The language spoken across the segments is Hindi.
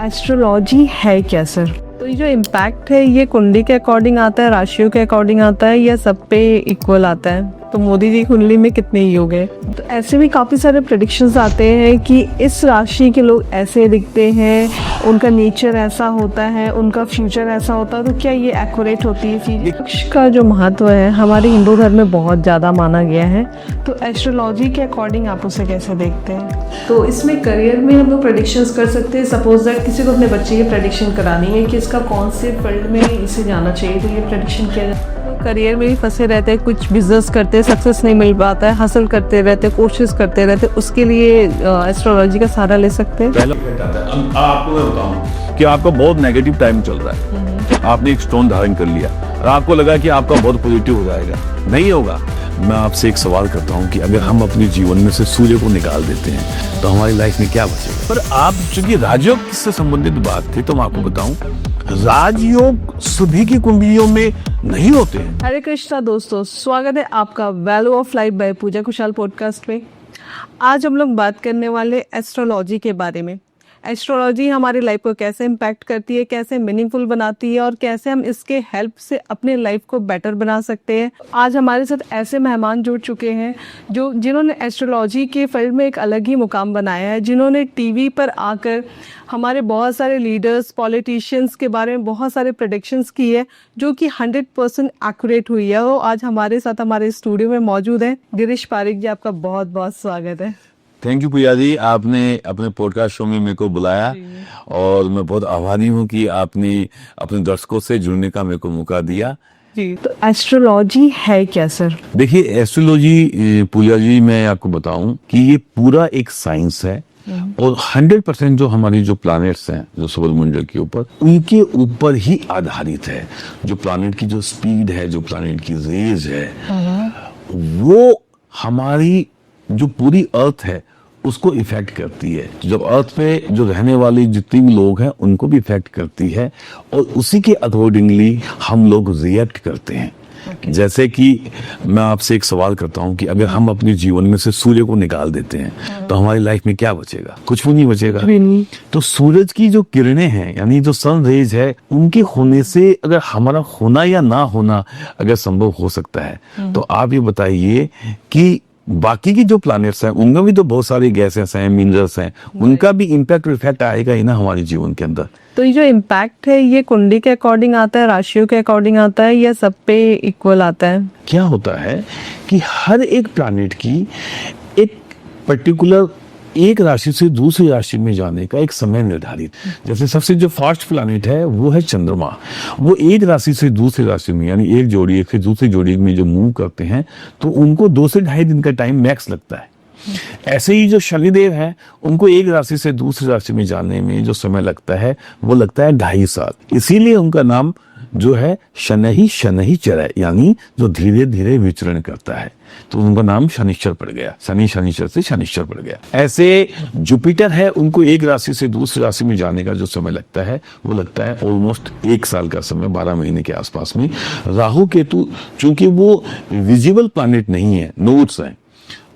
एस्ट्रोलॉजी है क्या सर? तो ये जो इम्पैक्ट है ये कुंडली के अकॉर्डिंग आता है, राशियों के अकॉर्डिंग आता है, या सब पे इक्वल आता है? तो मोदी जी कुंडली में कितने योग है? तो ऐसे भी काफ़ी सारे प्रेडिक्शंस आते हैं कि इस राशि के लोग ऐसे दिखते हैं, उनका नेचर ऐसा होता है, उनका फ्यूचर ऐसा होता है। तो क्या ये एक्यूरेट होती है चीज़? नक्श का जो महत्व है हमारे हिंदू धर्म में बहुत ज़्यादा माना गया है। तो एस्ट्रोलॉजी के अकॉर्डिंग आप उसे कैसे देखते हैं? तो इसमें करियर में हम लोग प्रेडिक्शंस कर सकते हैं। सपोज दैट किसी को अपने बच्चे की प्रेडिक्शन करानी है कि इसका कौन से फील्ड में इसे जाना चाहिए, तो ये प्रेडिक्शन किया जाए। करियर में भी फंसे रहते हैं, कुछ बिजनेस करते हैं, सक्सेस नहीं मिल पाता है, हासिल करते रहते, कोशिश करते रहते, उसके लिए एस्ट्रोलॉजी का सहारा ले सकते हैं। आपको मैं बताऊं कि आपका बहुत नेगेटिव टाइम चल रहा है, आपने एक स्टोन धारण कर लिया और आपको लगा कि आपका बहुत पॉजिटिव हो जाएगा, नहीं होगा। मैं आपसे एक सवाल करता हूं कि अगर हम अपने जीवन में से सूर्य को निकाल देते हैं तो हमारी लाइफ में क्या बचेगा? पर आप चूंकि राजयोग से संबंधित बात थी तो मैं आपको बताऊं, राजयोग सभी की कुंडलियों में नहीं होते हैं। हरे कृष्णा दोस्तों, स्वागत है आपका वैल्यू ऑफ लाइफ बाय पूजा खुशहाल पॉडकास्ट में। आज हम लोग बात करने वाले एस्ट्रोलॉजी के बारे में। एस्ट्रोलॉजी हमारी लाइफ को कैसे इम्पैक्ट करती है, कैसे मीनिंगफुल बनाती है और कैसे हम इसके हेल्प से अपने लाइफ को बेटर बना सकते हैं। आज हमारे साथ ऐसे मेहमान जुड़ चुके हैं जिन्होंने एस्ट्रोलॉजी के फील्ड में एक अलग ही मुकाम बनाया है, जिन्होंने टीवी पर आकर हमारे बहुत सारे लीडर्स, पॉलिटिशियंस के बारे में बहुत सारे प्रेडिक्शंस की है जो कि 100% एक्यूरेट हुई है। वो आज हमारे साथ हमारे स्टूडियो में मौजूद है। गिरीश पारिक जी, आपका बहुत बहुत स्वागत है। थैंक यू पूजा जी, आपने अपने पॉडकास्ट शो में मेरे को बुलाया और मैं बहुत आभारी हूँ कि आपने अपने दर्शकों से जुड़ने का मेरे को मौका दिया जी। तो एस्ट्रोलॉजी है क्या सर? देखिए, एस्ट्रोलॉजी पूजा जी मैं आपको बताऊं कि ये पूरा एक साइंस है और 100% जो हमारी जो प्लैनेट्स हैं जो सौरमंडल के ऊपर, उनके ऊपर ही आधारित है। जो प्लैनेट की जो स्पीड है, जो प्लैनेट की रेज है, वो हमारी जो पूरी अर्थ है उसको इफेक्ट करती है। जब अर्थ पे जो रहने वाले जितने भी लोग हैं उनको भी इफेक्ट करती है और उसी के अकॉर्डिंगली हम लोग रिएक्ट करते हैं। जैसे कि मैं आपसे एक सवाल करता हूं कि अगर हम अपने जीवन में से सूर्य को निकाल देते हैं तो हमारी लाइफ में क्या बचेगा? कुछ भी नहीं बचेगा। तो सूरज की जो किरणें हैं, यानी जो सन रेज है, उनके होने से अगर हमारा होना या ना होना अगर संभव हो सकता है तो आप ये बताइए कि बाकी की जो प्लैनेट्स हैं उनमें भी तो बहुत सारी गैसेस हैं, मिनरल्स हैं, उनका भी इम्पैक्ट इफेक्ट आएगा ही ना हमारे जीवन के अंदर। तो ये जो इम्पैक्ट है ये कुंडली के अकॉर्डिंग आता है, राशियों के अकॉर्डिंग आता है, या सब पे इक्वल आता है? क्या होता है कि हर एक प्लैनेट की एक पर्टिकुलर एक राशि से दूसरी राशि में जाने का एक समय निर्धारित। जैसे सबसे जो फास्ट प्लैनेट है वो है चंद्रमा। वो एक राशि से दूसरी राशि में, यानी एक जोड़ी एक से दूसरी जोड़ी में जो मूव करते हैं तो उनको 2 से ढाई दिन का टाइम मैक्स लगता है। ऐसे ही जो शनिदेव हैं उनको एक राशि से दूसरी राशि में जाने में जो समय लगता है वो लगता है 2.5 साल। इसीलिए उनका नाम जो है शनि चर, यानी जो धीरे धीरे विचरण करता है, तो उनका नाम शनिश्चर पड़ गया। शनिश्चर से शनिश्चर पड़ गया। ऐसे जुपिटर है, उनको एक राशि से दूसरी राशि में जाने का जो समय लगता है वो लगता है ऑलमोस्ट 1 साल का समय, 12 महीने के आसपास में। राहु केतु चूंकि वो विजिबल प्लैनेट नहीं है, नोड्स हैं,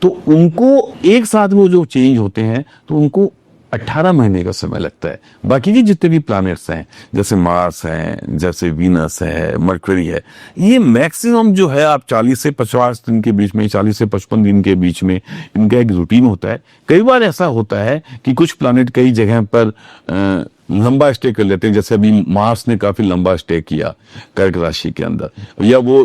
तो उनको एक साथ में जो चेंज होते हैं तो उनको 18 महीने का समय लगता है। बाकी के जितने भी प्लैनेट्स हैं, जैसे मार्स हैं, जैसे वीनस है, मरकरी है, ये मैक्सिमम जो है आप 40 से 50 दिन के बीच में, 40 से 55 दिन के बीच में इनका एक रूटीन होता है। कई बार ऐसा होता है कि कुछ प्लैनेट कई जगह पर लंबा स्टे कर लेते हैं। जैसे अभी मार्स ने काफी लंबा स्टे किया कर्क राशि के अंदर, या वो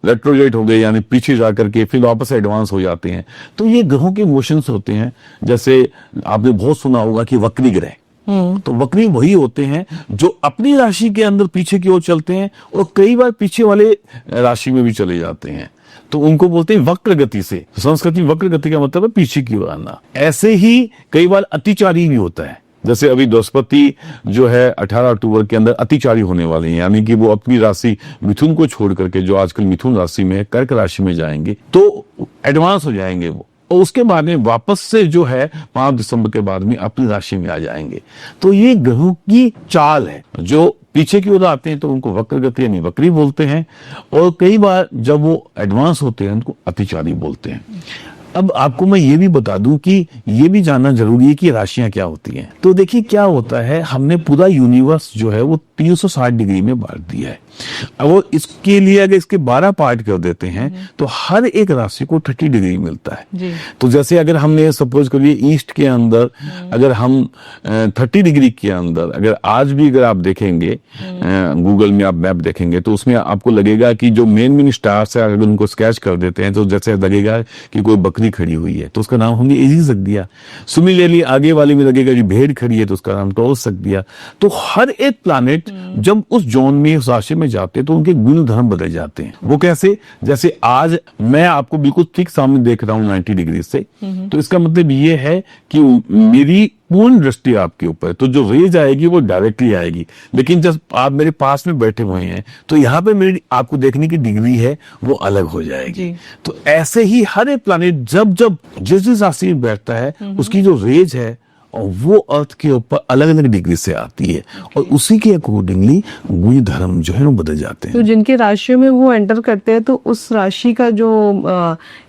रेट्रोग्रेड हो गए, यानी पीछे जाकर के फिर वापस एडवांस हो जाते हैं। तो ये ग्रहों के मोशंस होते हैं। जैसे आपने बहुत सुना होगा कि वक्री ग्रह, तो वक्री वही होते हैं जो अपनी राशि के अंदर पीछे की ओर चलते हैं और कई बार पीछे वाले राशि में भी चले जाते हैं, तो उनको बोलते हैं वक्र गति से। संस्कृत में वक्र गति का मतलब है पीछे की ओर आना। ऐसे ही कई बार अतिचारी भी होता है। जैसे अभी बृहस्पति जो है 18 अक्टूबर के अंदर अतिचारी होने वाले हैं, यानी कि वो अपनी राशि मिथुन को छोड़ करके, जो आजकल मिथुन राशि में है, कर्क राशि में जाएंगे तो एडवांस हो जाएंगे वो, और उसके बाद में वापस से जो है 5 दिसंबर के बाद में अपनी राशि में आ जाएंगे। तो ये ग्रहों की चाल है। जो पीछे की ओर आते हैं तो उनको वक्र गति यानी वक्री बोलते हैं, और कई बार जब वो एडवांस होते हैं उनको अतिचारी बोलते हैं। अब आपको मैं ये भी बता दूं कि ये भी जानना जरूरी है कि राशियां क्या होती हैं। तो देखिए क्या होता है, हमने पूरा यूनिवर्स जो है वो 360 डिग्री में बांट दिया है। अब वो इसके लिए अगर इसके 12 पार्ट कर देते हैं तो हर एक राशि को 30 डिग्री मिलता है। जी। तो जैसे अगर हमने सपोज करिए ईस्ट के अंदर अगर हम 30 डिग्री के अंदर अगर आज भी अगर आप देखेंगे गूगल में आप मैप देखेंगे तो उसमें आपको लगेगा कि जो मेन स्टार्स है अगर उनको स्केच कर देते हैं तो जैसे लगेगा कि कोई बकरी खड़ी हुई है तो उसका नाम हमने एजीज रख दिया। सिमिलरली आगे वाले में लगेगा कि भेड़ खड़ी है तो उसका नाम टॉरस रख दिया। तो हर एक प्लैनेट जब उस जोन में उस राशि में जाते हैं तो उनके गुण धर्म बदल जाते हैं। वो कैसे, जैसे आज मैं आपको बिल्कुल ठीक सामने देख रहा हूँ 90 डिग्री से, तो इसका मतलब ये है कि मेरी पूर्ण दृष्टि आपके ऊपर, तो जो रेज आएगी वो डायरेक्टली आएगी। लेकिन जब आप मेरे पास में बैठे हुए हैं तो यहाँ पे मेरी आपको देखने की डिग्री है वो अलग हो जाएगी। तो ऐसे ही हर एक प्लैनेट जब जब जिस राशि में बैठता है उसकी जो रेज है और वो अर्थ के ऊपर अलग अलग डिग्री से आती है और उसी के अकॉर्डिंगली गुण धर्म जो है वो बदल जाते हैं। तो जिनके राशियों में वो एंटर करते हैं तो उस राशि का जो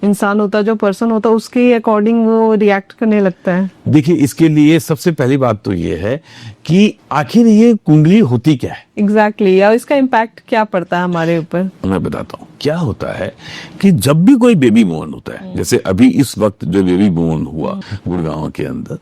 इंसान होता है, जो पर्सन होता है, उसके अकॉर्डिंग वो रिएक्ट करने लगता है। देखिए इसके लिए सबसे पहली बात तो ये है कि आखिर ये कुंडली होती क्या है एग्जैक्टली, या इसका इम्पैक्ट क्या पड़ता है हमारे ऊपर। मैं बताता हूँ। क्या होता है कि जब भी कोई बेबी बोर्न होता है, जैसे अभी इस वक्त जो बेबी बोर्न हुआ गुड़गांव के अंदर,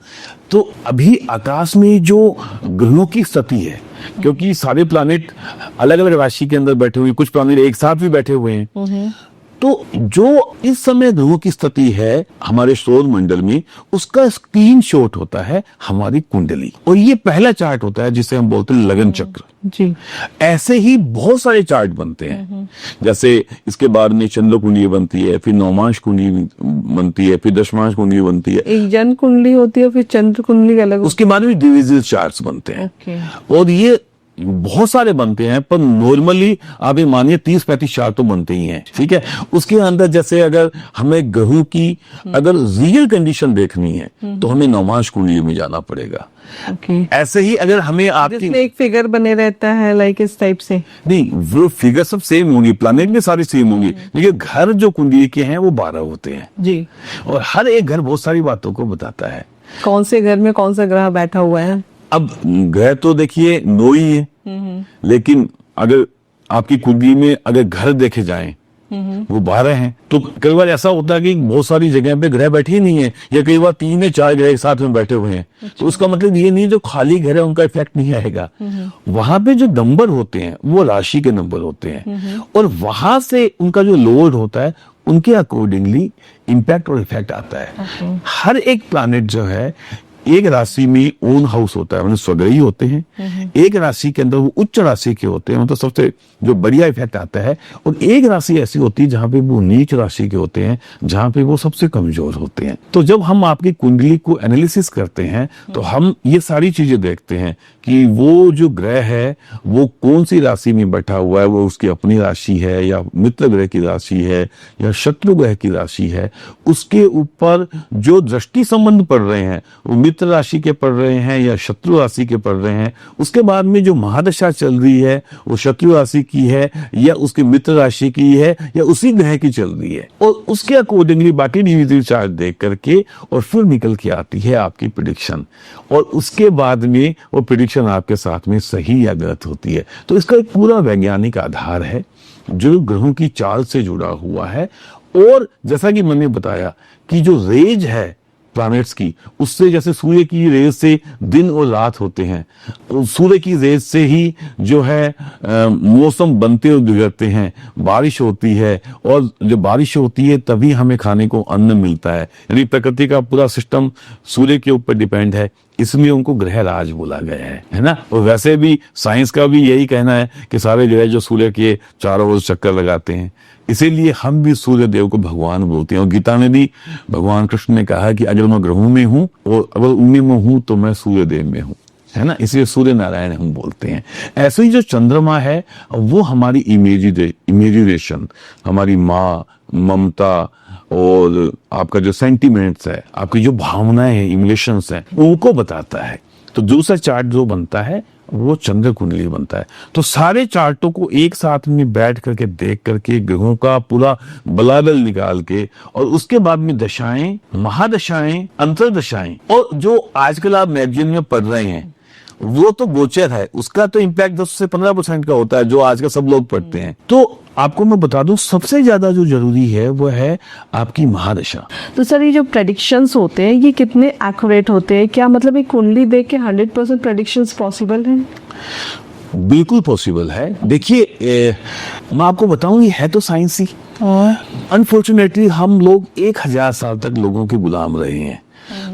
तो अभी आकाश में जो ग्रहों की स्थिति है, क्योंकि सारे प्लैनेट अलग अलग राशि के अंदर बैठे हुए, कुछ प्लैनेट एक साथ भी बैठे हुए हैं, तो जो इस समय ग्रहों की स्थिति है हमारे सौर मंडल में उसका स्क्रीनशॉट होता है हमारी कुंडली, और ये पहला चार्ट होता है जिसे हम बोलते हैं लगन चक्र। जी। ऐसे ही बहुत सारे चार्ट बनते हैं। जैसे इसके बाद में चंद्र कुंडली बनती है, फिर नौमांश कुंडली बनती है, फिर दशमांश कुंडली बनती है, एक जन कुंडली होती है, फिर चंद्र कुंडली अलग। उसके बाद में डिविजन चार्ट्स बनते हैं। और ये बहुत सारे बनते हैं, पर नॉर्मली आप ये मानिए 30-35 चार्ट तो बनते ही हैं। ठीक है, उसके अंदर जैसे अगर हमें ग्रहों की अगर रियल कंडीशन देखनी है तो हमें नौमांश कुंडली में जाना पड़ेगा। ऐसे ही अगर हमें आपकी एक फिगर बने रहता है लाइक इस टाइप से, नहीं वो फिगर सब सेम होंगी, प्लैनेट में सारी सेम होंगी, लेकिन घर जो कुंडली के हैं वो 12 होते हैं जी। और हर एक घर बहुत सारी बातों को बताता है। कौन से घर में कौन सा ग्रह बैठा हुआ है। अब ग्रह तो देखिए 9 ही है, लेकिन अगर आपकी कुंडली में अगर घर देखे जाएं वो 12 हैं, तो कई बार ऐसा होता है कि बहुत सारी जगह पे ग्रह बैठे ही नहीं है, या कई बार 3 या 4 ग्रह एक साथ में बैठे हुए हैं। तो उसका मतलब ये नहीं जो खाली घर है उनका इफेक्ट नहीं आएगा। वहां पे जो नंबर होते हैं वो राशि के नंबर होते हैं, और वहां से उनका जो लोड होता है उनके अकॉर्डिंगली इम्पैक्ट और इफेक्ट आता है। हर एक प्लैनेट जो है एक राशि में ओन हाउस होता है, मतलब स्वग्रही होते हैं। एक राशि के अंदर वो उच्च राशि के होते हैं, मतलब सबसे जो बढ़िया इफेक्ट आता है, और एक राशि ऐसी होती है जहां पे वो नीच राशि के होते हैं, जहां पे वो सबसे कमजोर होते हैं। तो जब हम आपकी कुंडली को एनालिसिस करते हैं तो हम ये सारी चीजें देखते हैं कि वो जो ग्रह है वो कौन सी राशि में बैठा हुआ है, वो उसकी अपनी राशि है या मित्र ग्रह की राशि है या शत्रु ग्रह की राशि है, उसके ऊपर जो दृष्टि संबंध पड़ रहे हैं वो मित्र राशि के पड़ रहे हैं या शत्रु राशि के पड़ रहे हैं, उसके बाद में जो महादशा चल रही है वो शत्रु राशि की है या उसके मित्र राशि की है या उसी ग्रह की चल रही है, और उसके अकॉर्डिंगली बाकी डिविजन चार्ट देख करके और फिर निकल के आती है आपकी प्रेडिक्शन, और उसके बाद में वो प्रेडिक्शन आपके साथ में सही या गलत होती है। तो इसका एक पूरा वैज्ञानिक आधार है जो ग्रहों की चाल से जुड़ा हुआ है। और जैसा कि मैंने बताया कि जो रेज है प्लैनेट्स की, उससे जैसे सूर्य की रेज से दिन और रात होते हैं, सूर्य की रेज से ही जो है मौसम बनते और बिगड़ते हैं, बारिश होती है, और जब बारिश होती है तभी हमें खाने को अन्न मिलता है। यानी प्रकृति का पूरा सिस्टम सूर्य के ऊपर डिपेंड है, इसमें उनको ग्रह राज बोला गया है ना। और वैसे भी साइंस का भी यही कहना है कि सारे ग्रह जो सूर्य के चारों ओर चक्कर लगाते हैं, इसीलिए हम भी सूर्य देव को भगवान बोलते हैं। और गीता में भी भगवान कृष्ण ने कहा कि अगर मैं ग्रहों में हूं और अगर उनमें मैं हूं तो मैं सूर्य देव में हूं, है ना, इसलिए सूर्य नारायण हम बोलते हैं। ऐसे ही जो चंद्रमा है वो हमारी इमेजिनेशन, हमारी माँ, ममता और आपका जो सेंटिमेंट्स है, आपकी जो भावनाएं हैं, इमोशंस हैं, उनको बताता है। तो दूसरा चार्ट जो बनता है वो चंद्र कुंडली बनता है। तो सारे चार्टों को एक साथ में बैठ करके देख करके ग्रहों का पूरा बलाबल निकाल के और उसके बाद में दशाएं, महादशाएं, अंतरदशाएं और जो आजकल आप मैगजीन में पढ़ रहे हैं वो तो गोचर है, उसका तो इम्पैक्ट 10 से 15% का होता है जो आज का सब लोग पढ़ते हैं। तो आपको मैं बता दूं सबसे ज्यादा जो जरूरी है वो है आपकी महादशा। तो सर ये जो प्रेडिक्शंस होते हैं ये कितने एक्यूरेट होते हैं? क्या मतलब एक कुंडली देख के 100% प्रेडिक्शंस पॉसिबल हैं? बिल्कुल पॉसिबल है। देखिए मैं आपको बताऊं ये है तो साइंस ही, अनफॉर्चुनेटली हम लोग 1000 साल तक लोगों के गुलाम रहे हैं।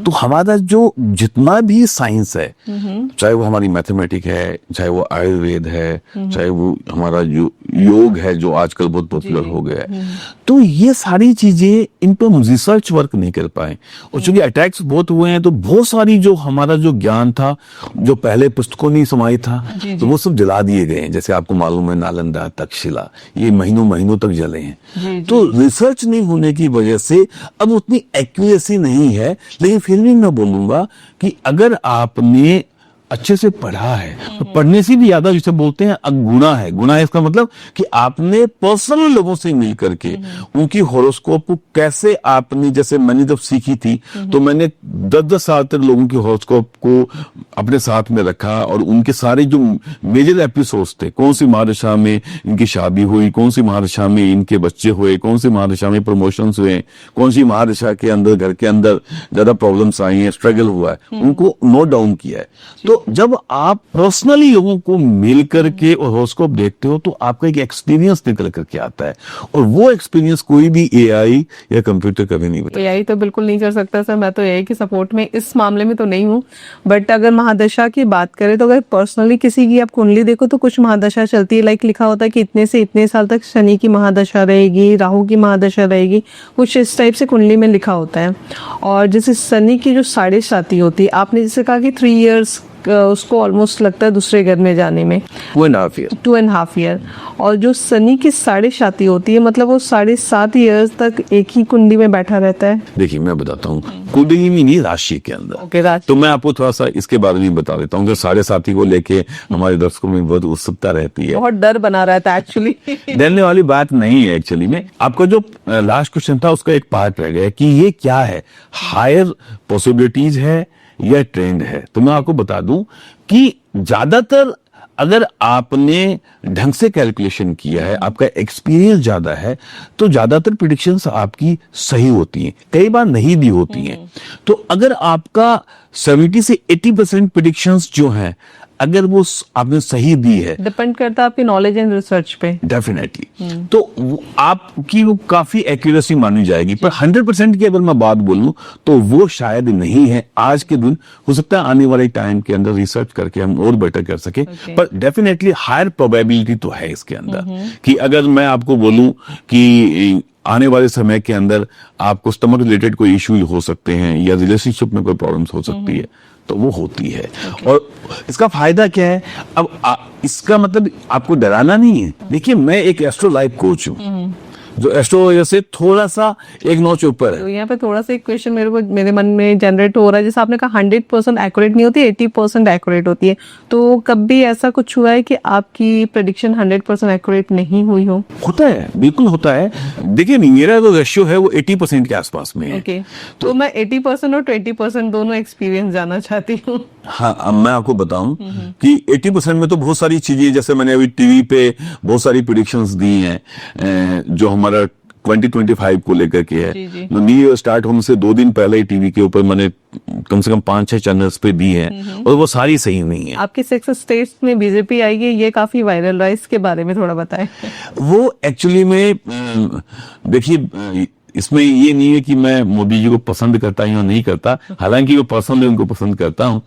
तो हमारा जो जितना भी साइंस है, चाहे वो हमारी मैथमेटिक है, चाहे वो आयुर्वेद है, चाहे वो हमारा जो योग है जो आजकल बहुत पॉपुलर हो गया है, तो ये सारी चीजें इन पर रिसर्च वर्क नहीं कर पाए। और चूंकि अटैक्स बहुत हुए हैं तो बहुत सारी जो हमारा जो ज्ञान था जो पहले पुस्तकों नहीं समाई था तो वो सब जला दिए गए हैं। जैसे आपको मालूम है नालंदा, तक्षशिला, ये महीनों महीनों तक जले हैं। तो रिसर्च नहीं होने की वजह से अब उतनी एक्यूरेसी नहीं है। लेकिन फिर भी मैं बोलूंगा कि अगर आपने अच्छे से पढ़ा है, तो पढ़ने से भी ज्यादा जिसे बोलते हैं गुणा है। गुणा है इसका मतलब कि आपने पर्सनल लोगों से मिल करके उनकी हॉरोस्कोप को कैसे आपने, जैसे मैंने जब सीखी थी तो मैंने 10-10 साल तक लोगों की हॉरोस्कोप को अपने साथ में रखा और उनके सारे जो मेजर एपिसोड्स थे, कौन सी महादशा में इनकी शादी हुई, कौन सी महादशा में इनके बच्चे हुए, कौन सी महादशा में प्रमोशंस हुए, कौन सी महादशा के अंदर घर के अंदर ज्यादा प्रॉब्लम्स आई हैं, स्ट्रगल हुआ है, उनको नोट डाउन किया है। तो जब आप पर्सनली लोगों को मिल करके और हॉरोस्कोप देखते हो तो आपका एक एक्सपीरियंस निकल करके आता है और वो एक्सपीरियंस कोई भी एआई या कंप्यूटर कभी नहीं बता। एआई तो बिल्कुल नहीं कर सकता सर, मैं तो एआई के सपोर्ट में इस मामले में तो नहीं हूँ। बट अगर महादशा की बात करें तो अगर पर्सनली किसी की आप कुंडली देखो तो कुछ महादशा चलती है, लाइक लिखा होता है कि इतने से इतने साल तक शनि की महादशा रहेगी, राहु की महादशा रहेगी, कुछ इस टाइप से कुंडली में लिखा होता है। और जैसे शनि की जो 7.5 होती है, आपने जैसे कहा कि 3 years उसको ऑलमोस्ट लगता है दूसरे घर में जाने में, 2.5 year 2.5 year। और जो शनि की 7.5 होती है मतलब वो 7.5 years तक एक ही कुंडली में बैठा रहता है। देखिए मैं बताता हूँ, कुंडली में नहीं, राशि के अंदर। ओके, राशि। तो मैं आपको थोड़ा सा इसके बारे में बता देता हूँ कि 7.5 को लेके हमारे दर्शकों में बहुत उत्सुकता रहती है, बहुत डर बना रहता है एक्चुअली। डरने वाली बात नहीं है एक्चुअली में। आपका जो लास्ट क्वेश्चन था उसका एक पार्ट रह गया कि ये क्या है, हायर पॉसिबिलिटीज है या ट्रेंड है। तो मैं आपको बता दूं कि ज्यादातर अगर आपने ढंग से कैलकुलेशन किया है, आपका एक्सपीरियंस ज्यादा है, तो ज्यादातर प्रेडिक्शंस आपकी सही होती हैं, कई बार नहीं भी होती हैं। तो अगर आपका 70 से 80% प्रेडिक्शंस जो हैं अगर वो आपने सही दी है, डिपेंड करता है आपकी नॉलेज एंड रिसर्च पे डेफिनेटली, तो आपकी वो काफी एक्यूरेसी मानी जाएगी। पर 100% की अगर मैं बात बोलूं तो वो शायद नहीं है आज के दिन। हो सकता है आने वाले टाइम के अंदर रिसर्च करके हम और बेटर कर सके, पर डेफिनेटली हायर प्रोबेबिलिटी तो है इसके अंदर कि अगर मैं आपको बोलूं कि आने वाले समय के अंदर आपको स्टमक रिलेटेड कोई इश्यू हो सकते हैं या रिलेशनशिप में कोई प्रॉब्लम्स हो सकती है, तो वो होती है। और इसका फायदा क्या है, अब इसका मतलब आपको डराना नहीं है। देखिए मैं एक एस्ट्रो लाइफ कोच हूँ जो एस्ट्रो से थोड़ा सा एक नॉच ऊपर है। तो यहाँ पे थोड़ा सा एक क्वेश्चन मेरे मन में जनरेट हो रहा है, जैसे आपने कहा 100% एक्यूरेट नहीं होती, 80% एक्यूरेट होती है। तो कभी ऐसा कुछ हुआ है कि आपकी प्रेडिक्शन 100% एक्यूरेट नहीं हुई हो? होता है, बिल्कुल होता है। देखिए मेरा जो रेशियो है वो 80% के आसपास में है। ओके, तो मैं 80% और 20% दोनों एक्सपीरियंस जानना चाहती हूँ। हाँ, अब मैं आपको बताऊं कि 80% में तो बहुत सारी चीजें, जैसे मैंने अभी टीवी पे बहुत सारी प्रेडिक्शंस दी हैं जो हमारा 2025 को लेकर के है। न्यू ईयर स्टार्ट होने से 2 दिन पहले ही टीवी के ऊपर मैंने कम से कम 5-6 चैनल्स पे दी है और वो सारी सही नहीं है। आपके 6 स्टेट्स में बीजेपी आएगी, ये काफी वायरल रहा, इसके बारे में थोड़ा बताएं। वो एक्चुअली में देखिए इसमें ये नहीं है कि मैं मोदी जी को पसंद करता हूं या नहीं करता, हालांकि वो पर्सनली उनको पसंद करता हूं।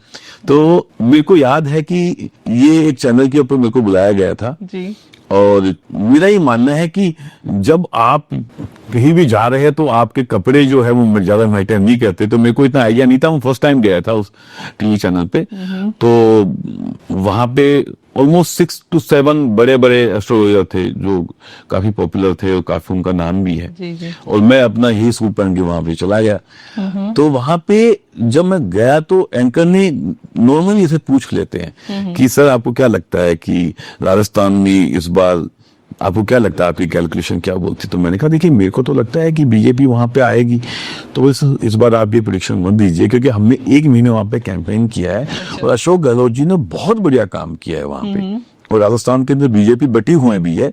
तो मेरे को याद है कि ये एक चैनल के ऊपर मेरे को बुलाया गया था जी, और मेरा ये मानना है कि जब आप कहीं भी जा रहे हैं तो आपके कपड़े जो है वो ज्यादा मैटर नहीं करते। तो मेरे को इतना आइडिया नहीं था, मैं फर्स्ट टाइम गया था उस टीवी चैनल पे, तो वहां पे ऑलमोस्ट 6 to 7 बड़े बड़े एस्ट्रोलॉजर थे जो काफी पॉपुलर थे और काफी उनका नाम भी है। जी जी। और मैं अपना ही सूट पहन के वहां पे चला गया। तो वहां पे जब मैं गया तो एंकर ने नॉर्मली इसे पूछ लेते हैं कि सर आपको क्या लगता है कि राजस्थान में इस बार आपको क्या लगता है, आपकी कैलकुलेशन क्या बोलती? तो मैंने कहा देखिए मेरे को तो लगता है कि बीजेपी वहां पे आएगी, तो इस बार आप ये प्रेडिक्शन मत दीजिए, क्योंकि हमने 1 महीने वहां पे कैंपेन किया है और अशोक गहलोत जी ने बहुत बढ़िया काम किया है वहां पे, और राजस्थान के अंदर बीजेपी बटी हुए भी है।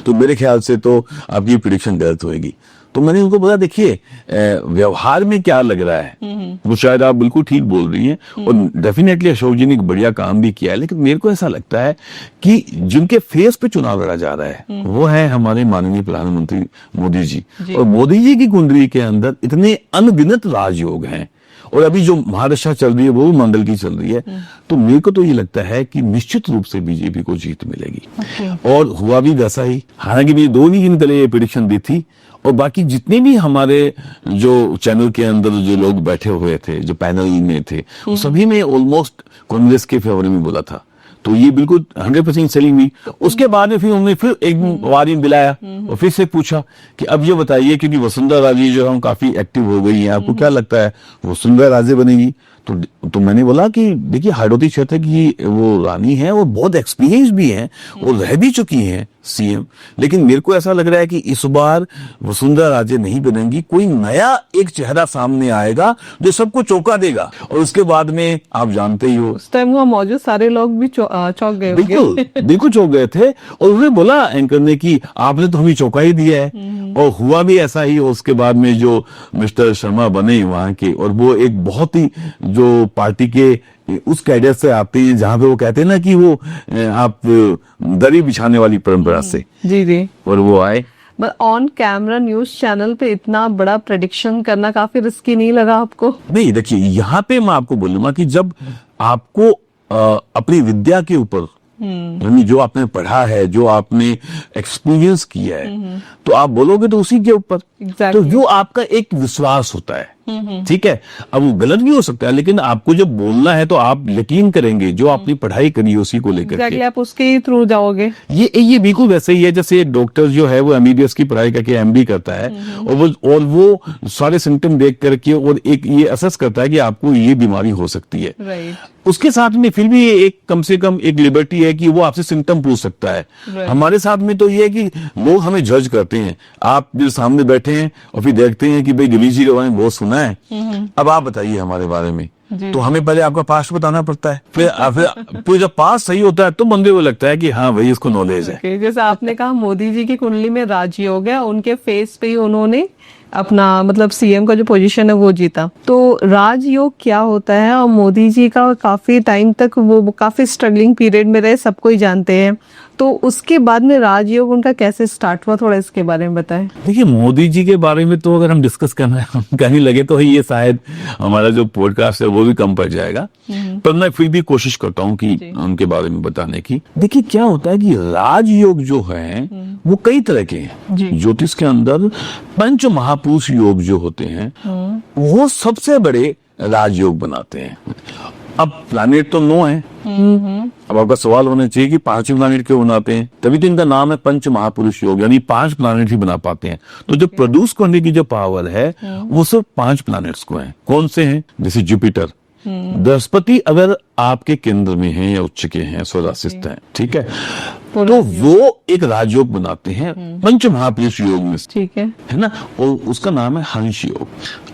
तो मेरे ख्याल से तो आपकी प्रेडिक्शन गलत होगी। तो मैंने उनको बोला देखिए व्यवहार में क्या लग रहा है, वो शायद आप बिल्कुल ठीक बोल रही हैं और डेफिनेटली अशोक जी ने एक बढ़िया काम भी किया है, लेकिन मेरे को ऐसा लगता है कि जिनके फेस पे चुनाव लड़ा जा रहा है वो है हमारे माननीय प्रधानमंत्री मोदी जी। और मोदी जी की कुंडली के अंदर इतने अनगिनत राजयोग हैं, और अभी जो महादशा चल रही है वो भी मंगल की चल रही है। तो मेरे को तो ये लगता है कि निश्चित रूप से बीजेपी को जीत मिलेगी। और हुआ भी वैसा ही, हालांकि मैंने 2 दिन पहले ये प्रेडिक्शन दी थी, और बाकी जितने भी हमारे जो चैनल के अंदर जो लोग बैठे हुए थे, जो पैनल में थे, सभी में ऑलमोस्ट कांग्रेस के फेवर में बोला था। तो ये बिल्कुल 100% सेलिंग हुई। उसके बाद में फिर उन्होंने फिर एक वारी दिलाया और फिर से पूछा कि अब ये बताइए, क्योंकि वसुंधरा राजे जो हम काफी एक्टिव हो गई हैं, आपको क्या लगता है वसुंधरा राजे बनेगी? तो मैंने बोला कि देखिए हाड़ौती क्षेत्र की वो रानी है, वो बहुत एक्सपीरियंस भी है, वो रह भी चुकी हैं सीएम, लेकिन मेरे को ऐसा लग रहा है कि इस बार वसुंधरा राजे नहीं बनेंगी, कोई नया एक चेहरा सामने आएगा जो सबको चौंका देगा। और उसके बाद में आप जानते ही हो उस टाइम वहाँ मौजूद सारे लोग भी चौंक गए होंगे। बिल्कुल बिल्कुल चौंक गए थे, और उन्होंने बोला एंकर ने कि आपने तो हमें चौंका ही दिया है, और हुआ भी ऐसा ही। उसके बाद में जो मिस्टर शर्मा बने वहां के, और वो एक बहुत ही जो पार्टी के उस कैडर से आते हैं जहां पे वो कहते हैं ना कि वो आप दरी बिछाने वाली परंपरा से, जी जी, और वो आए। ऑन कैमरा न्यूज चैनल पे इतना बड़ा प्रेडिक्शन करना काफी रिस्की नहीं लगा आपको? नहीं देखिए, यहाँ पे मैं आपको बोलूंगा कि जब आपको अपनी विद्या के ऊपर, यानी जो आपने पढ़ा है, जो आपने एक्सपीरियंस किया है, तो आप बोलोगे तो उसी के ऊपर। Exactly. तो जो आपका एक विश्वास होता है, ठीक है, अब वो गलत भी हो सकता है, लेकिन आपको जब बोलना है तो आप यकीन करेंगे जो आपने पढ़ाई करी है उसी को लेकर Exactly, के। आप उसके ही थ्रू जाओगे। ये बिल्कुल वैसे ही है जैसे एक डॉक्टर जो है वो एमबीबीएस की पढ़ाई करके एमडी करता है, और वो सारे सिम्टम देख करके और एक ये असेस करता है कि आपको ये बीमारी हो सकती है। राइट। उसके साथ में फिर भी एक कम से कम एक लिबर्टी है कि वो आपसे सिम्टम पूछ सकता है। हमारे साथ में तो ये है कि लोग हमें जज करते हैं, आप जो सामने बैठे हैं और फिर देखते हैं कि भाई गिरीश जी के बारे में बहुत सुना है, अब आप बताइए हमारे बारे में। तो हमें पहले आपका पास्ट बताना पड़ता है, फिर जब पास्ट सही होता है तो बंदे को लगता है कि हाँ भाई इसको नॉलेज है। Okay, जैसे आपने कहा मोदी जी की कुंडली में राजयोग है, उनके फेस पे ही उन्होंने अपना मतलब सीएम का जो पोजीशन है वो जीता। तो राजयोग क्या होता है, और मोदी जी का काफी टाइम तक वो काफी स्ट्रगलिंग पीरियड में रहे, सबको ही जानते हैं, तो उसके बाद में राजयोग उनका कैसे स्टार्ट हुआ, थोड़ा इसके बारे में बताएं। देखिए मोदी जी के बारे में तो अगर हम डिस्कस करने लगे तो ये शायद हमारा जो पॉडकास्ट है वो भी कम पड़ जाएगा, पर मैं फिर भी कोशिश करता हूँ कि उनके बारे में बताने की। देखिए क्या होता है कि राजयोग जो है वो कई तरह के हैं। ज्योतिष के अंदर पंच महापुरुष योग जो होते हैं वो सबसे बड़े राजयोग बनाते हैं। अब प्लैनेट तो 9 है, अब आपका सवाल होना चाहिए कि 5 प्लैनेट क्यों बनाते हैं, तभी तो इनका नाम है पंच महापुरुष योग, यानी 5 प्लैनेट ही बना पाते हैं। तो जो प्रोड्यूस करने की जो पावर है वो सिर्फ 5 प्लैनेट्स को है। कौन से हैं? जैसे जुपिटर, बृहस्पति अगर आपके केंद्र में है या उच्च के हैं, स्वराशिस्त हैं, ठीक है, तो वो एक राजयोग बनाते हैं पंच महापुरुष योग में, ठीक है ना, और उसका नाम है हंस योग।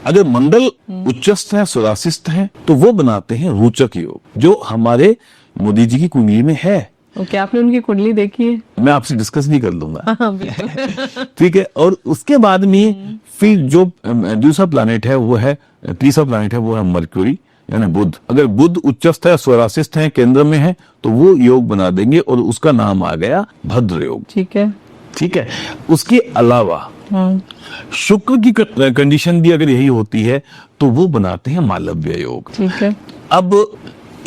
अगर मंगल उच्चस्थ है, स्वराशिस्त है, तो वो बनाते हैं रोचक योग, जो हमारे मोदी जी की कुंडली में है। ओके, आपने उनकी कुंडली देखी है? मैं आपसे डिस्कस नहीं कर लूंगा। हाँ, बिल्कुल। ठीक है, और उसके बाद में फिर जो दूसरा प्लैनेट है वो है, तीसरा प्लैनेट है वो है मरक्यूरी यानी बुध। अगर बुध उच्चस्थ है, स्वराशिस्त है, केंद्र में है, तो वो योग बना देंगे और उसका नाम आ गया भद्र योग। ठीक है, ठीक है। उसके अलावा शुक्र की कंडीशन भी अगर यही होती है तो वो बनाते हैं मालव्य योग। ठीक है। अब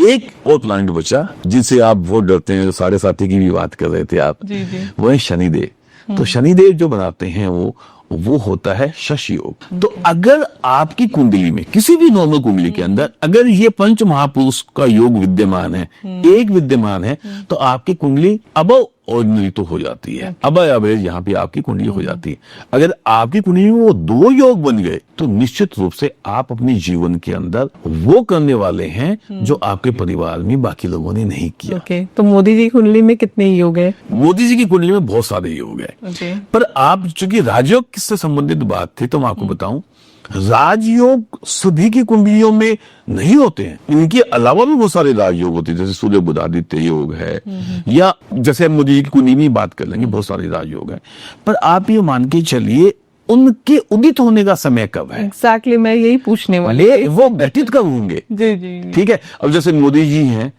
एक और प्लैनेट बचा जिनसे आप बहुत डरते हैं, जो 7.5 की भी बात कर रहे थे आप, जी जी। वो है शनिदेव। तो शनिदेव जो बनाते हैं वो वो होता है शशि योग। तो अगर आपकी कुंडली में किसी भी नॉर्मल कुंडली के अंदर अगर ये पंच महापुरुष का योग विद्यमान है, एक विद्यमान है, तो आपकी कुंडली अबव ऑर्डिनरी तो हो जाती है, अब एवरेज यहाँ पे आपकी कुंडली हो जाती है। अगर आपकी कुंडली में वो दो योग बन गए तो निश्चित रूप से आप अपने जीवन के अंदर वो करने वाले हैं जो आपके परिवार में बाकी लोगों ने नहीं किया। ओके, तो मोदी जी की कुंडली में कितने योग है? मोदी जी की कुंडली में बहुत सारे योग है। ओके। पर आप चूंकि राजयोग किससे संबंधित बात थी तो मैं आपको बताऊं, राजयोग सभी की कुंडलियों में नहीं होते हैं, इनके अलावा भी बहुत सारे राजयोग होते हैं, जैसे सूर्य बुधादित्य योग है, या जैसे मोदी जी की कुंडली में बात कर लेंगे, बहुत सारे राजयोग है। पर आप ये मान के चलिए उनके उदित होने का समय कब है? एग्जैक्टली, मैं यही पूछने वाली भले वो घटित कब होंगे। जी जी। ठीक है, अब जैसे मोदी जी हैं,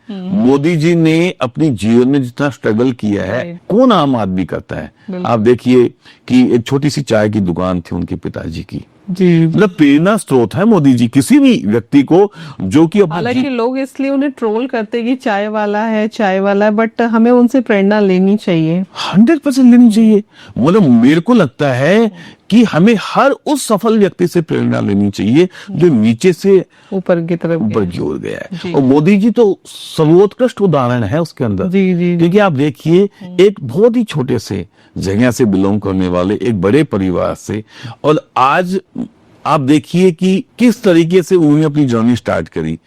मोदी जी ने अपनी जीवन में जितना स्ट्रगल किया है कौन आम आदमी करता है। आप देखिए कि एक छोटी सी चाय की दुकान थी उनके पिताजी की, जी, मतलब प्रेरणा स्रोत है मोदी जी किसी भी व्यक्ति को जो कि हालांकि लोग इसलिए उन्हें ट्रोल करते हैं कि चाय वाला है, चाय वाला है, बट हमें उनसे प्रेरणा लेनी चाहिए। 100% लेनी चाहिए। मतलब मेरे को लगता है कि हमें हर उस सफल व्यक्ति से प्रेरणा लेनी चाहिए जो नीचे से ऊपर की तरफ ऊपर की ओर गया है, और मोदी जी तो सर्वोत्कृष्ट उदाहरण है उसके अंदर। जी जी। क्योंकि आप देखिए एक बहुत ही छोटे से जगह से बिलोंग करने वाले एक बड़े परिवार से, और आज आप देखिए कि किस तरीके से उन्होंने अपनी जर्नी स्टार्ट करी।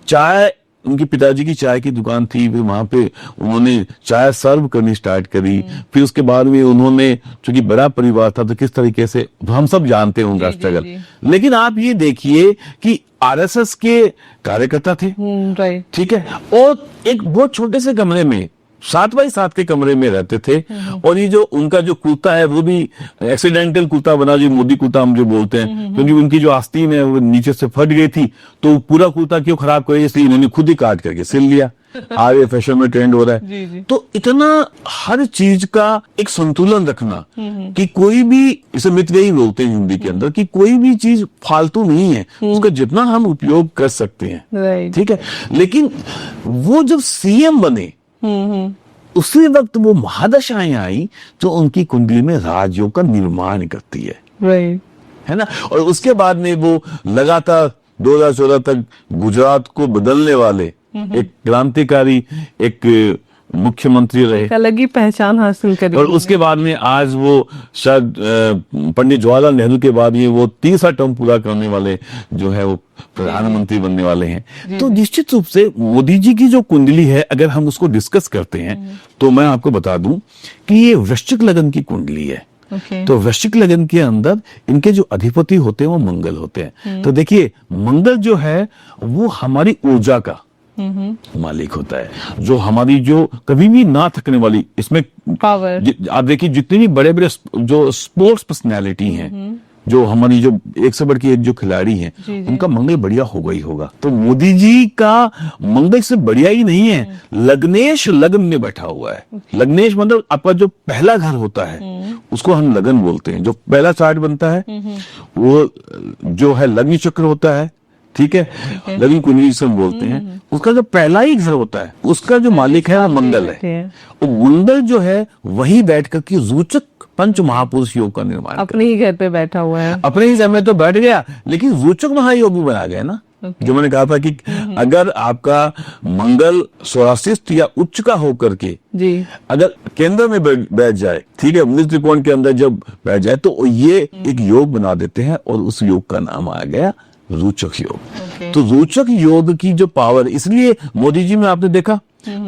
चाय, उनके पिताजी की चाय की दुकान थी, फिर वहां पे उन्होंने चाय सर्व करनी स्टार्ट करी, फिर उसके बाद में उन्होंने, चूंकि बड़ा परिवार था तो किस तरीके से हम सब जानते हैं उनका स्ट्रगल। लेकिन आप ये देखिए कि आरएसएस के कार्यकर्ता थे, राइट, ठीक है, और एक बहुत छोटे से कमरे में 7 बाई 7 के कमरे में रहते थे, और ये जो उनका जो कुर्ता है वो भी एक्सीडेंटल कुर्ता बना, जो मोदी कुर्ता हम जो बोलते हैं, क्योंकि उनकी जो आस्तीन है वो नीचे से फट गई थी, तो पूरा कुर्ता क्यों खराब करे, इसलिए इन्होंने खुद ही काट करके सिल लिया। आज ये फैशन में ट्रेंड हो रहा है। जी जी। तो इतना हर चीज का एक संतुलन रखना कि कोई भी, इसे मितव्ययी बोलते हैं हिंदी के अंदर, कि कोई भी चीज फालतू नहीं है, उसका जितना हम उपयोग कर सकते हैं, राइट, ठीक है। लेकिन वो जब सीएम बने उसी वक्त वो महादशाएं आई जो उनकी कुंडली में राजयोग का निर्माण करती है, राइट, है ना। और उसके बाद में वो लगातार 2014 तक गुजरात को बदलने वाले एक क्रांतिकारी एक मुख्यमंत्री रहे, एक अलग ही पहचान हासिल करी। और उसके बाद में आज वो शायद पंडित जवाहरलाल नेहरू के बाद ये वो 30वां टर्म पूरा करने वाले जो है वो प्रधानमंत्री बनने वाले हैं। तो निश्चित रूप से मोदी जी की जो कुंडली है अगर हम उसको डिस्कस करते हैं तो मैं आपको बता दूं कि ये वृश्चिक लगन की कुंडली है। तो वृश्चिक लगन के अंदर इनके जो अधिपति होते हैं वो मंगल होते हैं। तो देखिए मंगल जो है वो हमारी ऊर्जा का मालिक होता है, जो हमारी जो कभी भी ना थकने वाली, इसमें पावर, आप देखिए जितने भी बड़े बड़े जो स्पोर्ट्स पर्सनैलिटी हैं, जो हमारी जो एक से बढ़ के एक जो खिलाड़ी हैं, उनका मंगल बढ़िया होगा ही होगा। तो मोदी जी का मंगल से बढ़िया ही नहीं है, लग्नेश लग्न में बैठा हुआ है। लग्नेश मतलब आपका जो पहला घर होता है उसको हम लगन बोलते हैं, जो पहला चार्ट बनता है वो जो है लग्न चक्र होता है, ठीक है, लग्न कुंडली से हम बोलते हैं। उसका जो पहला ही घर होता है उसका जो मालिक है वो मंगल है। और मंगल जो है वही बैठ कर के रोचक पंच महापुरुष योग का निर्माण अपने ही घर पे बैठा हुआ है। अपने ही समय तो बैठ गया, लेकिन रोचक महायोग भी बना गया ना। जो मैंने कहा था कि अगर आपका मंगल स्वराशिष्ट या उच्च का होकर के जी अगर केंद्र में बैठ जाए, ठीक है, वृत्त त्रिकोण के अंदर जब बैठ जाए तो ये एक योग बना देते हैं, और उस योग का नाम आ गया रोचक योग। तो रोचक योग की जो पावर, इसलिए मोदी जी में आपने देखा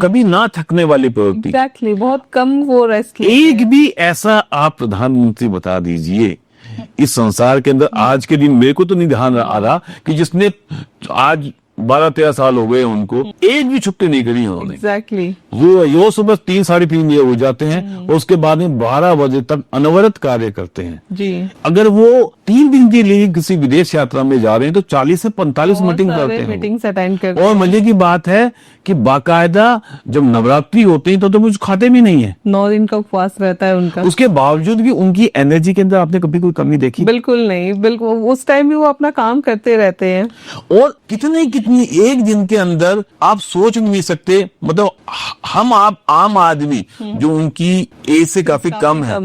कभी ना थकने वाली प्रवृत्ति। एग्जैक्टली, बहुत कम वो रेस्ट। एक भी ऐसा आप प्रधानमंत्री बता दीजिए इस संसार के अंदर आज के दिन, मेरे को तो नहीं ध्यान आ रहा कि जिसने आज 12-13 साल हो गए उनको एक भी छुट्टी नहीं करी उन्होंने। एग्जैक्टली, वो सुबह 3-3:30 बजे हो जाते हैं और उसके बाद में 12 बजे तक अनवरत कार्य करते हैं जी। अगर वो 3 दिन के लिए किसी विदेश यात्रा में जा रहे हैं तो 40 से 45 मीटिंग करते हैं, मीटिंग्स अटेंड करते हैं। और मजे की बात है कि बाकायदा जब नवरात्रि होते हैं तो कुछ खाते भी नहीं है, 9 दिन का उपवास रहता है उनका। उसके बावजूद भी उनकी एनर्जी के अंदर आपने कभी कोई कमी देखी? बिल्कुल नहीं, बिल्कुल उस टाइम भी वो अपना काम करते रहते हैं। और कितनी एक दिन के अंदर आप सोच नहीं सकते, मतलब हम आप आम आदमी जो उनकी एज से काफी कम है,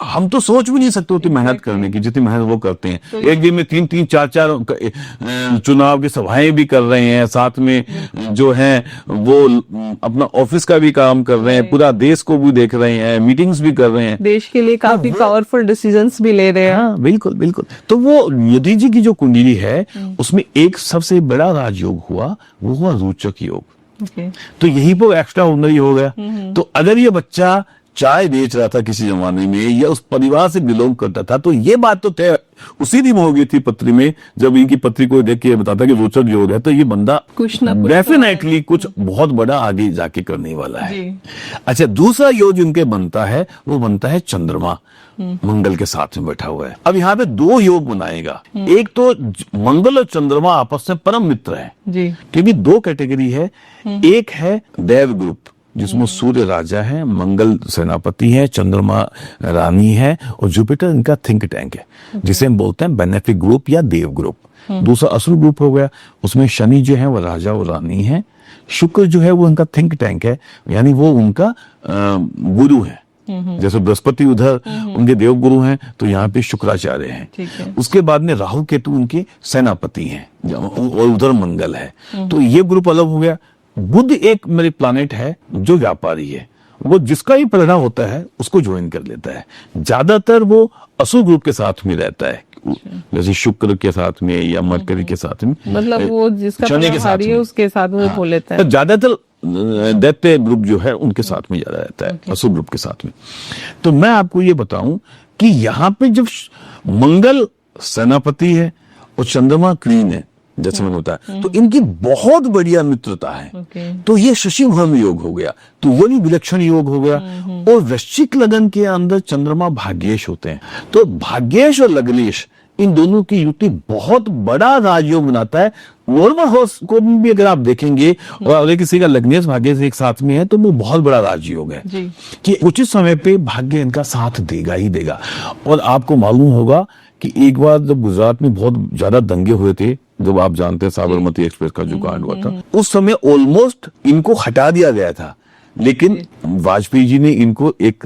हम तो सोच भी नहीं सकते उतनी मेहनत करने की जितनी मेहनत वो करते हैं। एक दिन में 3-3, 4-4 चुनाव की सभाएं भी कर रहे हैं, साथ में जो है वो अपना ऑफिस का भी काम कर रहे हैं, पूरा देश को भी देख रहे हैं, मीटिंग्स भी कर रहे हैं, देश के लिए काफी पावरफुल डिसीजंस भी ले रहे हैं। हाँ बिल्कुल बिल्कुल। तो वो यदि जी की जो कुंडली है उसमें एक सबसे बड़ा राजयोग हुआ, वो हुआ रोचक योग। तो यही वो एक्स्ट्रा ऑर्डिनरी हो गया। तो अगर ये बच्चा चाय बेच रहा था किसी जमाने में या उस परिवार से बिलोंग करता था, तो ये बात तो तय उसी दिन हो गई थी पत्री में, जब इनकी पत्री को देख के बताता कि रोचक योग है, तो ये बंदा कुछ ना कुछ डेफिनेटली कुछ बहुत बड़ा आगे जाके करने वाला है। अच्छा, दूसरा योग जिनके बनता है वो बनता है चंद्रमा मंगल के साथ में बैठा हुआ है। अब यहाँ पे 2 योग बनाएगा। एक तो मंगल और चंद्रमा आपस में परम मित्र है जी, क्योंकि 2 कैटेगरी है। एक है देव ग्रुप जिसमें सूर्य राजा है, मंगल सेनापति है, चंद्रमा रानी है और जुपिटर इनका थिंक टैंक है, जिसे हम बोलते हैं बेनेफिक ग्रुप या देव ग्रुप। दूसरा असुर ग्रुप हो गया, उसमें शनि जो है वो राजा और रानी है, शुक्र जो है वो उनका थिंक टैंक है, यानी वो उनका गुरु है। जैसे बृहस्पति उधर उनके देव गुरु हैं, तो यहाँ पे शुक्राचार्य हैं। उसके बाद में राहु केतु उनके सेनापति हैं और उधर मंगल है। तो ये ग्रुप अलग हो गया। बुध एक मेरे प्लैनेट है जो व्यापारी है, वो जिसका ही परिणाम होता है उसको ज्वाइन कर लेता है। ज्यादातर वो असुर ग्रुप के साथ में रहता है, जैसे शुक्र के साथ में या मरकरी के साथ में, मतलब वो जिसका शनि के साथ में, उसके साथ में बोल लेता है। तो ज्यादातर दैत्य ग्रुप जो है उनके साथ में ज्यादा रहता है, असुर ग्रुप के साथ में। तो मैं आपको ये बताऊं कि यहाँ पे जब मंगल सेनापति है और चंद्रमा क्वीन है, जैसे मैंने बताया, तो इनकी बहुत बढ़िया मित्रता है। तो ये शशि भ्रम योग हो गया, तो वो नहीं विलक्षण योग हो गया। और वृश्चिक लगन के अंदर चंद्रमा भाग्येश होते हैं, तो भाग्येश और लग्नेश इन दोनों की युति बहुत बड़ा राजयोग बनाता है। नॉर्मल हाउस को भी अगर आप देखेंगे और अगर किसी का लग्नेश भाग्य से एक साथ में है, तो वो बहुत बड़ा राजयोग है कि उचित समय पे भाग्य इनका साथ देगा ही देगा। और आपको मालूम होगा कि एक बार जब गुजरात में बहुत ज्यादा दंगे हुए थे, जब आप जानते हैं साबरमती एक्सप्रेस का जो कांड हुआ था, उस समय ऑलमोस्ट इनको हटा दिया गया था, लेकिन वाजपेयी जी ने इनको एक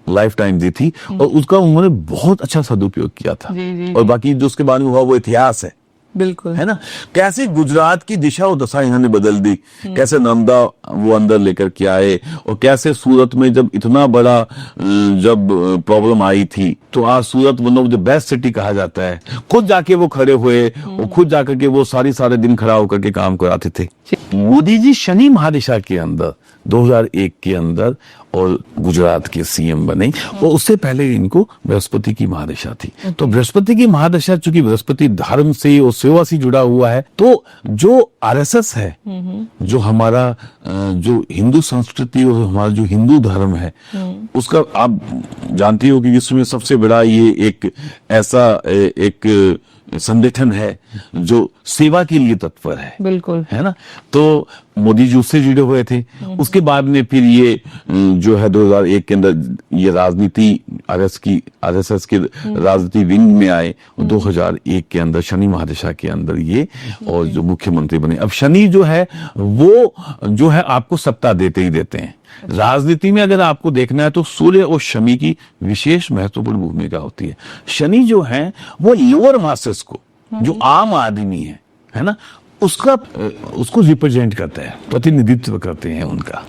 लाइफ टाइम दी थी और उसका उन्होंने बहुत अच्छा सदुपयोग किया था। और बाकी जो उसके बाद में हुआ वो इतिहास है, बिल्कुल है ना। कैसे गुजरात की दिशा और दशा इन्होंने बदल दी, कैसे नर्मदा वो अंदर लेकर के आए, और कैसे सूरत में जब इतना बड़ा जब प्रॉब्लम आई थी, तो आज Surat one of the best city कहा जाता है। खुद जाके वो खड़े हुए और खुद जाकर के वो सारे दिन खड़ा होकर के काम कराते थे। मोदी जी शनि महादिशा के अंदर 2001 के अंदर और गुजरात के सीएम बने, और उससे पहले इनको बृहस्पति की महादशा थी। तो बृहस्पति की महादशा, चूंकि बृहस्पति धर्म से और सेवा से जुड़ा हुआ है, तो जो आरएसएस है, जो हमारा जो हिंदू संस्कृति और हमारा जो हिंदू धर्म है, उसका आप जानती हो कि विश्व में सबसे बड़ा ये एक ऐसा एक संगठन है जो सेवा के लिए तत्पर है, बिल्कुल, है ना। तो मोदी जी उससे जुड़े हुए थे। उसके बाद में फिर ये जो है 2001 के अंदर ये राजनीति आरएसएस के राजनीति विंग में आए, और 2001 के अंदर शनि महादशा के अंदर ये और जो मुख्यमंत्री बने। अब शनि जो है वो जो है आपको सत्ता देते ही देते हैं। राजनीति में अगर आपको देखना है तो सूर्य और शनि की विशेष महत्वपूर्ण भूमिका होती है। शनि जो है वो लोअर मासेस को, जो आम आदमी है ना, उसको रिप्रेजेंट करता है, प्रतिनिधित्व करते हैं उनका।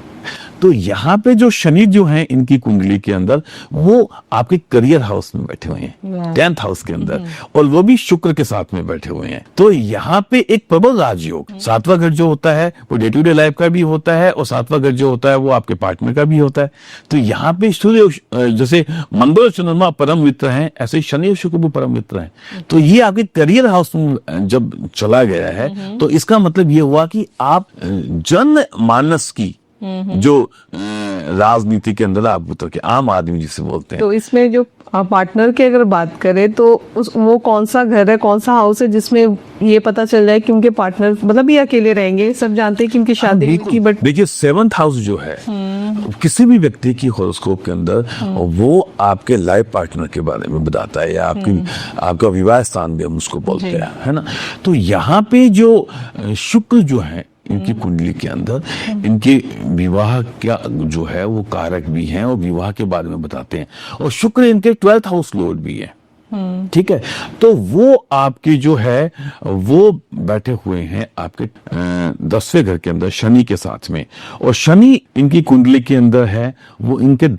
तो यहाँ पे जो शनि जो है इनकी कुंडली के अंदर, वो आपके करियर हाउस में बैठे हुए हैं, 10th हाउस के अंदर, और वो भी शुक्र के साथ में बैठे हुए हैं। तो यहाँ पे एक प्रबल राजयोग, 7वां घर जो होता है वो डे टू डे लाइफ का भी होता है, और 7वां घर जो होता है वो आपके पार्टनर का भी होता है। तो यहाँ पे सूर्य, जैसे मंगल और चंद्रमा परम मित्र हैं, ऐसे शनि और शुक्र भी परम मित्र हैं। तो ये आपके करियर हाउस में जब चला गया है, तो इसका मतलब ये हुआ कि आप जन मानस की जो राजनीति के अंदर आप उतर के आम आदमी जिसे बोलते हैं। तो इसमें जो पार्टनर की अगर बात करें, तो वो कौन सा घर है, कौन सा हाउस है जिसमें ये पता चल जाए कि उनके पार्टनर, मतलब ये अकेले रहेंगे, सब जानते हैं कि उनकी शादी की, बट देखिए 7th हाउस जो है किसी भी व्यक्ति की हॉरोस्कोप के अंदर, वो आपके लाइफ पार्टनर के बारे में बताता है, या आपका विवाह स्थान भी हम उसको बोलते हैं, है ना। तो यहाँ पे जो शुक्र जो है इनकी कुंडली के अंदर इनके विवाह क्या जो है वो कारक भी हैं और विवाह के बारे में बताते हैं। और शुक्र इनके 12th हाउस लॉर्ड भी है, ठीक है। तो वो आपकी जो है वो बैठे हुए हैं आपके 10वें घर के अंदर शनि के साथ में, और शनि इनकी कुंडली के अंदर है वो इनके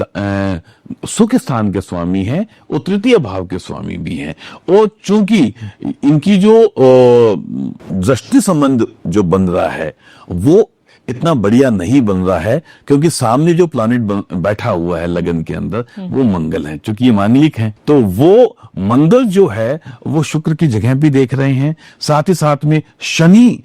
सुख स्थान के स्वामी हैं और तृतीय भाव के स्वामी भी हैं। और चूंकि इनकी जो दृष्टि संबंध जो बन रहा है वो इतना बढ़िया नहीं बन रहा है, क्योंकि सामने जो प्लैनेट बैठा हुआ है लगन के अंदर वो मंगल है, क्योंकि ये मांगलिक है। तो वो मंगल जो है वो शुक्र की जगह भी देख रहे हैं, साथ ही साथ में शनि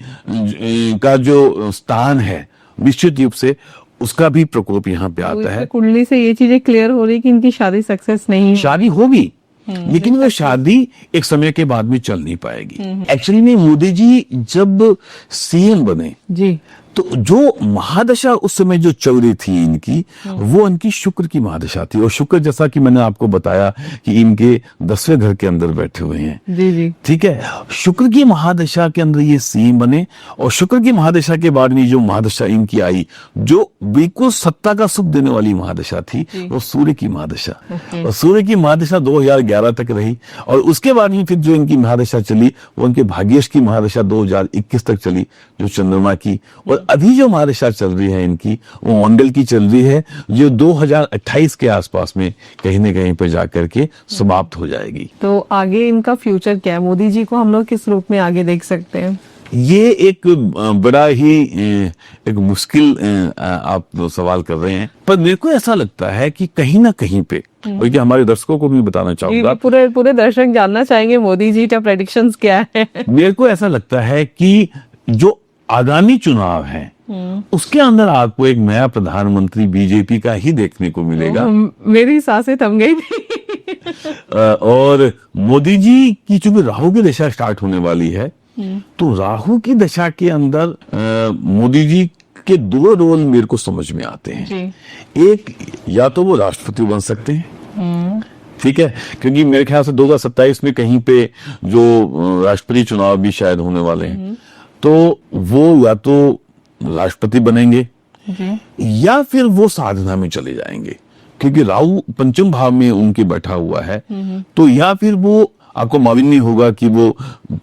का जो स्थान है निश्चित रूप से उसका भी प्रकोप यहाँ पे आता है। कुंडली से ये चीजें क्लियर हो रही कि इनकी शादी सक्सेस नहीं है। शादी होगी लेकिन वो शादी एक समय के बाद में चल नहीं पाएगी। एक्चुअली में मोदी जी जब सीएम बने जी, तो जो महादशा उस समय जो चल रही थी इनकी वो इनकी शुक्र की महादशा थी। और शुक्र जैसा कि मैंने आपको बताया कि इनके 10वें घर के अंदर बैठे हुए हैं, जी जी, ठीक है। शुक्र की महादशा के अंदर ये सीएम बने, और शुक्र की महादशा के बाद में जो महादशा इनकी आई जो बिल्कुल सत्ता का सुख देने वाली महादशा थी वो सूर्य की महादशा। और सूर्य की महादशा 2011 तक रही, और उसके बाद में फिर जो इनकी महादशा चली वो उनके भाग्येश की महादशा 2021 तक चली जो चंद्रमा की। और अभी जो महादशा चल रही है इनकी वो मंगल की चल रही है जो 2028 के आसपास में कहीं न कहीं पर जाकर के समाप्त हो जाएगी। तो आगे इनका फ्यूचर क्या है? मोदी जी को हम लोग किस रूप में आगे देख सकते हैं? ये एक बड़ा ही एक मुश्किल आप सवाल कर रहे हैं, पर मेरे को ऐसा लगता है कि कहीं ना कहीं पे, और ये हमारे दर्शकों को भी बताना चाहूंगा, पूरे दर्शक जानना चाहेंगे मोदी जी का प्रेडिक्शंस क्या है। मेरे को ऐसा लगता है कि जो आगामी चुनाव है उसके अंदर आपको एक नया प्रधानमंत्री बीजेपी का ही देखने को मिलेगा। मेरी सांसें थम गई थी। और मोदी जी की चूंकि राहु की दशा स्टार्ट होने वाली है, तो राहु की दशा के अंदर मोदी जी के दो रोल मेरे को समझ में आते हैं। एक, या तो वो राष्ट्रपति बन सकते हैं, ठीक है, क्योंकि मेरे ख्याल से 2027 में कहीं पे जो राष्ट्रपति चुनाव भी शायद होने वाले हैं, तो वो या तो राष्ट्रपति बनेंगे या फिर वो साधना में चले जाएंगे, क्योंकि राहु पंचम भाव में उनके बैठा हुआ है। तो या फिर वो आपको मालूम नहीं होगा कि वो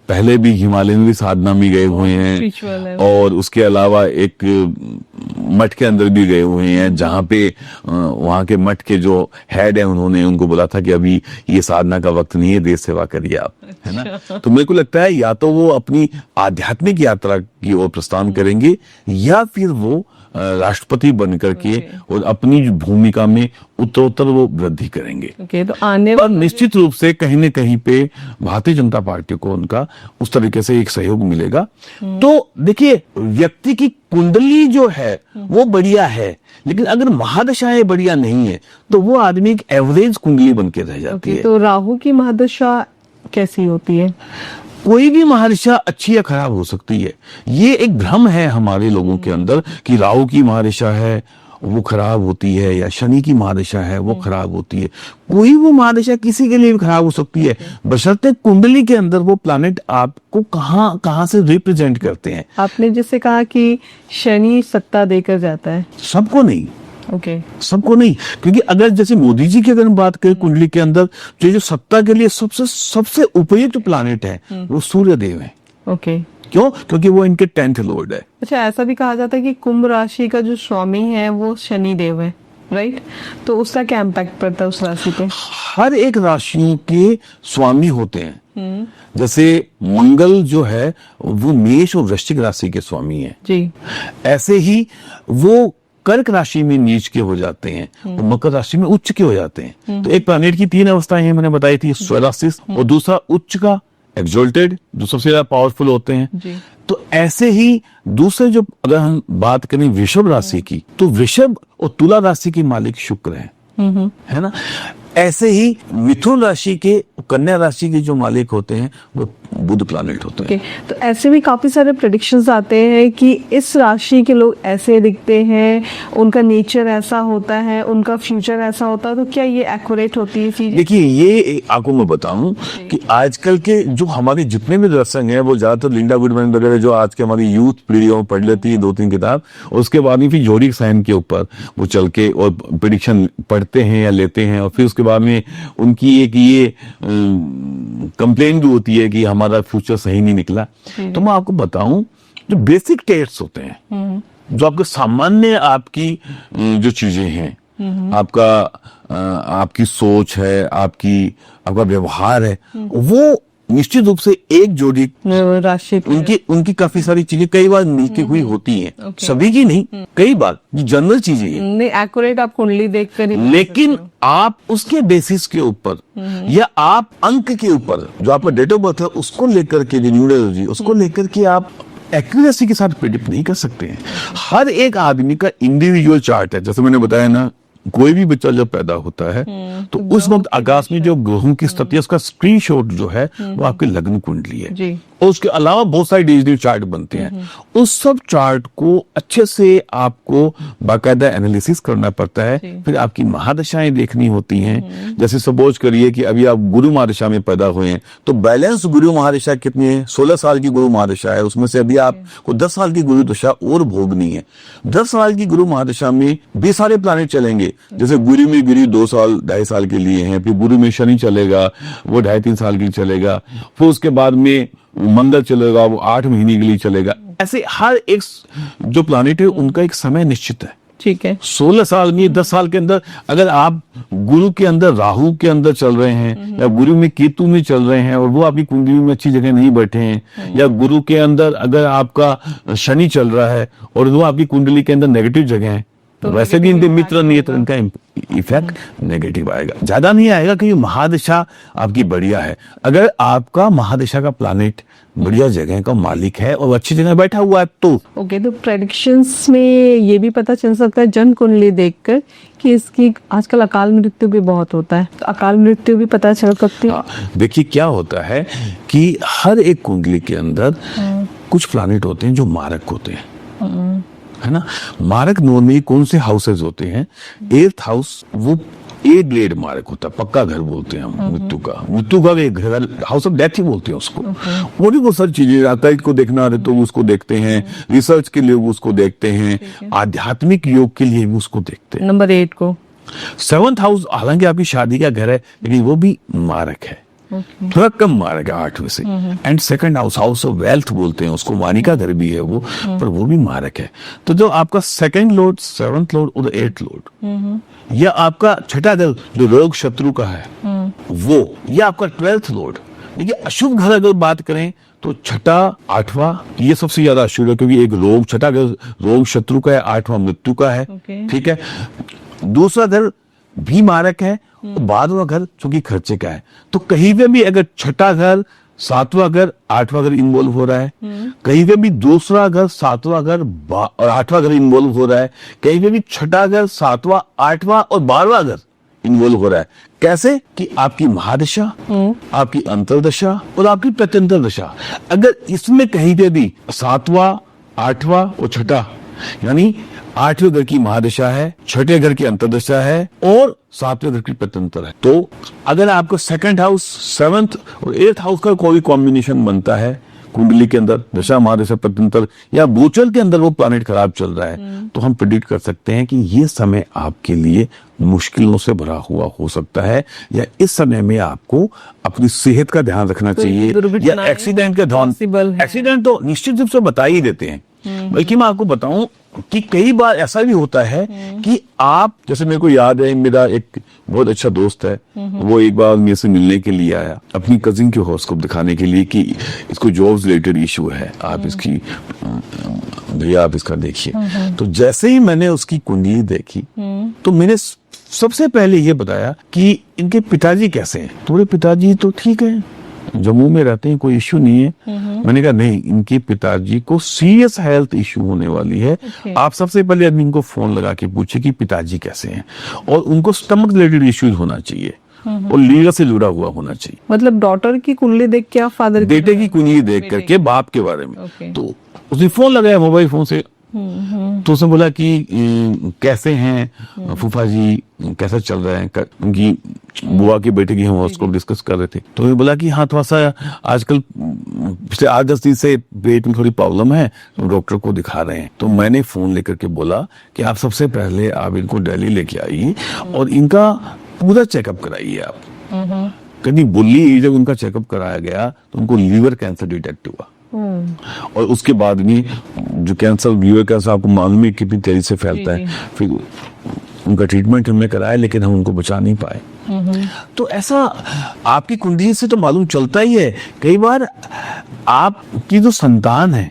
पहले भी हिमालय में भी साधना में गए हुए हैं, और उसके अलावा एक मठ के अंदर भी गए हुए हैं जहां पे वहां के मठ के जो हेड है उन्होंने उनको बोला था कि अभी ये साधना का वक्त नहीं है, देश सेवा करिए आप, है ना। तो मेरे को लगता है या तो वो अपनी आध्यात्मिक यात्रा की ओर प्रस्थान करेंगे या फिर वो राष्ट्रपति बन करके और अपनी भूमिका में उत्तरोत्तर वो वृद्धि करेंगे। तो आने पर निश्चित रूप से कहीं न कहीं पे भारतीय जनता पार्टी को उनका उस तरीके से एक सहयोग मिलेगा। तो देखिए, व्यक्ति की कुंडली जो है वो बढ़िया है, लेकिन अगर महादशाएं बढ़िया नहीं है तो वो आदमी एक एवरेज कुंडली बन के रह जाती है। तो राहु की महादशा कैसी होती है? कोई भी महादशा अच्छी या खराब हो सकती है। ये एक भ्रम है हमारे लोगों के अंदर कि राहु की महादशा है वो खराब होती है या शनि की महादशा है वो खराब होती है। कोई वो महादशा किसी के लिए भी खराब हो सकती है, बशर्ते कुंडली के अंदर वो प्लैनेट आपको कहाँ से रिप्रेजेंट करते हैं। आपने जैसे कहा कि शनि सत्ता देकर जाता है, सबको नहीं, सबको नहीं, क्योंकि अगर जैसे मोदी जी की अगर हम बात करें कुंडली के अंदर जो सत्ता के लिए सबसे उपयुक्त प्लैनेट है वो सूर्य देव है। क्यों? क्योंकि वो इनके 10th लॉर्ड है। अच्छा, ऐसा भी कहा जाता है कि कुंभ राशि का जो स्वामी है वो शनि देव है, राइट? तो उसका क्या इम्पैक्ट पड़ता है उस राशि पे? हर एक राशियों के स्वामी होते हैं। जैसे मंगल जो है वो मेष और वृश्चिक राशि के स्वामी है जी, ऐसे ही वो कर्क राशि में नीच के हो जाते हैं और मकर राशि में उच्च के हो जाते हैं। तो एक प्लैनेट की 3 अवस्थाएं हैं मैंने बताई थी, स्वराशिस, और दूसरा उच्च का एक्सोल्टेड जो सबसे ज्यादा पावरफुल होते हैं जी। तो ऐसे ही दूसरे जो अगर हम बात करें वृषभ राशि की, तो वृषभ और तुला राशि के मालिक शुक्र हैं, है ना। ऐसे ही मिथुन राशि के, कन्या राशि के जो मालिक होते हैं वो बुध प्लैनेट होता है। ओके, तो ऐसे भी काफी सारे प्रेडिक्शंस आते हैं कि इस राशि के लोग ऐसे दिखते हैं, उनका नेचर ऐसा होता है, उनका फ्यूचर ऐसा होता है, तो क्या ये एक्यूरेट होती है चीज? देखिए, ये आपको मैं बताऊं कि आजकल के जो हमारे जितने भी दर्शक हैं वो ज्यादातर लिंडा गुडमैन वगैरह जो आज के हमारी यूथ पीढ़ी में पढ़ लेती है 2-3 किताब, उसके बाद में फिर जोडिक साइन के ऊपर वो चल के और प्रेडिक्शन पढ़ते हैं या लेते हैं, और फिर उसके बाद में उनकी एक ये कंप्लेन भी होती है कि हमारा फ्यूचर सही नहीं निकला। तो मैं आपको बताऊं, जो बेसिक टेस्ट होते हैं, जो आपके सामान्य आपकी जो चीजें हैं, आपकी सोच है, आपका व्यवहार है, वो निश्चित रूप से एक जोड़ी राशि उनकी काफी सारी चीजें कई बार मिलती हुई होती हैं। सभी की नहीं, कई बार जनरल चीजें हैं। नहीं, एक्यूरेट आप कुंडली देखकर ही लेकिन आप उसके बेसिस के ऊपर या आप अंक के ऊपर, जो आपका डेट ऑफ बर्थ है उसको लेकर के, न्यूमरोलॉजी उसको लेकर के आप एक्यूरेसी के साथ प्रेडिक्ट नहीं कर सकते हैं। हर एक आदमी का इंडिविजुअल चार्ट है। जैसे मैंने बताया ना, कोई भी बच्चा जब पैदा होता है तो उस वक्त आकाश में जो ग्रहों की स्थिति है उसका स्क्रीनशॉट जो है वो आपके लग्न कुंडली है जी। और उसके अलावा बहुत सारे डिजिटल चार्ट बनते हैं। उस सब चार्ट को अच्छे से आपको बाकायदा एनालिसिस करना पड़ता है। फिर आपकी महादशाएं देखनी होती हैं। जैसे सपोज करिए कि अभी आप गुरु महादशा में पैदा हुए हैं, तो बैलेंस गुरु महादशा कितनी है? 16 साल की गुरु महादशा है, उसमें से अभी आपको 10 साल की गुरु दशा और भोगनी है। 10 साल की गुरु महादशा में भी सारे प्लैनेट चलेंगे। जैसे गुरु में 2 साल 2.5 साल के लिए हैं, फिर गुरु में शनि चलेगा, वो 2.5-3 साल के लिए चलेगा, फिर उसके बाद में मंगल चलेगा, वो 8 महीने के लिए चलेगा। ऐसे हर एक जो प्लैनेट है उनका एक समय निश्चित है। ठीक है। 16 साल में, 10 साल के अंदर अगर आप गुरु के अंदर राहु के अंदर चल रहे हैं, या गुरु में केतु में चल रहे हैं और वो आपकी कुंडली में अच्छी जगह नहीं बैठे हैं, या गुरु के अंदर अगर आपका शनि चल रहा है और वो आपकी कुंडली के अंदर नेगेटिव जगह है, तो वैसे भी इनके मित्र नहीं है, तो इनका इफेक्ट नेगेटिव आएगा। ज्यादा नहीं आएगा क्योंकि महादशा आपकी बढ़िया है। अगर आपका महादशा का प्लैनेट बढ़िया जगह का मालिक है और अच्छी जगह बैठा हुआ है तो ओके। तो प्रेडिक्शंस में ये भी पता चल सकता है जन्म कुंडली देखकर कि इसकी आजकल अकाल मृत्यु भी बहुत होता है, तो अकाल मृत्यु भी पता चल सकती है। देखिए, क्या होता है कि हर एक कुंडली के अंदर कुछ प्लैनेट होते हैं जो मारक होते हैं, है ना। मारक नॉर्मली कौन से हाउसेज होते हैं? 8th हाउस वो ए ग्रेड मारक होता है, पक्का घर बोलते हैं हम मृत्यु का एक घर, हाउस ऑफ डेथ ही बोलते हैं उसको। और भी बहुत सारी चीजें आता है, को देखना रहे तो उसको देखते हैं, रिसर्च के लिए उसको देखते हैं, आध्यात्मिक योग के लिए भी उसको देखते हैं। नंबर 8 को 7th हाउस हालांकि आपकी शादी का घर है लेकिन वो भी मारक है, थोड़ा कम मारक है 8वें से। And 2nd house of wealth बोलते हैं उसको, वाणी का घर भी है वो, पर वो भी मारक है। तो जो आपका 2nd लॉर्ड, 7th लॉर्ड और 8th लॉर्ड, या आपका छठा घर जो रोग शत्रु का है वो, या आपका 12th लॉर्ड। देखिए, अशुभ घर अगर बात करें तो छठा, 8वां ये सबसे ज्यादा अशुभ है, क्योंकि एक रोग, छठा घर रोग शत्रु का है, 8वां मृत्यु का है। ठीक है। दूसरा घर भी मारक है, 12वां घर चूंकि खर्चे का है। तो कहीं पे भी अगर छठा घर, 7वां घर, 8वां घर इन्वॉल्व हो रहा है, कहीं पे भी दूसरा घर, 7वां घर और 8वां घर इन्वॉल्व हो रहा है, कहीं पे भी छठा घर, 7वां, 8वां और 12वां घर इन्वॉल्व हो रहा है। कैसे कि आपकी महादशा, आपकी अंतरदशा और आपकी प्रत्यंतर दशा, अगर इसमें कहीं पे भी 7वां, 8वां और छठा, यानी 8वें घर की महादशा है, छठे घर की अंतरदशा है और 7वें घर की प्रत्यंतर है, तो अगर आपको 2nd हाउस, 7th और 8th हाउस का कोई कॉम्बिनेशन बनता है कुंडली के अंदर, दशा महादशा प्रत्यंतर या गोचर के अंदर वो प्लैनेट खराब चल रहा है, तो हम प्रेडिक्ट कर सकते हैं कि ये समय आपके लिए मुश्किलों से भरा हुआ हो सकता है, या इस समय में आपको अपनी सेहत का ध्यान रखना चाहिए, या एक्सीडेंट का ध्यान। एक्सीडेंट तो निश्चित रूप से बता ही देते हैं, बल्कि मैं आपको बताऊं कि कई बार ऐसा भी होता है कि आप, जैसे मेरे को याद है, मेरा एक बहुत अच्छा दोस्त है, वो एक बार मेरे से मिलने के लिए आया अपनी कजिन के हॉरोस्कोप दिखाने के लिए कि इसको जॉब्स रिलेटेड इशू है, आप इसकी भैया आप इसका देखिए। तो जैसे ही मैंने उसकी कुंडली देखी तो मैंने सबसे पहले ये बताया कि इनके पिताजी कैसे हैं। तो पिताजी तो ठीक है, जम्मू में रहते हैं, कोई इश्यू नहीं है। मैंने कहा नहीं, इनके पिताजी को सीरियस हेल्थ इश्यू होने वाली है। आप सबसे पहले आदमी इनको फोन लगा के पूछे कि पिताजी कैसे हैं, और उनको स्टमक रिलेटेड इश्यूज होना चाहिए। और लीडर से जुड़ा हुआ होना चाहिए। मतलब डॉटर की कुंडली देख के आप फादर बेटे की कुंडली देख करके बाप के बारे में। ओके। तो उसने फोन लगाया मोबाइल फोन से, तो उसने बोला कि कैसे हैं फूफा जी, कैसा चल रहा है, उनकी बुआ के बेटे की हम हॉस्कोप डिस्कस कर रहे थे। तो उन्होंने बोला कि हाँ थोड़ा सा आजकल पिछले 8-10 दिन से पेट में थोड़ी प्रॉब्लम है, तो डॉक्टर को दिखा रहे हैं। तो मैंने फोन लेकर के बोला कि आप सबसे पहले आप इनको दिल्ली लेके आइए और इनका पूरा चेकअप कराइए आप। कहीं बुल्ली जब उनका चेकअप कराया गया तो उनको लीवर कैंसर डिटेक्ट हुआ, और उसके बाद में जो कैंसर, लीवर कैंसर आपको मालूम है कितनी तेजी से फैलता है। फिर उनका ट्रीटमेंट हमने कराया, लेकिन हम उनको बचा नहीं पाए। तो ऐसा आपकी कुंडली से तो मालूम चलता ही है। कई बार आपकी जो संतान है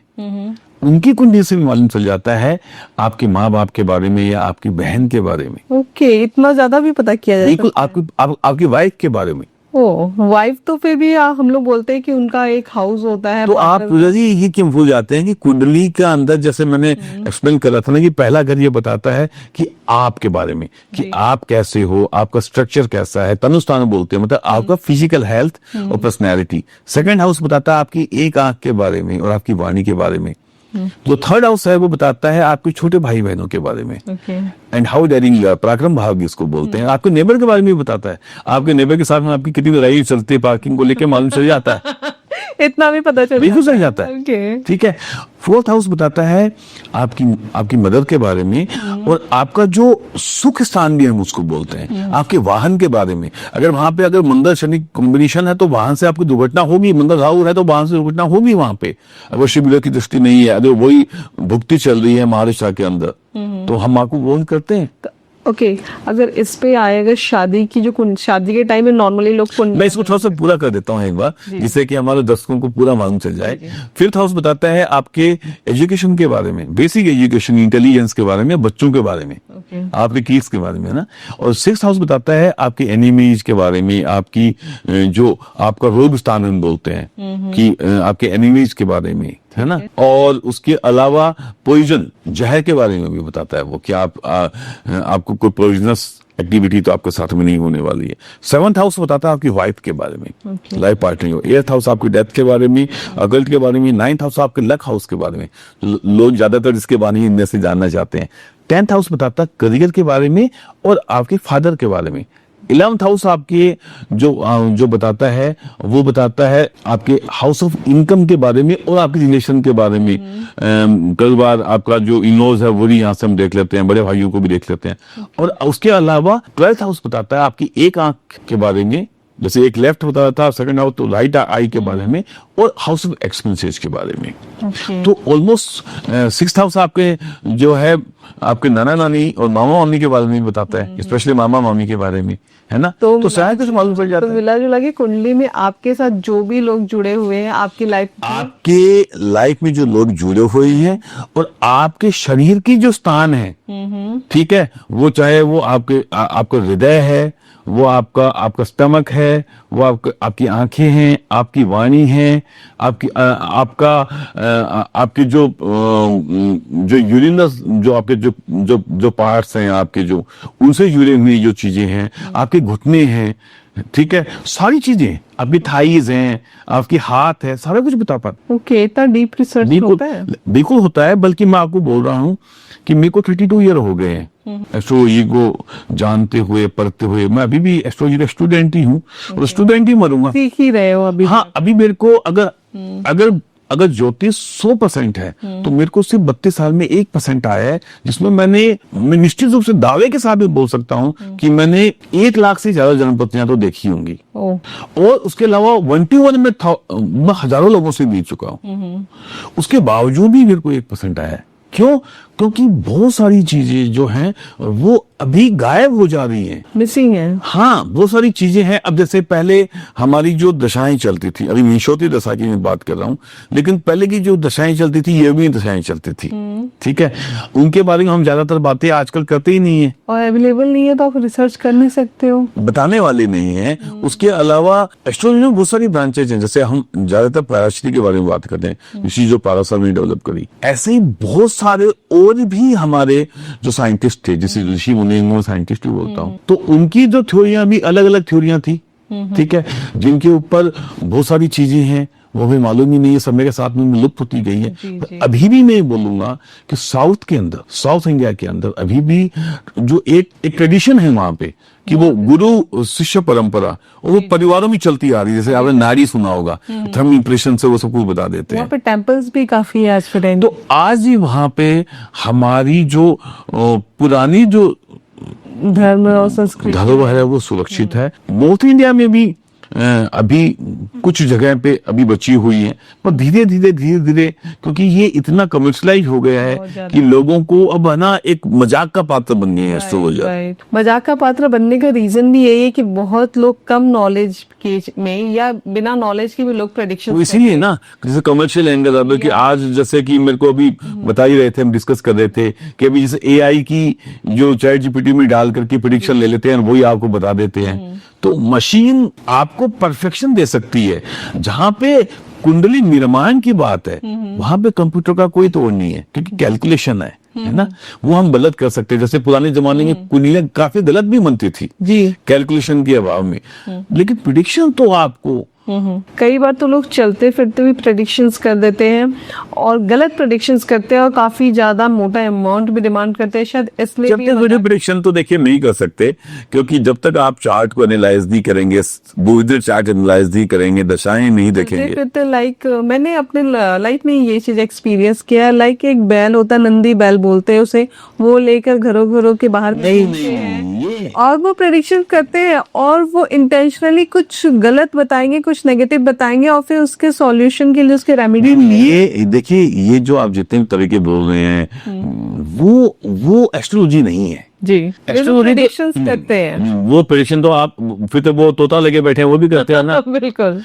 उनकी कुंडली से भी मालूम चल जाता है आपके माँ बाप के बारे में या आपकी बहन के बारे में। ओके, इतना ज्यादा भी पता किया जाए? बिल्कुल, आपकी वाइफ के बारे में। ओ, वाइफ तो फिर भी हम लोग बोलते हैं कि उनका एक हाउस होता है। तो आप जी ये क्यों भूल जाते हैं कि कुंडली का अंदर, जैसे मैंने एक्सप्लेन करा था ना कि पहला घर ये बताता है कि आपके बारे में, कि आप कैसे हो, आपका स्ट्रक्चर कैसा है, तनुस्थान बोलते हैं, मतलब आपका फिजिकल हेल्थ और पर्सनैलिटी। सेकंड हाउस बताता है आपकी एक आंख के बारे में और आपकी वाणी के बारे में। जो थर्ड हाउस है वो बताता है आपके छोटे भाई बहनों के बारे में, एंड हाउ डेयरिंग, पराक्रम भाव इसको बोलते हैं। आपके नेबर के बारे में भी बताता है, आपके नेबर के साथ में आपकी कितनी लड़ाई चलती है पार्किंग को लेके, मालूम चल जाता है। इतना भी पता चल बिल्कुल चल जाता है। Okay. ठीक है। फोर्थ हाउस बताता है आपकी मदर के बारे में, और आपका जो सुख स्थान भी हम उसको बोलते हैं, आपके वाहन के बारे में। अगर वहां पे अगर मंगल शनि कॉम्बिनेशन है तो वाहन से आपकी दुर्घटना होगी, मंगल राहु है तो वाहन से दुर्घटना होगी वहां पे। अगर शिव की दृष्टि नहीं है, अगर वही भुक्ति चल रही है महादशा के अंदर, तो हम आपको वो करते हैं। ओके, अगर इस पे आएगा शादी की, जो शादी के टाइम में नॉर्मली लोग मैं इसको थोड़ा सा पूरा कर देता हूँ एक बार, जिससे कि हमारे दर्शकों को पूरा मालूम चल जाए। फिफ्थ हाउस बताता है आपके एजुकेशन के बारे में, बेसिक एजुकेशन, इंटेलिजेंस के बारे में, बच्चों के बारे में, आपके किड्स के बारे में ना। और सिक्स्थ हाउस बताता है आपके एनिमीज के बारे में, आपकी जो आपका रोग स्थान हम बोलते हैं कि आपके एनिमीज के बारे में, है ना। और उसके अलावा पॉइजन, जहर के बारे में भी बताता है वो, कि आपको कोई पॉइजनस एक्टिविटी तो आपके साथ में नहीं होने वाली है। सेवंथ हाउस बताता है आपकी वाइफ के बारे में, लाइफ पार्टनर। एट्थ हाउस आपकी डेथ के बारे में, अगल्ट के बारे में। नाइन्थ हाउस आपके लक हाउस के बारे में, लोग ज्यादातर इसके बारे में इनमें से जानना चाहते हैं। 10th हाउस बताता है करियर के बारे में और आपके फादर के बारे में। 11th हाउस आपके जो बताता है वो बताता है आपके हाउस ऑफ इनकम के बारे में और आपके रिलेशन के बारे में। कई बार आपका जो इनलॉज है वो भी यहाँ से हम देख लेते हैं, बड़े भाइयों को भी देख लेते हैं। और उसके अलावा 12th हाउस बताता है आपकी एक आंख के बारे में, जैसे एक लेफ्ट होता था, सेकंड हाउस तो राइट आई के बारे में, और हाउस ऑफ एक्सपेंसेस के बारे में। तो ऑलमोस्ट 6th हाउस आपके जो है आपके नाना नानी और मामा मामी के बारे में भी बताता है, स्पेशली मामा मामी के बारे में, है ना। तो शायद कुछ मालूम पड़ जाता है। तो मिला जुला के कुंडली में आपके साथ जो भी लोग जुड़े हुए हैं आपकी लाइफ में जो लोग जुड़े हुए हैं, और आपके शरीर की जो स्थान है, ठीक है, वो चाहे वो आपका हृदय है, वो आपका स्टमक है, वो आपकी आंखें हैं, आपकी वाणी है, आपके जो यूरिनस, जो आपके जो पार्ट्स हैं आपके, जो उनसे जुड़े हुई जो चीजें हैं, आपके घुटने हैं, ठीक है, सारी चीजें, आपकी थाईज हैं, आपके हाथ है, सारा कुछ बता पाते। ओके, इतना डीप रिसर्च होता है? बिल्कुल होता है। बल्कि मैं आपको बोल रहा हूँ कि मेरे को 32 ईयर हो गए हैं एस्ट्रोलॉजी को जानते हुए, पढ़ते हुए। मैं अभी भी एस्ट्रोलॉजी का स्टूडेंट ही हूँ, और स्टूडेंट ही मरूंगा। सीख ही रहे हो अभी? हाँ, अभी मेरे को अगर ज्योतिष 100% है तो मेरे को सिर्फ 32 साल में 1% आया है, जिसमें मैं निश्चित रूप से दावे के साथ भी बोल सकता हूँ कि मैंने 1 लाख से ज्यादा जन्म पत्रियां तो देखी होंगी। और उसके अलावा 1-1 में मैं हजारों लोगों से मिल चुका हूँ। उसके बावजूद भी मेरे को 1% आया है। क्यों? क्योंकि बहुत सारी चीजें जो हैं वो अभी गायब हो जा रही हैं, मिसिंग है। हाँ, बहुत सारी चीजें हैं। अब जैसे पहले हमारी जो दशाएं चलती थी, अभी मिशोती दशा की मैं बात कर रहा हूँ, लेकिन पहले की जो दशाएं चलती थी, ये भी दशाएं चलती थी, ठीक है, उनके बारे में हम ज्यादातर बातें आजकल करते ही नहीं है, और अवेलेबल नहीं है, तो आप रिसर्च कर नहीं सकते हो, बताने वाले नहीं है। उसके अलावा एस्ट्रोलॉजी में बहुत सारी ब्रांचेज हैं। जैसे हम ज्यादातर पैराशरी के बारे में बात करते हैं, इसी जो पारासर ने डेवलप करी, ऐसे ही बहुत सारे और भी हमारे जो साइंटिस्ट थे, जैसे ऋषि मुनि, मैं साइंटिस्ट भी बोलता हूँ, तो उनकी जो थ्योरियां भी अलग अलग थ्योरियां थी, ठीक है, जिनके ऊपर बहुत सारी चीजें हैं वो हमें मालूम ही नहीं है, समय के साथ में लुप्त होती गई है। जी। अभी भी मैं बोलूंगा कि साउथ के अंदर, साउथ इंडिया के अंदर अभी भी जो एक ट्रेडिशन है वहां पे कि वो गुरु शिष्य परंपरा, और वो परिवारों में चलती आ रही है। जैसे आपने नारी सुना होगा, थंब इंप्रेशन से वो सब कुछ बता देते वहाँ हैं। पे टेम्पल्स भी काफी है आज के टाइम। तो आज ही वहां पे हमारी जो पुरानी जो धर्म और संस्कृति धरोहर है वो सुरक्षित है। नॉर्थ इंडिया में भी अभी कुछ जगह पे अभी बची हुई है, पर धीरे धीरे क्योंकि ये इतना कमर्शलाइज हो गया बहुत है ज्यादा। कि लोगों को अब है ना एक मजाक का पात्र बन गए हैं एस्ट्रोलॉजर। राइट। मजाक का पात्र बनने का रीजन भी यही है कि बहुत लोग कम नॉलेज के में या बिना नॉलेज के भी लोग प्रेडिक्शन तो इसीलिए ना, जैसे कमर्शियल एंगल अब कि आज जैसे कि मेरे को अभी बता ही रहे थे, हम डिस्कस कर रहे थे कि अभी जैसे एआई की जो चैट जीपीटी में डाल करके प्रेडिक्शन ले लेते हैं, वही आपको बता देते हैं। तो मशीन आपको परफेक्शन दे सकती है। जहां पे कुंडली निर्माण की बात है वहां पे कंप्यूटर का कोई तोड़ नहीं है, क्योंकि कैलकुलेशन है ना, वो हम गलत कर सकते हैं। जैसे पुराने जमाने में कुंडलियां काफी गलत भी बनती थी जी। कैलकुलेशन के अभाव में, लेकिन प्रिडिक्शन तो आपको कई बार तो लोग चलते फिरते भी प्रेडिक्शंस कर देते हैं और गलत प्रेडिक्शंस करते हैं और काफी ज्यादा मोटा अमाउंट भी डिमांड करते हैं, शायद इसलिए भी चलते प्रिडिक्शन तो देखिए नहीं कर सकते, क्योंकि जब तक आप चार्ट को एनालाइज नहीं करेंगे, बुध चार्ट एनालाइज नहीं करेंगे, दशाएं नहीं देखेंगे। फिरते लाइक मैंने अपने लाइफ में ये चीज एक्सपीरियंस किया। लाइक एक बैल होता है, नंदी बैल बोलते हैं उसे, वो लेकर घरों घरों के बाहर नहीं, और वो प्रेडिक्शन करते हैं और वो इंटेंशनली कुछ गलत बताएंगे, कुछ नेगेटिव बताएंगे और फिर उसके सॉल्यूशन के लिए उसके रेमेडी ये देखिए, ये जो आप जितने भी तरीके बोल रहे हैं वो एस्ट्रोलॉजी नहीं है जी। एस्ट्रोलॉजी प्रेडिक्शंस करते हैं वो प्रेडिक्शन तो आप फिर तो वो तोता लेके बैठे हैं वो भी करते हैं ना। बिल्कुल।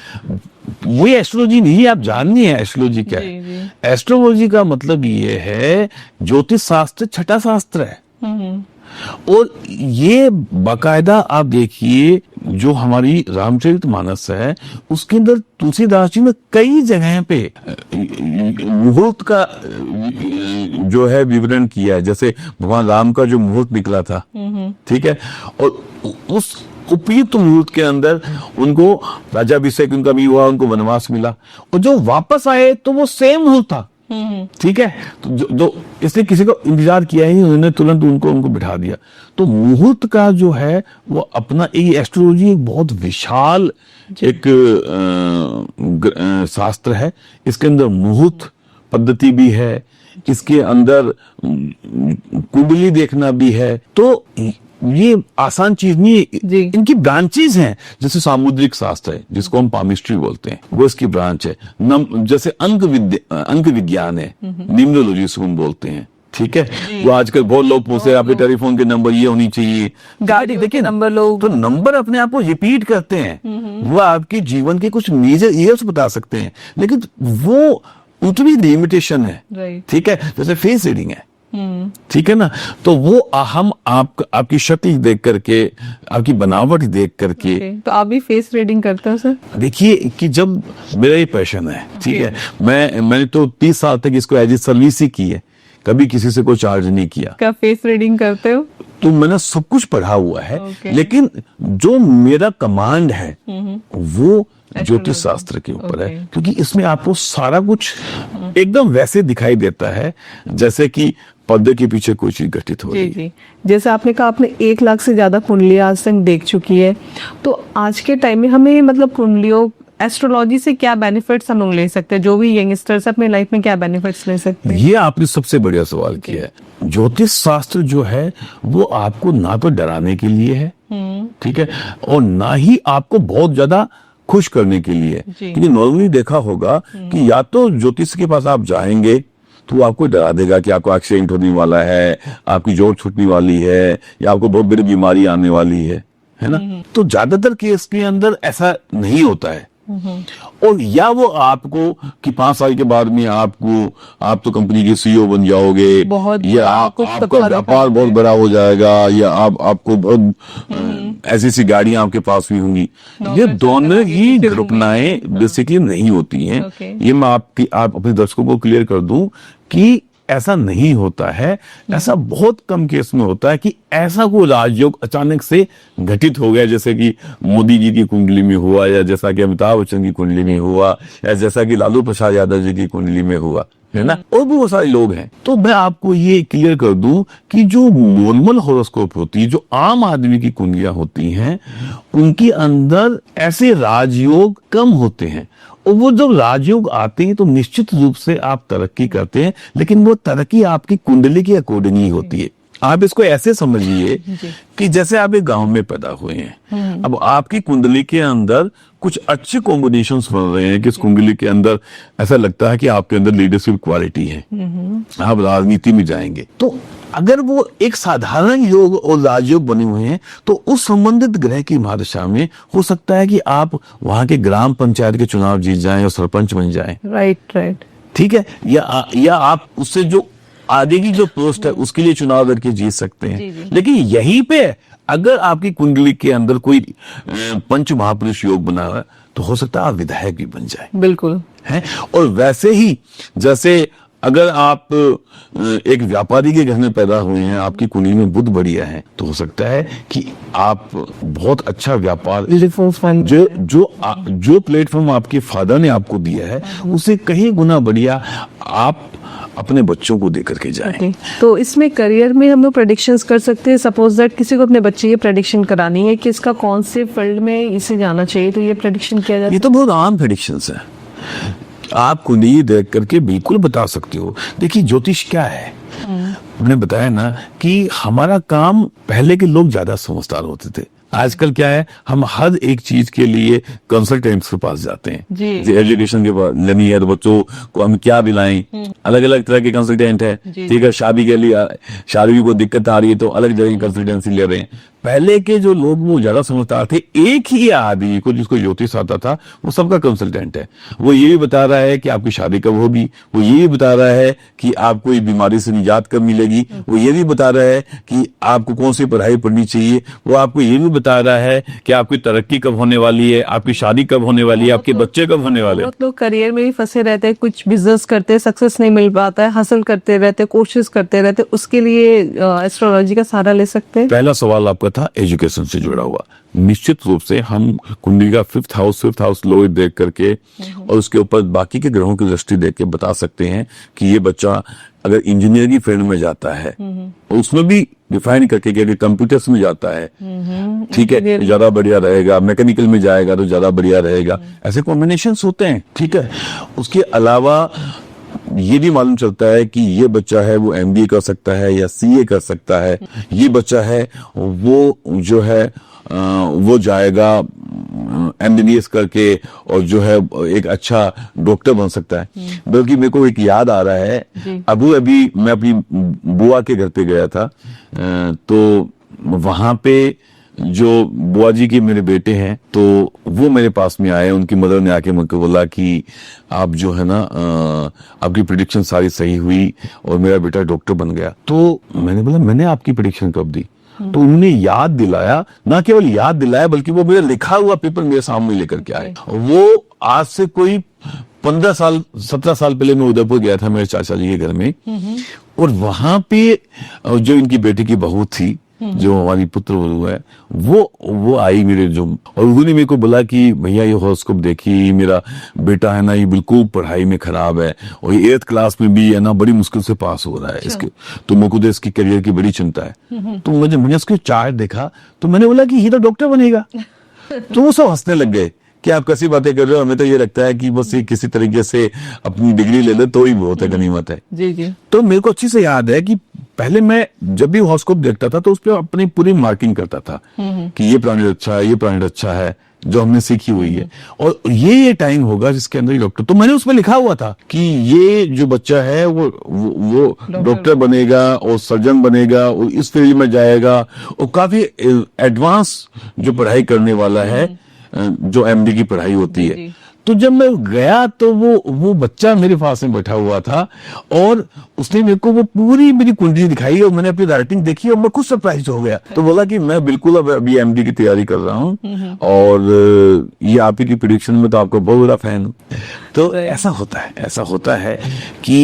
वही एस्ट्रोलॉजी नहीं है, आप जाननी है एस्ट्रोलॉजी क्या है। एस्ट्रोलॉजी का मतलब ये है ज्योतिष शास्त्र छठा शास्त्र है, और ये बाकायदा आप देखिए जो हमारी रामचरितमानस है उसके अंदर तुलसीदास जी ने कई जगह पे मुहूर्त का जो है विवरण किया है। जैसे भगवान राम का जो मुहूर्त निकला था, ठीक है, और उस उपयुक्त मुहूर्त के अंदर उनको राज्याभिषेक उनका भी हुआ, उनको वनवास मिला, और जो वापस आए तो वो सेम मुहूर्त था, ठीक है। तो जो इसलिए किसी को इंतजार किया ही नहीं, उन्होंने तुरंत उनको बिठा दिया। तो मुहूर्त का जो है वो अपना एस्ट्रोलॉजी एक बहुत विशाल एक शास्त्र है। इसके अंदर मुहूर्त पद्धति भी है, इसके अंदर कुंडली देखना भी है। तो ये आसान चीज नहीं है, इनकी ब्रांचेज हैं। जैसे सामुद्रिक शास्त्र है जिसको हम पामिस्ट्री बोलते हैं, वो इसकी ब्रांच है। जैसे अंक विज्ञान है, न्यूमरोलॉजी जिसको हम बोलते हैं, ठीक है। वो आजकल बहुत लोग पूछते हैं आपके टेलीफोन के नंबर ये होनी चाहिए, गाड़ी देखिए नंबर लोग, तो नंबर अपने आप को रिपीट करते हैं, वो आपके जीवन के कुछ मेजर ईयर्स बता सकते हैं, लेकिन वो उतनी लिमिटेशन है, ठीक है। जैसे फेस रीडिंग है, ठीक है ना, तो वो हम आपकी शक्ल देख करके, आपकी बनावट देख करके। तो आप भी फेस रीडिंग करते हो सर? देखिए कि जब मेरा ये पैशन है, ठीक है, मैंने तो 30 साल तक इसको एज ए सर्विस ही की है, कभी किसी से कोई चार्ज नहीं किया। क्या फेस रीडिंग करते हो? तो मैंने सब कुछ पढ़ा हुआ है, लेकिन जो मेरा कमांड है वो ज्योतिष शास्त्र के ऊपर है, क्योंकि इसमें आपको सारा कुछ एकदम वैसे दिखाई देता है जैसे कि पर्दे के पीछे कोई चीज घटित हो रही है। जी। जैसे आपने कहा आपने 1 लाख से ज्यादा कुंडलियां आज तक देख चुकी है, तो आज के टाइम में हमें मतलब कुंडलियों एस्ट्रोलॉजी से क्या बेनिफिट्स हम लोग ले सकते हैं, जो भी यंगस्टर्स अपने लाइफ में क्या बेनिफिट्स ले सकते हैं? ये आपने सबसे बढ़िया सवाल किया है। ज्योतिष शास्त्र जो है वो आपको ना तो डराने के लिए है, ठीक है, और ना ही आपको बहुत ज्यादा खुश करने के लिए, क्योंकि नॉर्मली देखा होगा कि या तो ज्योतिष के पास आप जाएंगे तो वो आपको डरा देगा कि आपको एक्सीडेंट होने वाला है, आपकी जोड़ छूटने वाली है, या आपको बहुत बड़ी बीमारी आने वाली है ना। तो ज्यादातर केस के अंदर ऐसा नहीं होता है, और या वो आपको कि 5 साल के बाद में आप तो कंपनी के सीईओ बन जाओगे, या आपका व्यापार बहुत बड़ा हो जाएगा, या आपको बहुत ऐसी गाड़ियां आपके पास भी होंगी। ये दोनों ही घटनाएं बेसिकली नहीं होती हैं। ये मैं आप अपने दर्शकों को क्लियर कर दूं कि ऐसा नहीं होता है, ऐसा बहुत कम केस में होता है कि ऐसा कोई राजयोग अचानक से घटित हो गया, जैसे कि मोदी जी की कुंडली में हुआ, या जैसा कि अमिताभ बच्चन की कुंडली में हुआ, या जैसा कि लालू प्रसाद यादव जी की कुंडली में हुआ, है ना, और भी बहुत सारे लोग हैं। तो मैं आपको ये क्लियर कर दूं कि जो नॉर्मल हॉरोस्कोप होती है, जो आम आदमी की कुंडलियां होती हैं, उनके अंदर ऐसे राजयोग कम होते हैं। और वो जब राजयोग आते हैं तो निश्चित रूप से आप तरक्की करते हैं, लेकिन वो तरक्की आपकी कुंडली के अकॉर्डिंग ही होती है। आप इसको ऐसे समझिए कि जैसे आप एक गांव में पैदा हुए हैं, अब आपकी कुंडली के अंदर कुछ अच्छे कॉम्बिनेशंस बन रहे हैं कि इस कुंडली के अंदर ऐसा लगता है कि आपके अंदर लीडरशिप क्वालिटी है, आप राजनीति में जाएंगे। तो अगर वो एक साधारण योग और राजयोग बने हुए हैं तो उस संबंधित ग्रह की महादशा में हो सकता है कि आप वहां के ग्राम पंचायत के चुनाव जीत जाएं और सरपंच बन जाएं। राइट। ठीक है, या आप उससे जो आगे की जो पोस्ट है उसके लिए चुनाव लड़के जीत सकते हैं। लेकिन यहीं पे अगर आपकी कुंडली के अंदर कोई पंच महापुरुष योग बना हुआ है तो हो सकता है आप विधायक भी बन जाए। बिल्कुल है। और वैसे ही जैसे अगर आप एक व्यापारी के घर में पैदा हुए हैं, आपकी कुंडली में बुध बढ़िया है, तो हो सकता है कि आप बहुत अच्छा व्यापार, जो प्लेटफॉर्म आपके फादर ने आपको दिया है उससे कहीं गुना बढ़िया आप अपने बच्चों को देकर के जाएं। तो इसमें करियर में हम लोग प्रेडिक्शंस कर सकते हैं। सपोज दैट किसी को अपने बच्चे की प्रेडिक्शन करानी है कि इसका कौन से फील्ड में इसे जाना चाहिए, तो ये प्रेडिक्शन किया जाता है। ये तो बहुत आम प्रेडिक्शंस है, आप कुंडली देख करके बिल्कुल बता सकते हो। देखिए ज्योतिष क्या है, हमने बताया ना कि हमारा काम, पहले के लोग ज्यादा समझदार होते थे, आजकल क्या है, हम हर एक चीज के लिए कंसल्टेंट्स के पास जाते हैं। एजुकेशन के पास लेनी है तो बच्चों को हम क्या दिलाएं, अलग अलग तरह के कंसल्टेंट है। ठीक है, शादी के लिए, शादी को दिक्कत आ रही है तो अलग जगह की कंसल्टेंसी ले रहे हैं। पहले के जो लोग वो ज्यादा समझदार थे, एक ही आदमी को जिसको ज्योतिष आता था वो सबका कंसल्टेंट है। वो ये भी बता रहा है कि आपकी शादी कब होगी, वो ये भी बता रहा है कि आपको इस बीमारी से निजात कब मिलेगी, वो ये भी बता रहा है कि आपको कौन सी पढ़ाई पढ़नी चाहिए, वो आपको ये भी बता रहा है कि आपकी तरक्की कब होने वाली है, आपकी शादी कब होने वाली है, आपके बच्चे कब होने वाले हैं। बहुत लोग करियर में भी फंसे रहते हैं, कुछ बिजनेस करते हैं, सक्सेस नहीं मिल पाता है, हासिल करते रहते, कोशिश करते रहते, उसके लिए एस्ट्रोलॉजी का सहारा ले सकते हैं। पहला सवाल आपका था एजुकेशन से जुड़ा हुआ। निश्चित रूप से हम कुंडली का फिफ्थ हाउस लो देख करके और उसके ऊपर बाकी के ग्रहों की दृष्टि देख के बता सकते हैं कि ये बच्चा अगर इंजीनियरिंग फील्ड में जाता है और उसमें भी डिफाइन करके कि अगर कंप्यूटर्स में जाता है, ठीक है, ज्यादा बढ़िया रहेगा, मैकेनिकल में जाएगा तो ज्यादा बढ़िया रहेगा, ऐसे कॉम्बिनेशंस होते हैं। ठीक है, उसके अलावा ये भी मालूम चलता है कि ये बच्चा है वो MBA कर सकता है या CA कर सकता है, ये बच्चा है वो जो है वो जाएगा MBBS करके और जो है एक अच्छा डॉक्टर बन सकता है। बल्कि मेरे को एक याद आ रहा है, अभी मैं अपनी बुआ के घर पे गया था, तो वहां पे जो बुआ जी के मेरे बेटे हैं तो वो मेरे पास में आए, उनकी मदर ने आके मुझको बोला कि आप जो है ना आपकी प्रेडिक्शन सारी सही हुई और मेरा बेटा डॉक्टर बन गया। तो मैंने बोला मैंने आपकी प्रेडिक्शन कब दी? तो उन्होंने याद दिलाया, ना केवल याद दिलाया बल्कि वो मेरा लिखा हुआ पेपर मेरे सामने लेकर के आए। वो आज से कोई 17 साल पहले मैं उदयपुर गया था मेरे चाचा जी के घर में, और वहां पे जो इनकी बेटी की बहू थी, जो हमारी पुत्र वधू है, वो आई मेरे जो, और उन्होंने मेरे को बोला कि भैया ये हॉरोस्कोप देखी, मेरा बेटा है ना ये बिल्कुल पढ़ाई में खराब है और ये 8th क्लास में भी है ना बड़ी मुश्किल से पास हो रहा है इसके, तो मेरे को तो इसकी करियर की बड़ी चिंता है। तो मैंने उसके चार्ट देखा तो मैंने बोला कि ये तो डॉक्टर बनेगा। तो वो सब हंसने लग गए कि आप कैसी बातें कर रहे हो, हमें तो ये लगता है कि बस ये किसी तरीके से अपनी डिग्री ले ले तो ही बहुत है, गनीमत है। जी। तो मेरे को अच्छी से याद है कि पहले मैं जब भी हॉरोस्कोप देखता था तो उस पर अपनी पूरी मार्किंग करता था कि ये प्लैनेट अच्छा है, ये प्लैनेट अच्छा है, जो हमने सीखी हुई है, और ये टाइम होगा जिसके अंदर डॉक्टर, तो मैंने उसमें लिखा हुआ था कि ये जो बच्चा है वो डॉक्टर बनेगा और सर्जन बनेगा और इस फील्ड में जाएगा और काफी एडवांस जो पढ़ाई करने वाला है, जो MD की पढ़ाई होती है। तो जब मैं गया तो वो बच्चा मेरे पास में बैठा हुआ था और उसने मेरे को वो पूरी मेरी कुंडली दिखाई और मैंने अपनी राइटिंग देखी और मैं खुद सरप्राइज हो गया। तो बोला कि मैं बिल्कुल अब अभी एमडी की तैयारी कर रहा हूँ और ये आप ही की प्रेडिक्शन में तो आपका बहुत बड़ा फैन हूँ। तो ऐसा होता है कि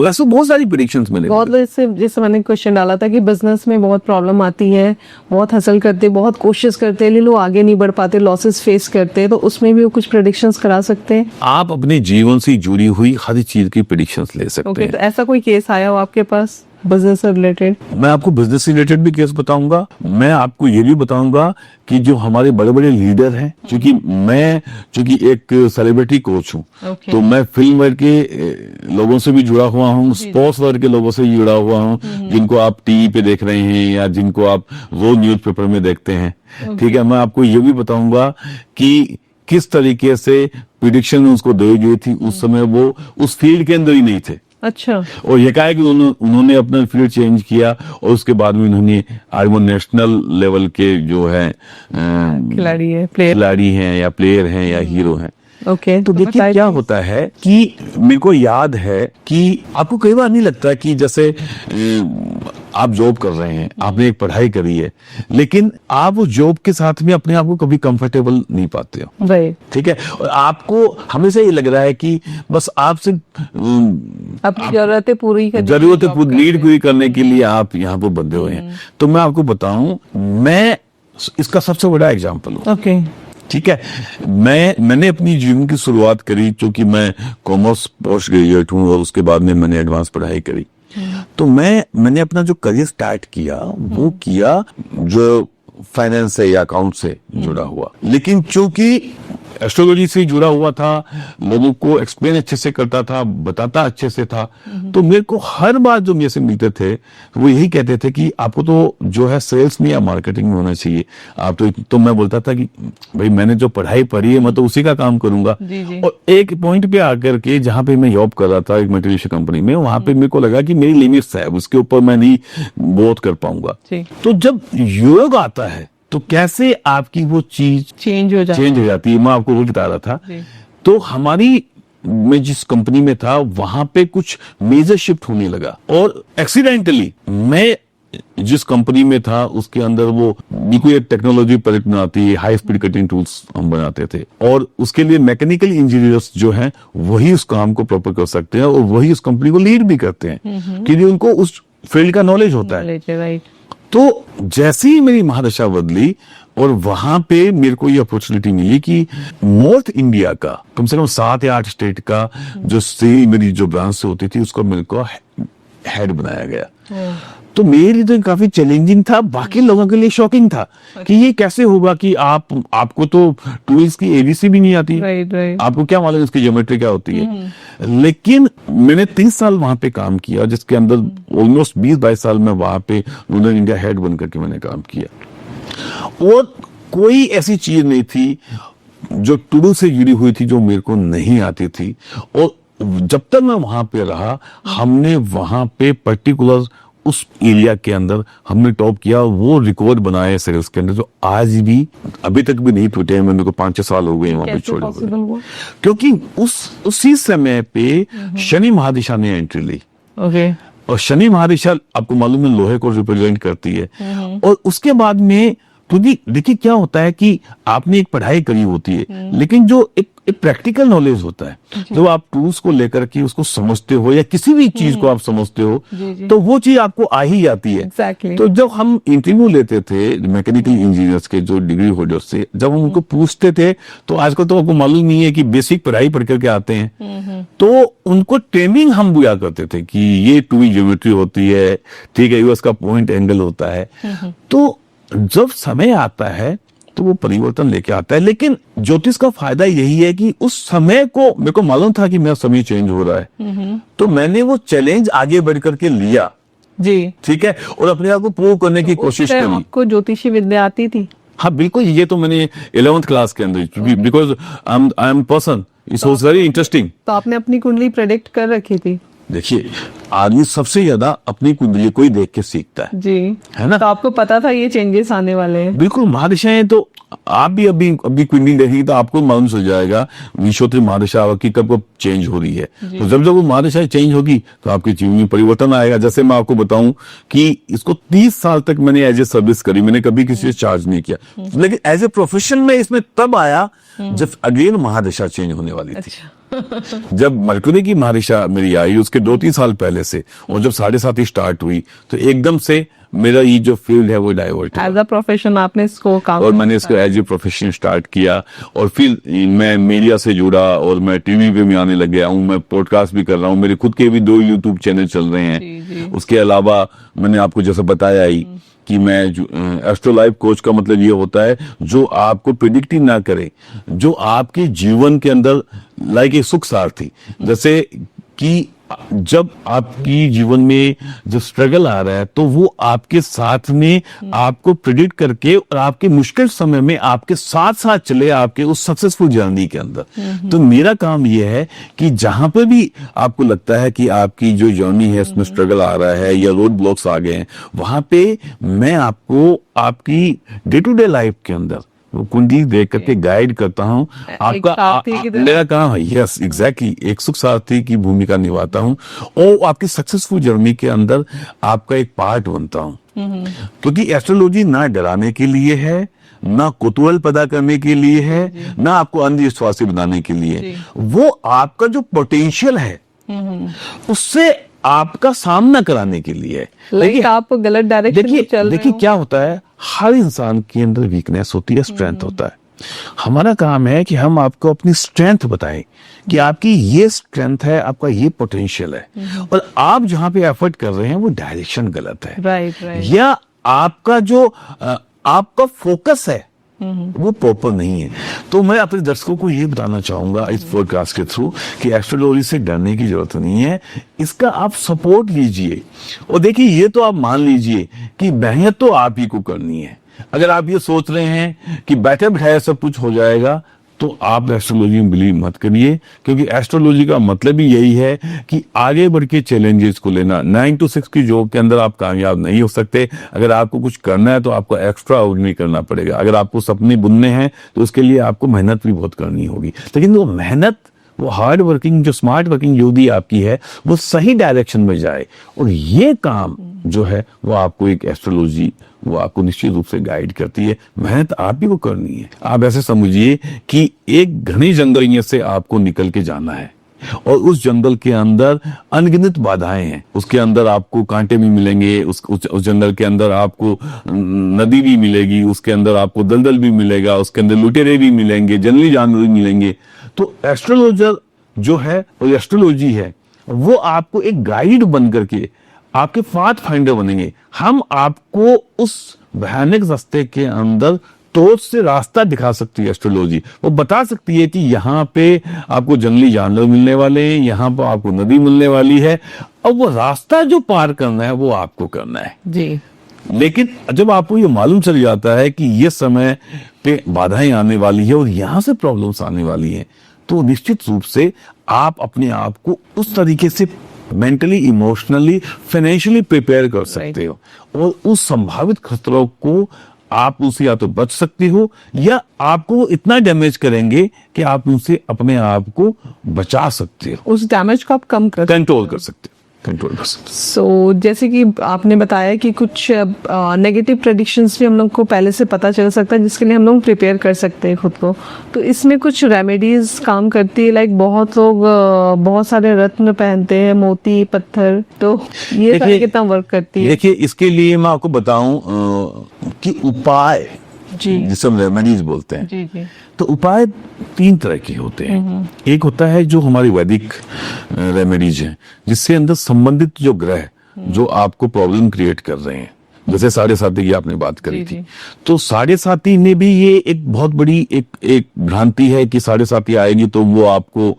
ऐसे बहुत सारी प्रेडिक्शंस मिले। बहुत लोग जैसे मैंने क्वेश्चन डाला था कि बिजनेस में बहुत प्रॉब्लम आती है, बहुत हसल करते, बहुत कोशिश करते, लेकिन लोग आगे नहीं बढ़ पाते, लॉसेस फेस करते, तो उसमें भी वो कुछ प्रेडिक्शंस करा सकते हैं। आप अपने जीवन से जुड़ी हुई हर चीज की प्रेडिक्शंस ले सकते हैं। तो ऐसा कोई केस आया हो आपके पास बिजनेस से रिलेटेड? मैं आपको बिजनेस से रिलेटेड भी केस बताऊंगा। मैं आपको ये भी बताऊंगा कि जो हमारे बड़े बड़े लीडर हैं, चूंकि एक सेलिब्रिटी कोच हूँ, तो मैं फिल्म वर्ल्ड के लोगों से भी जुड़ा हुआ हूँ, स्पोर्ट्स वर्ल्ड के लोगों से भी जुड़ा हुआ हूँ, जिनको आप टीवी पे देख रहे हैं या जिनको आप रोज न्यूज़पेपर में देखते हैं। ठीक है, मैं आपको ये भी बताऊंगा कि किस तरीके से प्रिडिक्शन उसको दी गई थी। उस समय वो उस फील्ड के अंदर ही नहीं थे। अच्छा। और ये कहा है कि उन्होंने अपना फील्ड चेंज किया और उसके बाद में उन्होंने आज वो नेशनल लेवल के जो है खिलाड़ी हैं या प्लेयर हैं या हीरो हैं। ओके। तो देखिए क्या होता है कि मेरे को याद है कि आपको कई बार नहीं लगता कि जैसे आप जॉब कर रहे हैं, आपने एक पढ़ाई करी है, लेकिन आप उस जॉब के साथ में अपने आप को कभी कंफर्टेबल नहीं पाते हो। ठीक है, और आपको हमेशा ये लग रहा है कि बस आप सिर्फ अपनी जरूरतें पूरी करने के लिए आप यहाँ पर बंधे हुए हैं। तो मैं आपको बताऊं, मैं इसका सबसे बड़ा एग्जाम्पल हूँ। ओके। ठीक है, मैंने अपनी जीवन की शुरुआत करी, क्योंकि मैं कॉमर्स पोस्ट ग्रेजुएट हूँ और उसके बाद में मैंने एडवांस पढ़ाई करी। तो मैंने अपना जो करियर स्टार्ट किया वो किया जो फाइनेंस से या अकाउंट से जुड़ा हुआ, लेकिन चूंकि एस्ट्रोलॉजी से जुड़ा हुआ था, लोगों को एक्सप्लेन अच्छे से करता था, बताता अच्छे से था, तो मेरे को हर बार जो मेरे से मिलते थे वो यही कहते थे कि आपको तो जो है सेल्स में या मार्केटिंग में होना चाहिए। आप तो मैं बोलता था कि भाई मैंने जो पढ़ाई पढ़ी है मैं तो उसी का काम करूंगा। जी। और एक पॉइंट पे आकर के जहां पे मैं जॉब कर रहा था एक मल्टीनेशनल कंपनी में, वहां पे मेरे को लगा कि मेरी लिमिट्स है, उसके ऊपर मैं नहीं बहुत कर पाऊंगा। तो जब योग आता है तो कैसे आपकी वो चीज चेंज हो जाती है। मैं आपको वो बता रहा था। तो मैं जिस कंपनी में था वहां पे कुछ मेजर शिफ्ट होने लगा और एक्सीडेंटली मैं जिस कंपनी में था उसके अंदर वो बिल्कुल एक टेक्नोलॉजी प्रोजेक्ट बनाती है, हाई स्पीड कटिंग टूल्स हम बनाते थे और उसके लिए मैकेनिकल इंजीनियर्स जो हैं वही उस काम को प्रॉपर कर सकते हैं और वही उस कंपनी को लीड भी करते हैं क्योंकि उनको उस फील्ड का नॉलेज होता है। तो जैसे ही मेरी महादशा बदली और वहां पे मेरे को ये अपॉर्चुनिटी मिली कि नॉर्थ इंडिया का कम से कम 7 या 8 स्टेट का जो सेल मेरी जो ब्रांच से होती थी उसको मेरे को हेड बनाया गया। तो मेरे लिए तो काफी चैलेंजिंग था, बाकी लोगों के लिए शॉकिंग था कि ये कैसे होगा कि आपको तो टूल्स की एबीसी भी नहीं आती। आपको क्या मालूम इसकी ज्योमेट्री क्या होती है। लेकिन मैंने 30 साल वहां पे काम किया, जिसके अंदर ऑलमोस्ट 20-22 साल में वहां पे नॉर्दर्न इंडिया हेड बनकर के मैंने काम किया और कोई ऐसी चीज नहीं थी जो टूल से जुड़ी हुई थी जो मेरे को नहीं आती थी। और जब तक मैं वहां पे रहा हमने वहां पे पर्टिकुलर उस एरिया के अंदर हमने टॉप किया, वो रिकॉर्ड बनाए सेल्स के अंदर जो आज भी अभी तक भी नहीं टूटे हैं। मेरे को 5-6 साल हो गए वहां पे छोड़े हुए, क्योंकि उसी समय पे शनि महादिशा ने एंट्री ली। और शनि महादिशा आपको मालूम है लोहे को रिप्रेजेंट करती है। और उसके बाद में क्योंकि देखिए क्या होता है कि आपने एक पढ़ाई करी होती है, लेकिन जो एक प्रैक्टिकल नॉलेज होता है, जब आप टूल्स को लेकर के उसको समझते हो या किसी भी चीज को आप समझते हो तो वो चीज आपको आ ही जाती है। तो जब हम इंटरव्यू लेते थे मैकेनिकल इंजीनियर्स के जो डिग्री होल्डर्स से, जब हम उनको पूछते थे तो आजकल तो आपको मालूम नहीं है कि बेसिक पढ़ाई पढ़ करके आते हैं, तो उनको ट्रेनिंग हम दिया करते थे कि ये टू ज्योमेट्री होती है, ठीक है, उसका पॉइंट एंगल होता है। तो जब समय आता है तो वो परिवर्तन लेके आता है। लेकिन ज्योतिष का फायदा यही है कि उस समय को मेरे को मालूम था कि मेरा समय चेंज हो रहा है, तो मैंने वो चैलेंज आगे बढ़ करके लिया जी, ठीक है, और अपने आप को प्रूव करने की कोशिश करी। आपको ज्योतिषी विद्या आती थी? हाँ बिल्कुल, ये तो मैंने 11th क्लास के अंदर, because I am person it was very interesting. तो आपने अपनी कुंडली प्रेडिक्ट कर रखी थी? देखिए आदमी सबसे ज्यादा अपनी कुंडली को ही देख के सीखता है जी, है ना। तो आपको पता था ये चेंजेस आने वाले हैं? बिल्कुल, महादिशाएं तो आप भी अभी कुंडली देखेंगे तो आपको मालूम हो जाएगा विश्वोत्तरी महादशा की कब चेंज हो रही है। तो जब वो महादशा चेंज होगी तो आपके जीवन में परिवर्तन आएगा। जैसे मैं आपको बताऊं कि इसको 30 साल तक मैंने एज ए सर्विस करी, मैंने कभी किसी से चार्ज नहीं किया, लेकिन एज ए प्रोफेशन में इसमें तब आया जब अगेन महादशा चेंज होने वाली थी। जब मरकुरी की महादशा मेरी आई उसके 2-3 साल पहले से, और जब 7.5 स्टार्ट हुई तो एकदम से मेरा ये जो फील्ड है वो डाइवर्ट एज अ प्रोफेशन आपने इसको काम, और मैंने इसको एज ए प्रोफेशन स्टार्ट किया। और फिर मैं मीडिया से जुड़ा और मैं टीवी पे भी आने लग गया हूँ, मैं पॉडकास्ट भी कर रहा हूँ, मेरे खुद के भी 2 यूट्यूब चैनल चल रहे हैं। उसके अलावा मैंने आपको जैसे बताया ही कि मैं एस्ट्रो लाइफ कोच का मतलब ये होता है जो आपको प्रिडिक्ट ही ना करे, जो आपके जीवन के अंदर लाइक एक सुख सारथी, जैसे कि जब आपकी जीवन में जो स्ट्रगल आ रहा है तो वो आपके साथ में आपको प्रेडिक्ट करके और आपके मुश्किल समय में आपके साथ साथ चले आपके उस सक्सेसफुल जर्नी के अंदर। तो मेरा काम ये है कि जहां पर भी आपको लगता है कि आपकी जो जर्नी है उसमें स्ट्रगल आ रहा है या रोड ब्लॉक्स आ गए हैं, वहां पे मैं आपको आपकी डे टू डे लाइफ के अंदर कुंडली देख करके गाइड करता हूँ। आपका मेरा काम है, यस एग्जैक्टली, एक सुख सारथी की भूमिका निभाता हूँ और आपकी सक्सेसफुल जर्नी के अंदर आपका एक पार्ट बनता हूँ। क्योंकि एस्ट्रोलॉजी ना डराने के लिए है, ना कुतूहल पैदा करने के लिए है, ना आपको अंधविश्वासी बनाने के लिए, वो आपका जो पोटेंशियल है उससे आपका सामना कराने के लिए। लेकिन आप गलत डायरेक्शन में चल रहे हो। देखिए क्या होता है, हर इंसान के अंदर वीकनेस होती है, स्ट्रेंथ होता है। हमारा काम है कि हम आपको अपनी स्ट्रेंथ बताएं कि आपकी ये स्ट्रेंथ है, आपका ये पोटेंशियल है, और आप जहां पे एफर्ट कर रहे हैं वो डायरेक्शन गलत है, राइट, या आपका जो आपका फोकस है वो प्रॉपर नहीं है। तो मैं अपने दर्शकों को ये बताना चाहूंगा इस पॉडकास्ट के थ्रू कि एस्ट्रोलॉजी से डरने की जरूरत नहीं है, इसका आप सपोर्ट लीजिए। और देखिए ये तो आप मान लीजिए कि मेहनत तो आप ही को करनी है। अगर आप ये सोच रहे हैं कि बैठे बैठाए सब कुछ हो जाएगा तो आप एस्ट्रोलॉजी में बिलीव मत करिए, क्योंकि एस्ट्रोलॉजी का मतलब ही यही है कि आगे बढ़ के चैलेंजेस को लेना। 9 to 6 की जॉब के अंदर आप कामयाब नहीं हो सकते। अगर आपको कुछ करना है तो आपको एक्स्ट्रा ऑर्डिनरी करना पड़ेगा। अगर आपको सपने बुनने हैं तो उसके लिए आपको मेहनत भी बहुत करनी होगी, लेकिन वो मेहनत, वो हार्ड वर्किंग, जो स्मार्ट वर्किंग योगी आपकी है वो सही डायरेक्शन में जाए, और ये काम जो है वो आपको एक एस्ट्रोलॉजी वो आपको निश्चित रूप से गाइड करती है। मेहनत आप ही को करनी है। आप ऐसे समझिए कि एक घने जंगल से आपको निकल के जाना है, और उस जंगल के अंदर अनगिनत बाधाएं हैं। उसके अंदर आपको कांटे भी मिलेंगे, उस जंगल के अंदर आपको नदी भी मिलेगी, उसके अंदर आपको दलदल भी मिलेगा, उसके अंदर लुटेरे भी मिलेंगे, जंगली जानवर भी मिलेंगे। तो एस्ट्रोलॉजर जो है और एस्ट्रोलॉजी है वो आपको एक गाइड बन करके आपके पाथ फाइंडर बनेंगे। हम आपको उस भयानक रास्ते के अंदर टॉर्च से रास्ता दिखा सकती है एस्ट्रोलॉजी। वो बता सकती है कि यहाँ पे आपको जंगली जानवर मिलने वाले हैं, यहाँ पर आपको नदी मिलने वाली है, और वो रास्ता जो पार करना है वो आपको करना है जी। लेकिन जब आपको ये मालूम चल जाता है कि ये समय पे बाधाएं आने वाली है और यहाँ से प्रॉब्लम्स आने वाली हैं, तो निश्चित रूप से आप अपने आप को उस तरीके से मेंटली, इमोशनली, फाइनेंशियली प्रिपेयर कर सकते हो, और उस संभावित खतरों को आप उनसे या तो बच सकते हो या आपको इतना डैमेज करेंगे कि आप उनसे अपने आप को बचा सकते हो, उस डैमेज को आप कंट्रोल कर सकते हो। सो जैसे कि आपने बताया कि कुछ नेगेटिव प्रेडिक्शंस भी हम लोग को पहले से पता चल सकता है, जिसके लिए हम लोग प्रिपेयर कर सकते हैं खुद को। तो इसमें कुछ रेमेडीज काम करती है, लाइक बहुत लोग बहुत सारे रत्न पहनते हैं, मोती, पत्थर, तो ये सारी कितना वर्क करती है? देखिए इसके लिए मैं आपको बताऊं कि उपाय जी, जिसे हम रेमेडीज बोलते हैं, जी जी, तो उपाय 3 तरह के होते हैं। एक होता है जो हमारी वैदिक रेमेडीज है, जिससे अंदर संबंधित जो ग्रह जो आपको प्रॉब्लम क्रिएट कर रहे हैं, जैसे 7.5 की आपने बात करी थी, तो 7.5 में भी ये एक बहुत बड़ी एक भ्रांति है कि 7.5 आएगी तो वो आपको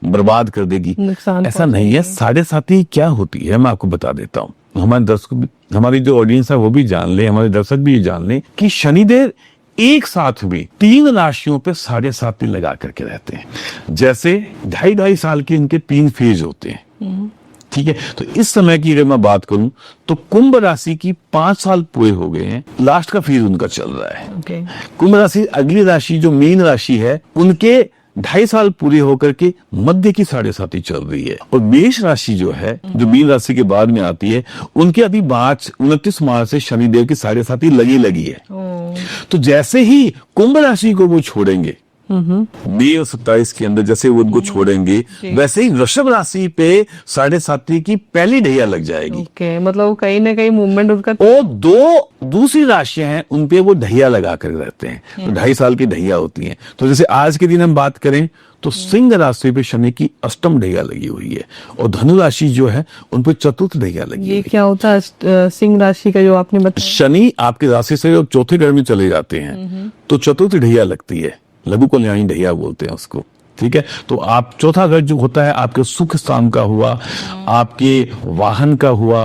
बर्बाद कर देगी। ऐसा नहीं है। 7.5 क्या होती है मैं आपको बता देता हूँ, हमारे दर्शक, हमारी जो ऑडियंस है वो भी जान ले, हमारे दर्शक भी ये जान ले कि शनिदेव एक साथ में 3 राशियों पे 7.5 लगा करके रहते हैं। जैसे 2.5 साल के इनके 3 फेज होते हैं, ठीक है। तो इस समय की अगर मैं बात करूं तो कुंभ राशि की 5 साल पूरे हो गए हैं, लास्ट का फेज उनका चल रहा है। ओके। कुंभ राशि, अगली राशि जो मीन राशि है, उनके 2.5 साल पूरे होकर के मध्य की 7.5 चल रही है। और मेष राशि जो है, जो मीन राशि के बाद में आती है, उनके अभी 29 मार्च से शनिदेव की 7.5 लगी है। तो जैसे ही कुंभ राशि को वो छोड़ेंगे मई और 27 के अंदर, जैसे वो उनको छोड़ेंगे, वैसे ही वृषभ राशि पे 7.5 की पहली ढैया लग जाएगी। ओके, मतलब कहीं ना कहीं मूवमेंट उनका। और 2 दूसरी राशियां हैं, उनपे वो ढैया लगा कर रहते हैं, तो 2.5 साल की ढैया होती हैं। तो जैसे आज के दिन हम बात करें तो सिंह राशि पे शनि की अष्टम ढैया लगी हुई है, और धनु राशि जो है उन पे चतुर्थ ढैया लगी ये हुई क्या होता है सिंह राशि का जो आपने है। बताया? शनि आपकी राशि से जब चौथे घर में चले जाते हैं तो चतुर्थ ढैया लगती है, लघु कल्याणी ढैया बोलते हैं उसको। ठीक है, तो आप चौथा घर जो होता है आपके सुख स्थान का हुआ, आपके वाहन का हुआ,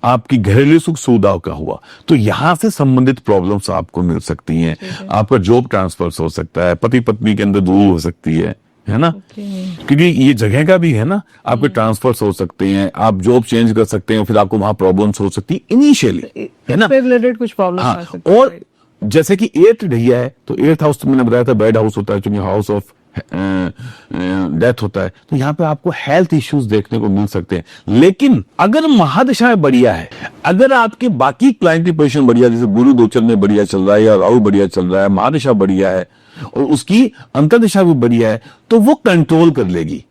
आपकी घरेलू सुख सुविधाओं का हुआ, तो यहां से संबंधित प्रॉब्लम्स आपको मिल सकती हैं। आपका जॉब ट्रांसफर हो सकता है, पति पत्नी के अंदर दूर हो सकती है ना, क्योंकि ये जगह का भी है ना, आपके ट्रांसफर्स हो सकते हैं, आप जॉब चेंज कर सकते हैं, फिर आपको वहां प्रॉब्लम्स हो सकती है इनिशियली, है ना, रिलेटेड कुछ प्रॉब्लम आ हाँ। सकती है। और जैसे कि 8th ढैया है, तो 8th हाउस तो मैंने बताया था बैड हाउस होता है, क्योंकि हाउस ऑफ डेथ होता है, तो यहाँ पे आपको हेल्थ इश्यूज देखने को मिल सकते हैं। लेकिन अगर महादशा बढ़िया है, अगर आपके बाकी क्लाइंट की पोजीशन बढ़िया, जैसे गुरु गोचर में बढ़िया चल रहा है या राहु बढ़िया चल रहा है, महादशा बढ़िया है और उसकी अंतर्दशा भी बढ़िया है, तो वो कंट्रोल कर लेगी।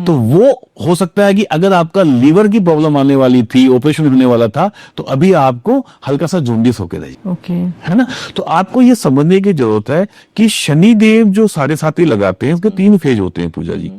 तो वो हो सकता है कि अगर आपका लीवर की प्रॉब्लम आने वाली थी, ऑपरेशन होने वाला था, तो अभी आपको हल्का सा जॉन्डिस होके रही, ओके, है ना। तो आपको ये समझने की जरूरत है कि शनिदेव जो 7.5 लगाते हैं, उसके 3 फेज होते हैं पूजा जी।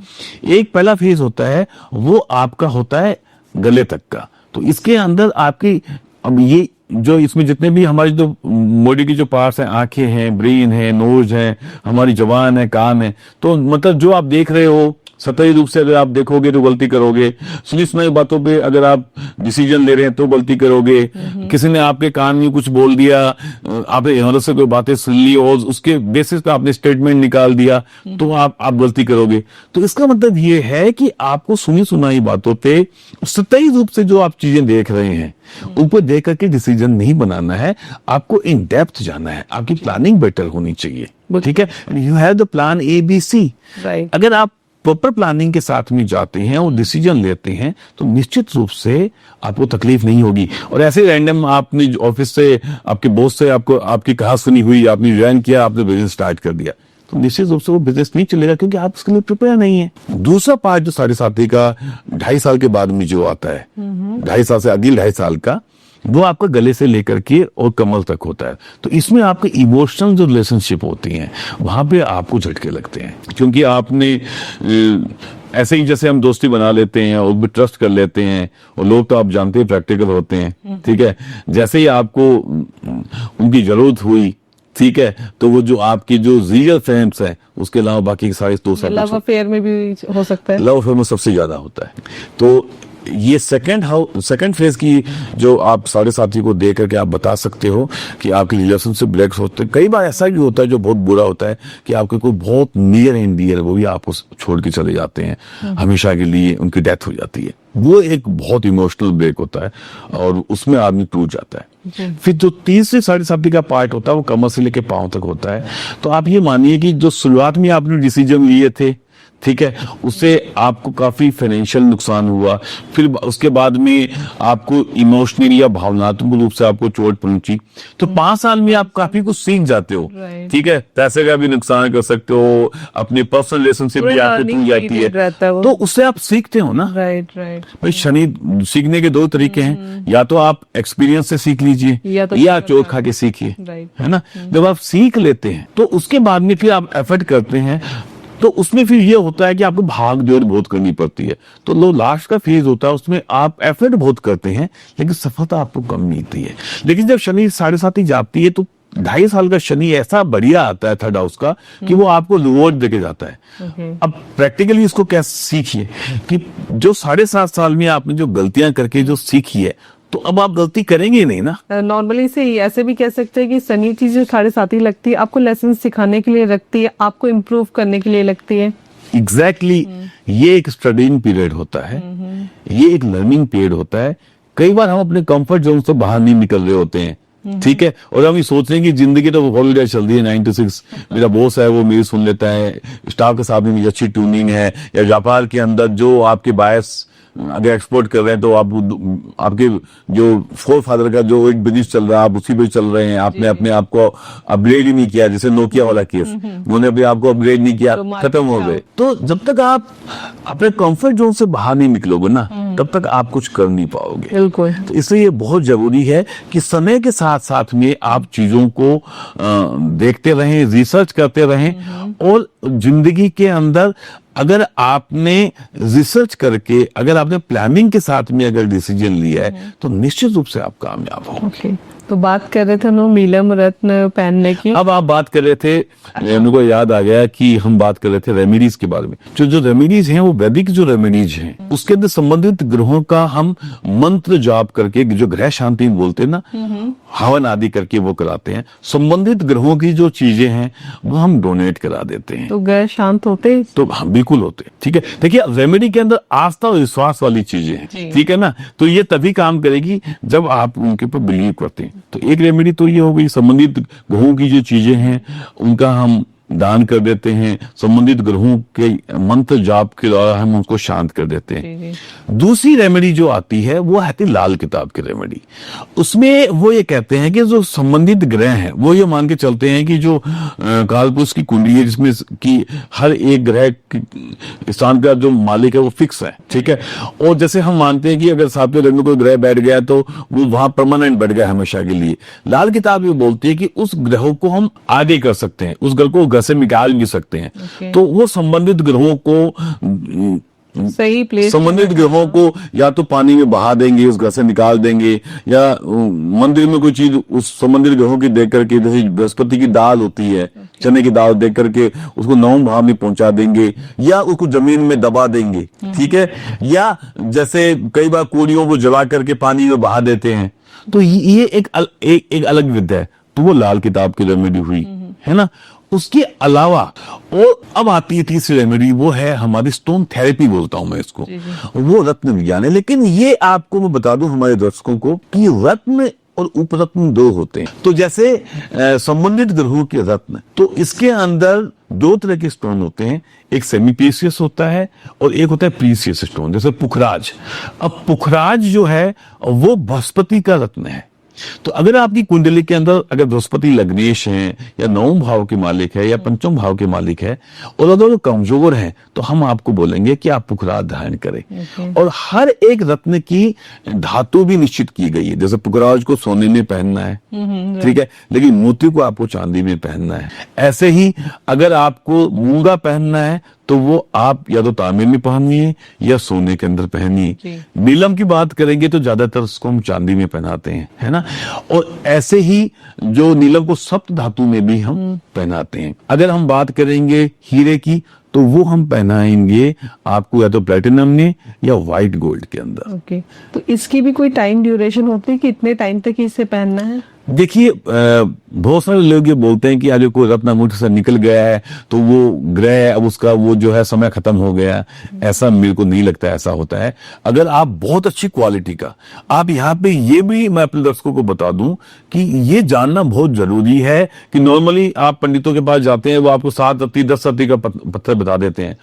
एक पहला फेज होता है वो आपका होता है गले तक का, तो इसके अंदर आपकी, अब ये जो इसमें जितने भी हमारी जो बॉडी की जो पार्ट्स हैं, आंखें हैं, ब्रेन है, नोज है, हमारी जबान है, कान है, तो मतलब जो आप देख रहे हो सतही रूप से अगर आप देखोगे तो गलती करोगे, सुनी सुनाई बातों पे अगर आप डिसीजन ले रहे हैं तो गलती करोगे, किसी ने आपके कान में कुछ बोल दिया, आपने इधर से कोई बातें सुन ली और उसके बेसिस पे आपने स्टेटमेंट निकाल दिया, तो आप गलती करोगे। तो इसका मतलब ये है कि आपको सुनी सुनाई बातों पे सतही रूप से जो आप चीजें देख रहे हैं ऊपर देख करके डिसीजन नहीं बनाना है, आपको इन डेप्थ जाना है, आपकी प्लानिंग बेटर होनी चाहिए। ठीक है, you have the plan ABC। Right. अगर आप प्रॉपर प्लानिंग के साथ में जाते हैं और डिसीजन लेते हैं तो निश्चित रूप से आपको तकलीफ नहीं होगी। और ऐसे रैंडम आपने ऑफिस से, आपके बॉस से आपको आपकी कहा सुनी हुई, आपने ज्वाइन किया, आपने बिजनेस स्टार्ट कर दिया, तो निश्चित रूप से वो बिजनेस नहीं चलेगा, क्योंकि आप उसके लिए प्रिपेयर नहीं है। दूसरा पार्ट जो 7.5 का 2.5 साल के बाद में जो आता है, 2.5 साल से अगले 2.5 साल का, वो आपका गले से लेकर के और कमर तक होता है। तो इसमें आपके इमोशनल जो रिलेशनशिप होती हैं वहां पे आपको झटके लगते हैं, क्योंकि आपने ऐसे ही जैसे हम दोस्ती बना लेते हैं और भी ट्रस्ट कर लेते हैं, और लोग तो आप जानते हैं प्रैक्टिकल होते हैं। ठीक है, जैसे ही आपको उनकी जरूरत हुई, ठीक है, तो वो जो आपकी जो रियल फ्रेंड्स हैं उसके अलावा बाकी सारे दोस्त, लव अफेयर में भी हो सकता है, लव अफेयर में सबसे ज्यादा होता है। तो ये सेकंड फेज की जो आप 7.5 को देख करके आप बता सकते हो कि आपकी रिलेशनशिप ब्रेक होते हैं। कई बार ऐसा भी होता है जो बहुत बुरा होता है कि आपके कोई बहुत नियर एंड डियर वो भी आपको छोड़ के चले जाते हैं, हमेशा के लिए उनकी डेथ हो जाती है। वो एक बहुत इमोशनल ब्रेक होता है और उसमें आदमी टूट जाता है। फिर जो 30 से 7.5 का पार्ट होता है वो कमर से लेके पांव तक होता है। तो आप ये मानिए कि जो शुरुआत में आपने डिसीजन लिए थे, ठीक है, उससे आपको काफी फाइनेंशियल नुकसान हुआ, फिर उसके बाद में आपको इमोशनली या भावनात्मक रूप से आपको चोट पहुंची, तो 5 साल में आप काफी कुछ सीख जाते हो। ठीक है, पैसे का भी नुकसान कर सकते हो, अपनी पर्सनल रिलेशनशिप भी आपको टूट जाती है, तो उससे आप सीखते हो ना। राइट। भाई शनि सीखने के 2 तरीके हैं, या तो आप एक्सपीरियंस से सीख लीजिए या चोट खा के सीखिए, है ना। जब आप सीख लेते हैं तो उसके बाद में फिर आप एफर्ट करते हैं, तो उसमें फिर ये होता है कि आपको भाग दौड़ बहुत करनी पड़ती है। तो लो लास्ट का फेज होता है, उसमें आप एफर्ट बहुत करते हैं लेकिन सफलता आपको कम मिलती है। लेकिन जब शनि 7.5 जाती है तो 2.5 साल का शनि ऐसा बढ़िया आता है थर्ड हाउस का कि वो आपको रिवॉर्ड देके जाता है। अब प्रैक्टिकली इसको क्या सीखिए कि जो 7.5 साल में आपने जो गलतियां करके जो सीखी है, तो अब आप गलती करेंगे नहीं ना। नॉर्मली से ऐसे भी कह सकते हैं कि शनि चीज जो 7.5 लगती है आपको लेसन सिखाने के लिए लगती है, आपको इम्प्रूव करने के लिए लगती है। एग्जैक्टली ये एक स्टडिंग पीरियड होता है, ये एक लर्निंग पीरियड होता है। कई बार हम अपने कंफर्ट जोन से बाहर नहीं निकल रहे होते हैं, ठीक है, और हम ये सोच रहे हैं कि जिंदगी तो हॉलीडे चल रही है 9 to 6, मेरा बॉस है वो मेरी सुन लेता है, स्टाफ के साथ में मेरी अच्छी ट्यूनिंग है, या व्यापार के अंदर जो आपके बायस अगर एक्सपोर्ट कर रहे हैं तो आप आपके जो फोर फादर का जो एक बिजनेस चल रहा है आप उसी पे चल रहे हैं, आपने अपने आप को अपग्रेड ही नहीं किया, जैसे नोकिया वाला केस, उन्होंने अपने आप को अपग्रेड नहीं किया, खत्म हो गए। तो जब तक आप अपने कंफर्ट जोन से बाहर नहीं निकलोगे ना, तब तक आप कुछ कर नहीं पाओगे। बिल्कुल। तो इसलिए ये बहुत जरूरी है कि समय के साथ साथ में आप चीजों को देखते रहें, रिसर्च करते रहें, और जिंदगी के अंदर अगर आपने रिसर्च करके, अगर आपने प्लानिंग के साथ में अगर डिसीजन लिया है, तो निश्चित रूप से आप कामयाब होंगे। ओके, तो बात कर रहे थे हम लोग नीलम रत्न पहनने की। अब आप बात कर रहे थे, मेरे को याद आ गया कि हम बात कर रहे थे रेमेडीज के बारे में। जो रेमेडीज हैं वो वैदिक जो रेमेडीज हैं उसके अंदर संबंधित ग्रहों का हम मंत्र जाप करके, जो ग्रह शांति बोलते हैं ना, हवन आदि करके वो कराते हैं। संबंधित ग्रहों की जो चीजें हैं वो हम डोनेट करा देते हैं, तो ग्रह शांत होते? तो हाँ बिल्कुल होते हैं। ठीक है, देखिए रेमेडी के अंदर आस्था और विश्वास वाली चीजें हैं, ठीक है ना, तो ये तभी काम करेगी जब आप उनके ऊपर बिलीव करते हैं। तो एक रेमेडी तो ये हो गई, संबंधित ग्रहों की जो चीजें हैं उनका हम दान कर देते हैं, संबंधित ग्रहों के मंत्र जाप के द्वारा हम उनको शांत कर देते हैं। दूसरी रेमेडी जो आती है वो आती है लाल किताब की रेमेडी। उसमें वो ये कहते हैं कि जो संबंधित ग्रह हैं वो ये मान के चलते हैं कि जो कालपुरुष की कुंडली है जिसमें कि हर एक ग्रह स्थान का जो मालिक है वो फिक्स है, ठीक है, और जैसे हम मानते हैं कि अगर सातवें रंग में कोई ग्रह बैठ गया तो वो वहां परमानेंट बैठ गया हमेशा के लिए। लाल किताब ये बोलती है कि उस ग्रहों को हम आगे कर सकते हैं, उस ग्रह को से निकाल भी सकते हैं। तो वो संबंधित ग्रहों को सही प्लेस, संबंधित ग्रहों को या तो पानी में बहा देंगे, उस घर से निकाल देंगे, या मंदिर में कोई चीज उस संबंधित ग्रहों की देख करके, जैसे बृहस्पति की दाल होती है, चने की दाल देख करके उसको नवम भाव में पहुंचा देंगे, या उसको जमीन में दबा देंगे, ठीक है, या जैसे कई बार कोड़ियों को जला करके पानी में बहा देते हैं। तो ये एक अलग विद्या है। तो वो लाल किताब की रेमेडी हुई, है ना। उसके अलावा और अब आती है तीसरी रेमेडी, वो है हमारी स्टोन थेरेपी बोलता हूं मैं इसको, वो रत्न विज्ञान है। लेकिन ये आपको मैं बता दूं हमारे दर्शकों को कि रत्न और उपरत्न दो होते हैं। तो जैसे संबंधित ग्रहों के रत्न, तो इसके अंदर दो तरह के स्टोन होते हैं, एक सेमी प्रीसियस होता है और एक होता है प्रीसियस स्टोन, जैसे पुखराज। अब पुखराज जो है वो बृहस्पति का रत्न है। तो अगर आपकी कुंडली के अंदर अगर बृहस्पति लग्नेश है, या नवम भाव के मालिक है, या पंचम भाव के मालिक है, और अगर वो कमजोर है, तो हम आपको बोलेंगे कि आप पुखराज धारण करें। और हर एक रत्न की धातु भी निश्चित की गई है, जैसे पुखराज को सोने में पहनना है, ठीक है, लेकिन मोती को आपको चांदी में पहनना है। ऐसे ही अगर आपको मूंगा पहनना है तो वो आप या तो तांबे में पहनिए या सोने के अंदर पहनिए। नीलम की बात करेंगे तो ज्यादातर उसको हम चांदी में पहनाते हैं, है ना। और ऐसे ही जो नीलम को सप्त धातु में भी हम पहनाते हैं। अगर हम बात करेंगे हीरे की, तो वो हम पहनाएंगे आपको या तो प्लेटिनम में या व्हाइट गोल्ड के अंदर। ओके, तो इसकी भी कोई टाइम ड्यूरेशन होती है कि इतने टाइम तक इसे पहनना है? देखिए बहुत सारे लोग ये बोलते हैं कि अगर कोई रत्न अंगूठे से निकल गया है तो वो ग्रह अब उसका वो जो है समय खत्म हो गया। ऐसा मेरे को नहीं लगता ऐसा होता है। अगर आप बहुत अच्छी क्वालिटी का, आप यहाँ पे ये भी मैं अपने दर्शकों को बता दूं कि ये जानना बहुत जरूरी है कि नॉर्मली आप पंडितों के पास जाते हैं, वो आपको 7 रत्ती 10 रत्ती का पत्थर बता देते हैं।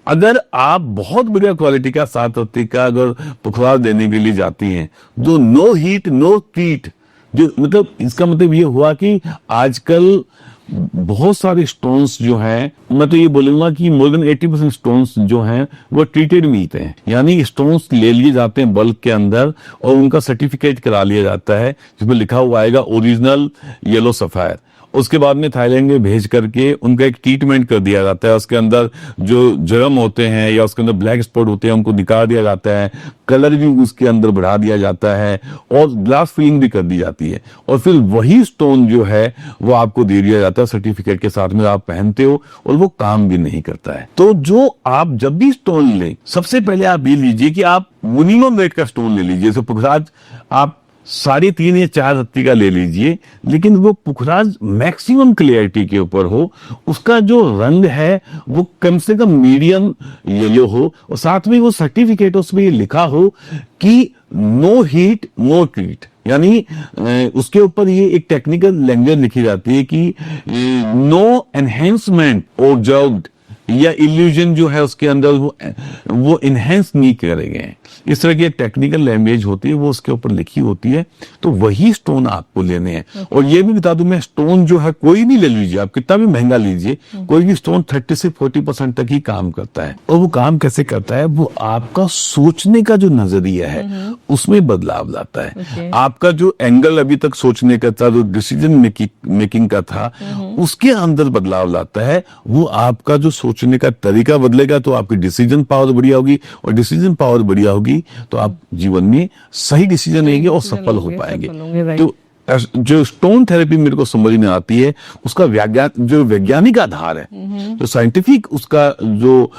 अगर आप बहुत बढ़िया क्वालिटी का 7 रत्ती का अगर पुखराज देने के लिए जाती हैं, जो नो हीट नो ट्रीट, जो मतलब इसका मतलब ये हुआ कि आजकल बहुत सारे स्टोन्स जो हैं, मैं तो ये बोलूंगा कि मोर देन 80% स्टोन्स जो हैं वो ट्रीटेड मिलते हैं, यानी स्टोन्स ले लिए जाते हैं बल्क के अंदर और उनका सर्टिफिकेट करा लिया जाता है जिसमें लिखा हुआ आएगा ओरिजिनल येलो सफायर। उसके बाद में थाईलैंड में भेज करके उनका एक ट्रीटमेंट कर दिया जाता है। उसके अंदर जो जर्म होते हैं या उसके अंदर ब्लैक स्पॉट होते हैं उनको निकाल दिया जाता है, कलर भी उसके अंदर बढ़ा दिया जाता है और ग्लास फिलिंग भी कर दी जाती है, और फिर वही स्टोन जो है वो आपको दे दिया जाता है सर्टिफिकेट के साथ में। आप पहनते हो और वो काम भी नहीं करता है। तो जो आप जब भी स्टोन लें, सबसे पहले आप ये लीजिए कि आप मिनिमम रेट का स्टोन ले लीजिए। जैसे पुखराज आप 3.5 या 4 रत्ती का ले लीजिए, लेकिन वो पुखराज मैक्सिमम क्लियरिटी के ऊपर हो, उसका जो रंग है वो कम से कम मीडियम येलो हो, और साथ में वो सर्टिफिकेट उसमें ये लिखा हो कि नो हीट नो ट्रीट, यानी उसके ऊपर ये एक टेक्निकल लैंग्वेज लिखी जाती है कि नो एनहेंसमेंट ऑब्जर्व्ड, या इल्यूजन जो है उसके अंदर वो इनहेंस नहीं करे गए। इस तरह की एक टेक्निकल लैंग्वेज होती है, वो उसके ऊपर लिखी होती है, तो वही स्टोन आपको लेने हैं। और ये भी बता दूं मैं, स्टोन जो है कोई भी ले लीजिए आप, कितना भी महंगा लीजिए, कोई भी स्टोन 30 से 40% तक ही काम करता है। और वो काम कैसे करता है, वो आपका सोचने का जो नजरिया है उसमें बदलाव लाता है। आपका जो एंगल अभी तक सोचने का था, जो डिसीजन मेकिंग का था, उसके अंदर बदलाव लाता है। वो आपका जो सोचने का तरीका बदलेगा तो आपकी डिसीजन पावर बढ़िया होगी, और डिसीजन पावर बढ़िया होगी तो आप जीवन में सही डिसीजन लेंगे और सफल हो पाएंगे। तो जो स्टोन थेरेपी मेरे को समझ में आती है, उसका जो वैज्ञानिक आधार है, जो साइंटिफिक उसका जो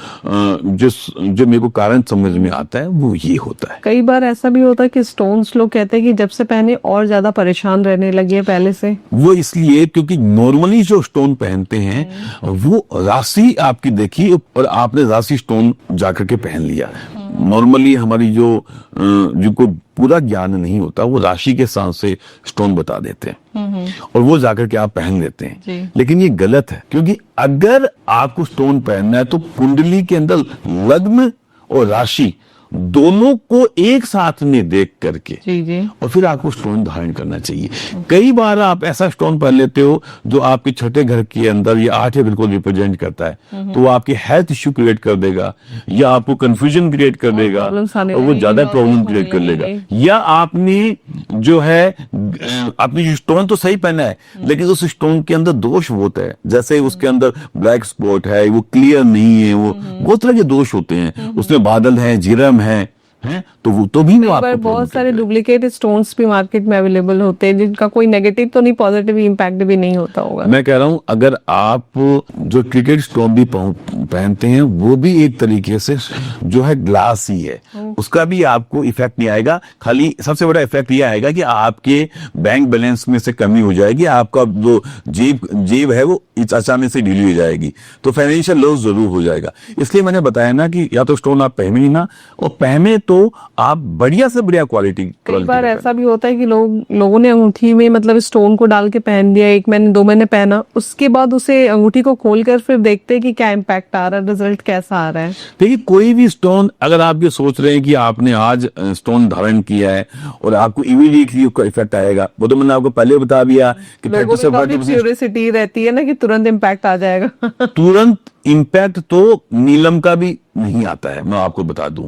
मेरे को कारण समझ में आता है, वो ये होता है। कई बार ऐसा भी होता है कि स्टोन्स लोग कहते हैं कि जब से पहने और ज्यादा परेशान रहने लगे हैं पहले से। वो इसलिए क्योंकि नॉर्मली जो स्टोन पहनते हैं वो राशि आपकी देखी और आपने राशि स्टोन जाकर के पहन लिया। नॉर्मली हमारी जिनको पूरा ज्ञान नहीं होता, वो राशि के साथ से स्टोन बता देते हैं और वो जाकर के आप पहन लेते हैं, लेकिन ये गलत है। क्योंकि अगर आपको स्टोन पहनना है तो कुंडली के अंदर लग्न और राशि दोनों को एक साथ में देख करके और फिर आपको स्टोन धारण करना चाहिए। कई बार आप ऐसा स्टोन पहन लेते हो जो आपके छठे घर के अंदर या 8वें घर को रिप्रेजेंट करता है, तो वो आपके हेल्थ इश्यू क्रिएट कर देगा, या आपको कंफ्यूजन क्रिएट कर देगा, और वो ज्यादा प्रॉब्लम क्रिएट कर लेगा। या आपने जो है आपने जो स्टोन तो सही पहना है, लेकिन उस स्टोन के अंदर दोष होता है, जैसे उसके अंदर ब्लैक स्पॉट है, वो क्लियर नहीं है, वो बहुत तरह के दोष होते हैं, उसमें बादल है, जीरम है, तो वो तो भी आपको बहुत सारे डुप्लीकेट स्टोन्स भी मार्केट में अवेलेबल होते हैं जिनका कोई नेगेटिव तो नहीं, पॉजिटिव इम्पैक्ट भी नहीं होता होगा। मैं कह रहा हूं, अगर आप जो क्रिकेट स्टोन भी पहनते हैं वो भी एक तरीके से जो है ग्लास ही है, उसका भी आपको इफेक्ट नहीं आएगा। खाली सबसे बड़ा इफेक्ट ये आएगा कि आपके बैंक बैलेंस में से कमी हो जाएगी, आपका जो जेब है वो अचानक से ढीली हो जाएगी, तो फाइनेंशियल लॉस जरूर हो जाएगा। इसलिए मैंने बताया ना कि या तो स्टोन आप पहने ही ना, और पहने तो आप बढ़िया से बढ़िया क्वालिटी। कई बार ऐसा भी होता है कि लोगों ने अंगूठी में मतलब स्टोन को डाल के पहन दिया, 1 महीने 2 महीने पहना, उसके बाद उसे अंगूठी को खोलकर फिर देखते हैं कि क्या इम्पैक्ट आ रहा है, रिजल्ट कैसा आ रहा है। देखिए, कोई भी स्टोन, अगर आप ये सोच रहे हैं कि आपने आज स्टोन धारण किया है और आपको इमीडिएटली उसका इफेक्ट आएगा, वो तो मैंने आपको पहले बता दिया कि 30 से 40% क्यूरियोसिटी रहती है ना कि तुरंत इम्पैक्ट आ जाएगा। तुरंत इम्पैक्ट तो नीलम का भी नहीं आता है, मैं आपको बता दूं।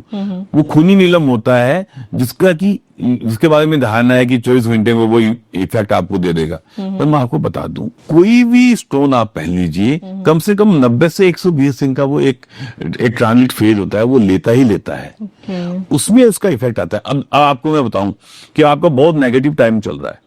वो खूनी नीलम होता है जिसके बारे में धारणा है कि 24 घंटे में वो इफेक्ट आपको दे देगा, पर मैं आपको बता दूं, कोई भी स्टोन आप पहन लीजिए, कम से कम 90 से 120 दिन का वो एक ट्रांजिट फेज होता है, वो लेता ही लेता है। उसमें उसका इफेक्ट आता है। अब आपको मैं बताऊं कि आपका बहुत नेगेटिव टाइम चल रहा है,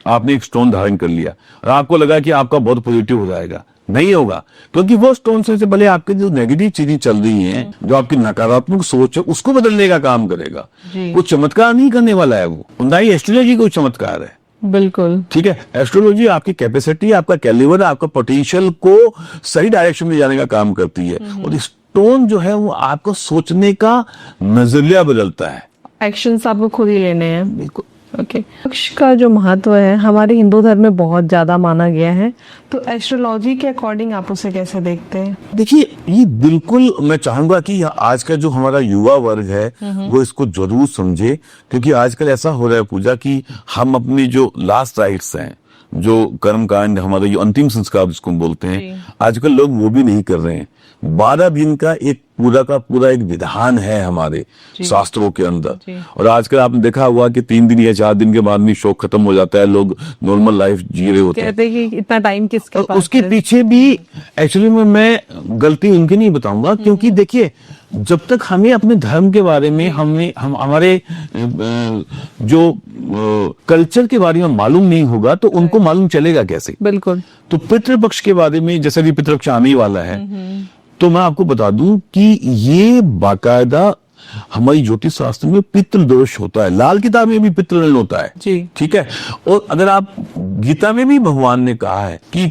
आपने एक स्टोन धारण कर लिया और आपको लगा कि आपका बहुत पॉजिटिव हो जाएगा, नहीं होगा, क्योंकि वो स्टोन से पहले आपके जो नेगेटिव चीजें चल रही हैं, जो आपकी नकारात्मक सोच है, उसको बदलने का काम करेगा। कुछ चमत्कार नहीं करने वाला है वो, ना ही एस्ट्रोलॉजी कोई चमत्कार है। बिल्कुल ठीक है, एस्ट्रोलॉजी आपकी कैपेसिटी, आपका कैलिबर, आपका पोटेंशियल को सही डायरेक्शन में जाने का काम करती है, और स्टोन जो है वो आपको सोचने का नजरिया बदलता है। एक्शंस आपको खुद ही लेने हैं। बिल्कुल ओके। मोक्ष का जो महत्व है हमारे हिंदू धर्म में बहुत ज्यादा माना गया है, तो एस्ट्रोलॉजी के अकॉर्डिंग आप उसे कैसे देखते हैं? देखिए, ये बिल्कुल मैं चाहूंगा कि आज का जो हमारा युवा वर्ग है वो इसको जरूर समझे, क्योंकि आजकल ऐसा हो रहा है पूजा कि हम अपनी जो लास्ट राइट्स हैं, जो कर्मकांड, हमारे जो अंतिम संस्कार जिसको बोलते हैं, आजकल लोग वो भी नहीं कर रहे हैं। 12 दिन का एक पूरा का पूरा एक विधान है हमारे शास्त्रों के अंदर, और आजकल आपने देखा हुआ कि 3 दिन या 4 दिन के बाद में शौक खत्म हो जाता है, लोग नॉर्मल लाइफ जी रहे होते हैं। कहते हैं कि इतना टाइम किसके पास? उसके पीछे भी एक्चुअली में मैं गलती उनकी नहीं बताऊंगा, क्योंकि देखिए, जब तक हमें अपने धर्म के बारे में हमारे जो कल्चर के बारे में मालूम नहीं होगा तो उनको मालूम चलेगा कैसे? बिल्कुल। तो पितृपक्ष के बारे में, जैसे भी पितृपक्ष आने वाला है, तो मैं आपको बता दूं कि ये बाकायदा हमारी ज्योतिष शास्त्र में पितृ दोष होता है, लाल किताब में भी पितृ होता है जी। ठीक है। और अगर आप गीता में भी भगवान ने कहा है कि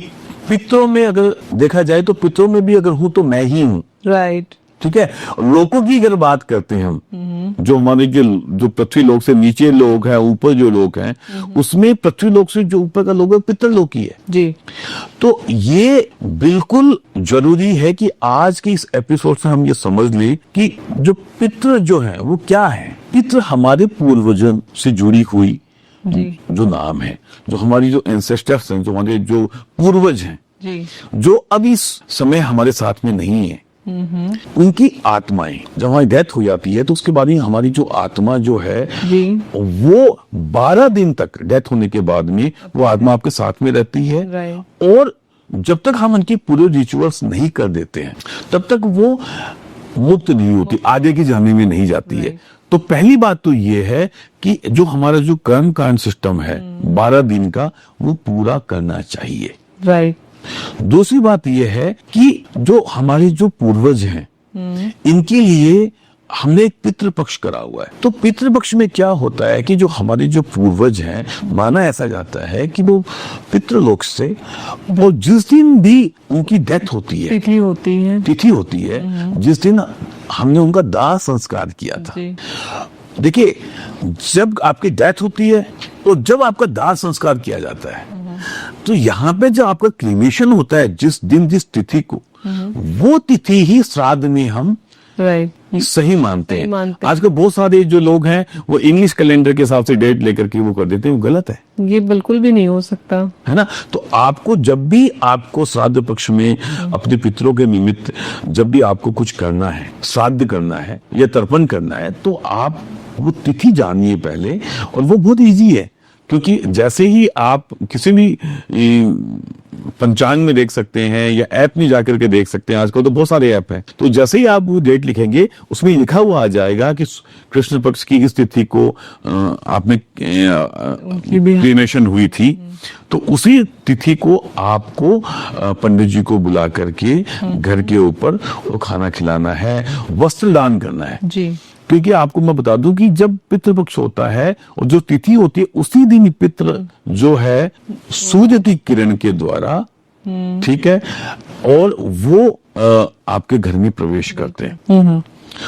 पितरों में अगर देखा जाए तो पितरों में भी अगर हूं तो मैं ही हूं, राइट। ठीक है। लोगों की अगर बात करते हैं हम, जो हमारे जो पृथ्वी लोक से नीचे लोग हैं, ऊपर जो लोग हैं, उसमें पृथ्वी लोक से जो ऊपर का लोग है पितृलोक ही है जी। तो ये बिल्कुल जरूरी है कि आज के इस एपिसोड से हम ये समझ लें कि जो पितृ जो है वो क्या है। पितृ हमारे पूर्वजों से जुड़ी हुई जी जो नाम है, जो हमारी जो एंसेस्टर्स हैं, जो हमारे जो पूर्वज हैं, जी जो अब इस समय हमारे साथ में नहीं है, उनकी आत्माएं जब हमारी डेथ हो जाती है तो उसके बाद ही हमारी जो आत्मा जो है जी वो 12 दिन तक डेथ होने के बाद में वो आत्मा आपके साथ में रहती है। राइट। और जब तक हम उनकी पूरे रिचुअल्स नहीं कर देते हैं तब तक वो मुक्त नहीं होती, आगे की जर्नी में नहीं जाती है। तो पहली बात तो ये है कि जो हमारा जो कर्म कांड सिस्टम है 12 दिन का वो पूरा करना चाहिए। राइट। दूसरी बात यह है कि जो हमारे जो पूर्वज हैं इनके लिए हमने एक पितृपक्ष करा हुआ है। तो पितृपक्ष में क्या होता है कि जो हमारे जो पूर्वज हैं, माना ऐसा जाता है कि वो पितृलोक से वो जिस दिन भी उनकी डेथ होती है, तिथि होती है जिस दिन हमने उनका दाह संस्कार किया था। देखिए जब आपकी डेथ होती है तो जब आपका दाह संस्कार किया जाता है तो यहाँ पे जो आपका क्रीमेशन होता है जिस दिन जिस तिथि को, वो तिथि ही श्राद्ध में हम सही मानते हैं। आजकल बहुत सारे जो लोग हैं वो इंग्लिश कैलेंडर के हिसाब से डेट लेकर के वो कर देते हैं, वो गलत है। ये बिल्कुल भी नहीं हो सकता है ना। तो आपको जब भी आपको श्राद्ध पक्ष में अपने पितरों के निमित्त जब भी आपको कुछ करना है, श्राद्ध करना है या तर्पण करना है, तो आप वो तिथि जानिए पहले। और वो बहुत इजी है क्योंकि जैसे ही आप किसी भी पंचांग में देख सकते हैं या ऐप में जाकर के देख सकते हैं, आजकल तो बहुत सारे ऐप हैं, तो जैसे ही आप वो डेट लिखेंगे उसमें लिखा हुआ आ जाएगा कि कृष्ण पक्ष की इस तिथि को आप में क्रीमेशन हुई थी। तो उसी तिथि को आपको पंडित जी को बुला करके घर के ऊपर वो खाना खिलाना है, वस्त्र दान करना है जी। क्योंकि आपको मैं बता दूं कि जब पितृपक्ष होता है और जो तिथि होती है उसी दिन पितृ जो है सूर्य की किरण के द्वारा, ठीक है, और वो आपके घर में प्रवेश करते हैं।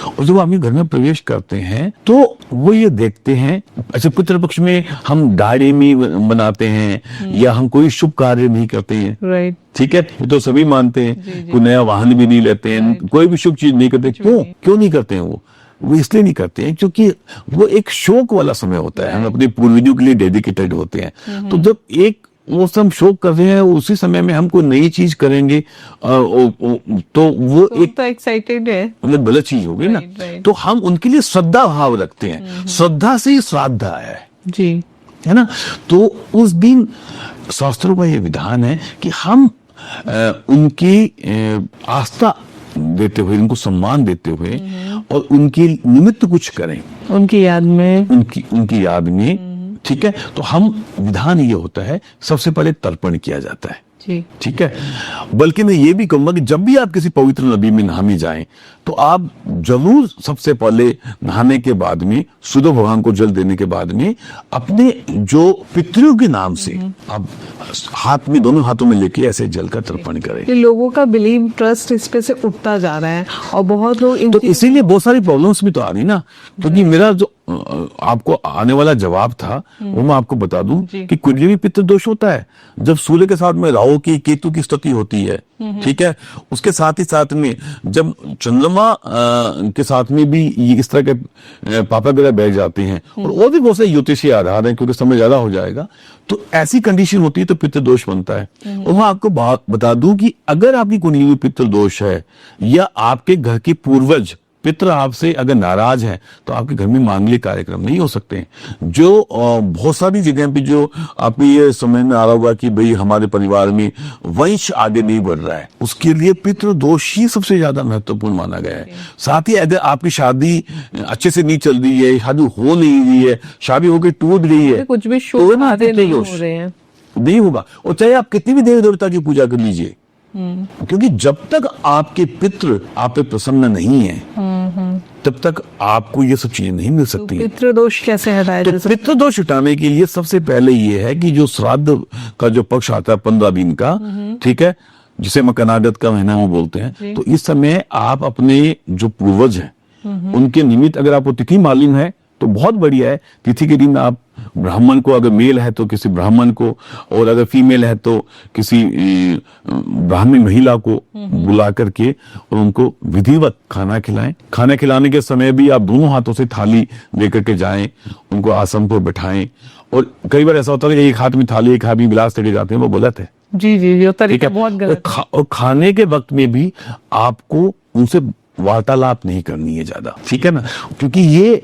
और जब आपके घर में प्रवेश करते हैं तो वो ये देखते हैं, अच्छा पितृपक्ष में हम दाढ़ी में बनाते हैं या हम कोई शुभ कार्य नहीं करते हैं, राइट, ठीक है, ये तो सभी मानते हैं। कोई नया वाहन भी नहीं लेते हैं, कोई भी शुभ चीज नहीं करते। क्यों नहीं करते हैं? वो इसलिए नहीं करते हैं क्योंकि वो एक शोक वाला समय होता है, हम अपने पूर्वजों के लिए डेडिकेटेड होते हैं। तो जब एक वो सब शोक कर रहे हैं उसी समय में हम कोई नई चीज करेंगे तो वो एक एक्साइटेड है, मतलब गलत चीज होगी ना। तो हम उनके लिए श्रद्धा भाव रखते हैं, श्रद्धा से ही श्राद्ध आया है जी, है ना। तो उस दिन शास्त्रों का ये विधान है कि हम उनकी आस्था देते हुए, उनको सम्मान देते हुए और उनके निमित्त कुछ करें, उनकी याद में, उनकी याद में, ठीक है। तो हम विधान ये होता है सबसे पहले तर्पण किया जाता है, ठीक है। बल्कि मैं ये भी कहूंगा कि जब भी आप किसी पवित्र नदी में नहाने जाएं तो आप जरूर सबसे पहले नहाने के बाद में सूर्य भगवान को जल देने के बाद में अपने जो पितरों के नाम से आप हाथ में, दोनों हाथों में लेके ऐसे जल का तर्पण करें। ये लोगों का बिलीव, ट्रस्ट इस पे से उठता जा रहा है और बहुत लोग तो इसीलिए बहुत सारी प्रॉब्लम्स भी तो आ रही ना। क्योंकि मेरा जो आपको आने वाला जवाब था वो मैं आपको बता दूं कि कुंडली में पितृ दोष होता है जब सूर्य के साथ में राहु की, केतु की स्थिति होती है, ठीक है। उसके साथ ही साथ में जब चंद्रमा के साथ में भी ये इस तरह के पापा ग्रह बैठ जाते हैं और भी बहुत से ज्योतिषीय आधार हैं, क्योंकि समय ज्यादा हो जाएगा, तो ऐसी कंडीशन होती है तो पितृ दोष बनता है। और मैं आपको बात बता दूं कि अगर आपकी कुंडली में पितृ दोष है या आपके घर के पूर्वज पितृ आपसे अगर नाराज है तो आपके घर में मांगलिक कार्यक्रम नहीं हो सकते हैं। जो बहुत सारी जगह पे जो आप ये समझ में आ रहा होगा कि भाई हमारे परिवार में वंश आगे नहीं बढ़ रहा है, उसके लिए पितृ दोष ही सबसे ज्यादा महत्वपूर्ण माना गया है। साथ ही अगर आपकी शादी अच्छे से नहीं चल रही है, शादी हो नहीं रही है, शादी होकर टूट रही है, कुछ भी नहीं होगा। और चाहे आप कितनी भी देवी देवता की पूजा कर लीजिए, क्योंकि जब तक आपके पितृ आप पे प्रसन्न नहीं है, तब तक आपको ये सब चीजें नहीं मिल सकती हैं। पितृदोष कैसे हटाया तो जा सकता है? पितृदोष हटाने के लिए सबसे पहले ये है कि जो श्राद्ध का जो पक्ष आता है 15 दिन का, ठीक है, जिसे मकनागत का महीना वो बोलते हैं, तो इस समय आप अपने जो पूर्वज हैं उनके निमित्त अगर आपको तिथि मालूम है तो बहुत बढ़िया है। तिथि के दिन आप ब्राह्मण को, अगर मेल है तो किसी ब्राह्मण को, और अगर फीमेल है तो किसी ब्राह्मणी महिला को बुला करके और उनको विधिवत खाना खिलाएं। खाना खिलाने के समय भी आप दोनों हाथों से थाली लेकर के जाएं, उनको आसन पर बैठाएं। और कई बार ऐसा होता है कि एक हाथ में थाली एक हाथ में गिलास लेके जाते हैं, वो गलत है। जी जी, ये ठीक तरीका है, बहुत गलत है। और खाने के वक्त में भी आपको उनसे वार्तालाप नहीं करनी है ज्यादा, ठीक है ना, क्योंकि ये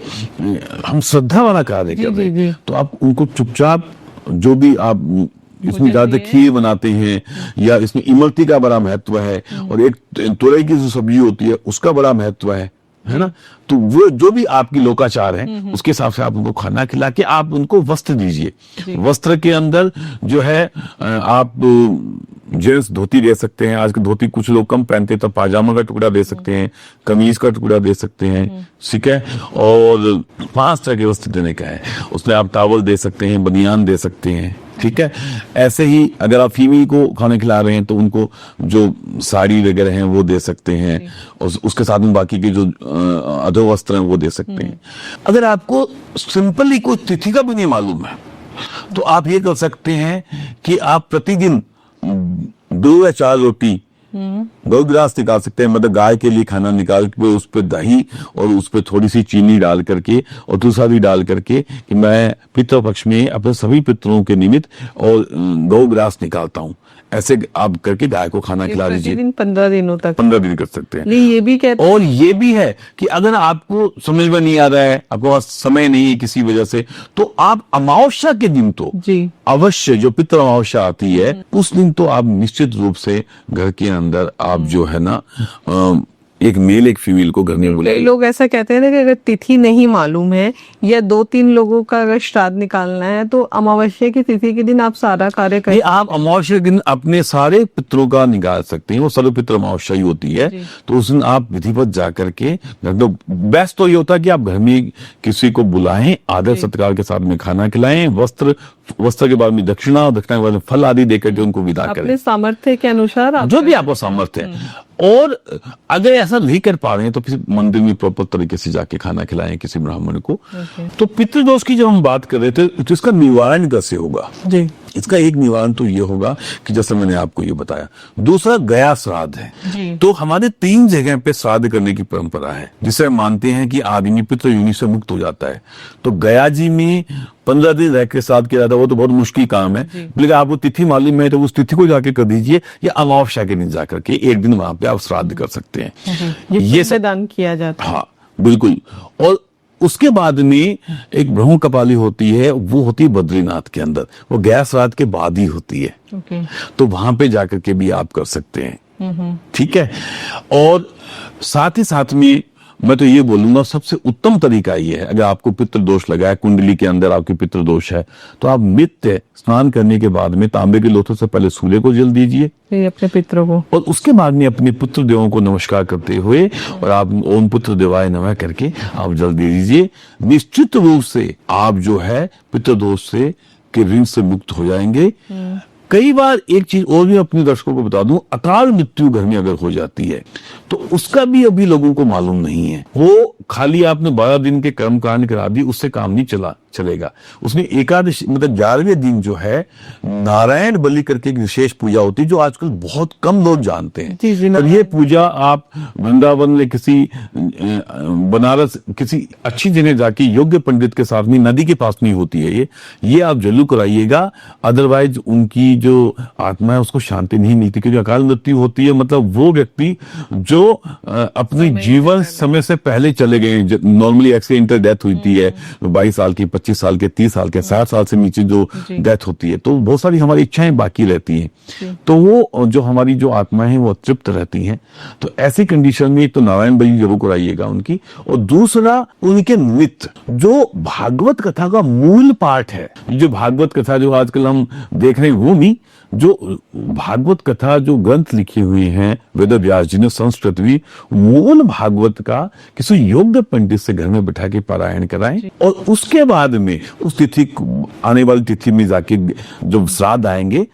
हम श्रद्धा वाला कार्य कर रहे हैं। तो आप उनको चुपचाप, जो भी आप इसमें ज्यादा खीर बनाते हैं या इसमें इमरती का बड़ा महत्व है, और एक तुरई की जो सब्जी होती है उसका बड़ा महत्व है ना, तो वो जो भी आपकी लोकाचार है उसके हिसाब से आप उनको खाना खिला के आप उनको वस्त्र दीजिए। वस्त्र के अंदर जो है आप जेंट्स धोती दे सकते हैं, आज की धोती कुछ लोग कम पहनते हैं तो पाजामा का टुकड़ा दे सकते हैं, कमीज का टुकड़ा दे सकते हैं, ठीक है, और 5 तरह के वस्त्र देने का है। उसमें आप टावल दे सकते हैं, बनियान दे सकते हैं, ठीक है। ऐसे ही अगर आप फीमेल को खाना खिला रहे हैं तो उनको जो साड़ी वगैरह हैं वो दे सकते हैं, और उसके साथ में बाकी के जो अधो वस्त्र हैं वो दे सकते हैं। अगर आपको सिंपली कोई तिथि का भी नहीं मालूम है तो आप ये कर सकते हैं कि आप प्रतिदिन 2 या 4 रोटी गौ ग्रास निकाल सकते हैं, मतलब गाय के लिए खाना निकाल के उस पर दही और उस पर थोड़ी सी चीनी डाल करके और दूसरा भी डाल करके कि मैं पितृ पक्ष में अपने सभी पितरों के निमित्त और गौ ग्रास निकालता हूँ, ऐसे आप करके गाय को खाना खिला दीजिए। 15 दिनों तक 15 दिन कर सकते हैं। नहीं, ये भी कहते हैं, और ये भी है कि अगर आपको समझ में नहीं आ रहा है, आपके पास समय नहीं है किसी वजह से, तो आप अमावस्या के दिन तो जी अवश्य, जो पितृ अमावस्या आती है उस दिन तो आप निश्चित रूप से घर के अंदर आप जो है ना एक मेल एक फीमेल को घर में कई बुलाइए। लोग ऐसा कहते हैं ना कि अगर तिथि नहीं मालूम है या 2-3 लोगों का अगर श्राद्ध निकालना है तो अमावस्या की तिथि के दिन आप सारा कार्य नहीं, करें। आप अमावस्या के दिन अपने सारे पितरों का निकाल सकते हैं, वो सर्व पितृ अमावस्या ही होती है, तो उस दिन आप विधिवत जाकर के, तो बेस्ट तो ये होता है कि आप घर में किसी को बुलाएं, आदर सत्कार के साथ में खाना खिलाएं, वस्त्र के बाद में दक्षिणा और दक्षिणा के बाद में फल आदि देकर के उनको विदा करें, अपने सामर्थ्य के अनुसार आप जो भी आपको सामर्थ्य है। और अगर ऐसा नहीं कर पा रहे हैं तो फिर मंदिर में प्रॉपर तरीके से जाके खाना खिलाएं किसी ब्राह्मण को। तो पितृदोष की जब हम बात कर रहे थे तो इसका निवारण कैसे होगा? जी इसका एक निवारण तो ये होगा कि जैसे मैंने आपको ये बताया। दूसरा गया श्राद्ध है। तो हमारे 3 जगह पे श्राद्ध करने की परंपरा है, जिसे हम मानते हैं कि आदमी पितृ योनि से मुक्त हो जाता है। तो गया जी में 15 दिन रह के श्राद्ध किया जाता है, वो तो बहुत मुश्किल काम है, लेकिन आपको तिथि मालूम है तो उस तिथि को जाके कर दीजिए, या अमावस्या के दिन जाकर के एक दिन वहां पे आप श्राद्ध कर सकते हैं। ये सब दान किया जाता है। हाँ बिल्कुल। और उसके बाद में एक ब्रह्म कपाली होती है, वो होती है बद्रीनाथ के अंदर, वो गया श्राद्ध के बाद ही होती है। तो वहां पे जाकर के भी आप कर सकते हैं, ठीक है। और साथ ही साथ में मैं तो ये बोलूंगा सबसे उत्तम तरीका ये है, अगर आपको पितृदोष लगा है, कुंडली के अंदर आपकी पितृदोष है, तो आप नित्य स्नान करने के बाद में तांबे के लोटे से पहले सूर्य को जल दीजिए, फिर अपने पितरों को, और उसके बाद में अपने पुत्र देवों को नमस्कार करते हुए और आप ओम पुत्र देवाय नमः करके आप जल दे दीजिए। निश्चित रूप से आप जो है पितृदोष से के ऋण से मुक्त हो जाएंगे। कई बार एक चीज और भी अपने दर्शकों को बता दूं, अकाल मृत्यु घर में अगर हो जाती है तो उसका भी अभी लोगों को मालूम नहीं है। वो खाली आपने 12 दिन के कर्म कांड करा दी, उससे काम नहीं चलेगा। उसमें एकादशी मतलब 11वें दिन जो है नारायण बलि करके एक विशेष पूजा होती है, जो आजकल बहुत कम लोग जानते हैं। और ये पूजा आप वृंदावन में किसी बनारस किसी अच्छी जगह जाके योग्य पंडित के साथ में, नदी के पास नहीं होती है ये आप जरूर कराइएगा। अदरवाइज उनकी जो आत्मा है उसको शांति नहीं मिलती, क्योंकि अकाल मृत्यु होती है मतलब वो व्यक्ति जो अपने जीवन समय से पहले चले गए। नॉर्मली एक्सीडेंटल डेथ होती है 22 साल की, 25 साल के, 30 साल के, 60 साल से नीचे जो डेथ होती है, तो बहुत सारी हमारी इच्छाएं बाकी रहती हैं, तो वो जो हमारी जो आत्मा है वो तृप्त रहती हैं। तो ऐसी कंडीशन में तो नारायण बलि जरूर कराइएगा उनकी। और दूसरा उनके निमित्त जो भागवत कथा का मूल पाठ है, जो भागवत कथा जो आजकल हम देख रहे हैं वो नहीं, जो भागवत कथा जो ग्रंथ लिखी हुई हैं वेद व्यास जी ने संस्कृत भी, मूल भागवत का किसी योग्य पंडित से घर में बैठा के पारायण कराएं और उसके बाद में उस तिथि आने वाली तिथि में जाके जो श्राद्ध आएंगे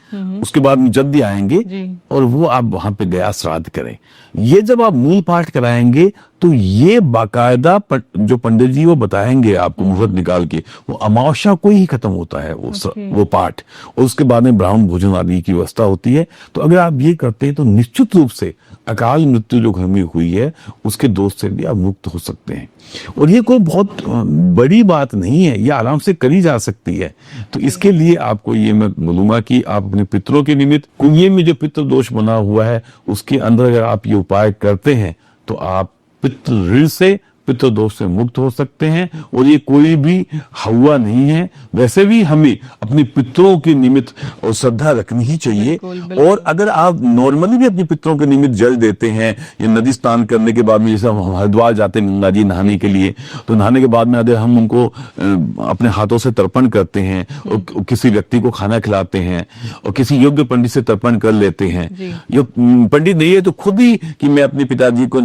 उसके बाद में जल्दी आएंगे और वो आप वहां पे गया श्राद्ध करें। ये जब आप मूल पाठ कराएंगे तो ये बाकायदा जो पंडित जी वो बताएंगे आपको मुहूर्त निकाल के, वो अमावस्या को ही खत्म होता है वो पाठ, और उसके बाद में ब्राह्मण भोजन आदि की व्यवस्था होती है। तो अगर आप ये करते हैं तो निश्चित रूप से अकाल मृत्यु जो घर में हुई है उसके दोष से भी आप मुक्त हो सकते हैं। और ये कोई बहुत बड़ी बात नहीं है, ये आराम से करी जा सकती है। तो इसके लिए आपको ये मैं बोलूंगा कि आप अपने पितरों के निमित्त कुएं में जो पितृ दोष बना हुआ है उसके अंदर अगर आप ये उपाय करते हैं तो आप पितृ ऋण से पितृ दोष से मुक्त हो सकते हैं। और ये कोई भी हवा नहीं है, वैसे भी हमें अपने पितरों के निमित्त और श्रद्धा रखनी ही चाहिए। और अगर आप नॉर्मली भी अपने पितरों के निमित्त जल देते हैं या नदी स्नान करने के बाद में, जैसे हम हरिद्वार जाते हैं गंगा जी नहाने के लिए, तो नहाने के बाद में अगर हम उनको अपने हाथों से तर्पण करते हैं और किसी व्यक्ति को खाना खिलाते हैं और किसी योग्य पंडित से तर्पण कर लेते हैं, जो पंडित नहीं है तो खुद ही कि मैं अपने पिताजी को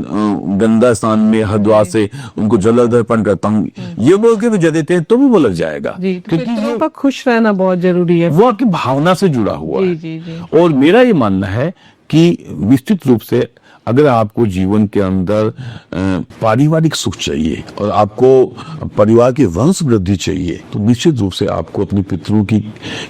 गंगा स्नान में हरिद्वार से उनको जल अर्पण करता हूँ, ये बोल के भी जल देते हैं तो भी वो लग जाएगा, क्योंकि ये खुश रहना बहुत जरूरी है, वो आपकी भावना से जुड़ा हुआ है। जी। और मेरा ये मानना है कि निश्चित रूप से अगर आपको जीवन के अंदर पारिवारिक सुख चाहिए और आपको परिवार की वंश वृद्धि चाहिए तो निश्चित रूप से आपको अपने पितरों की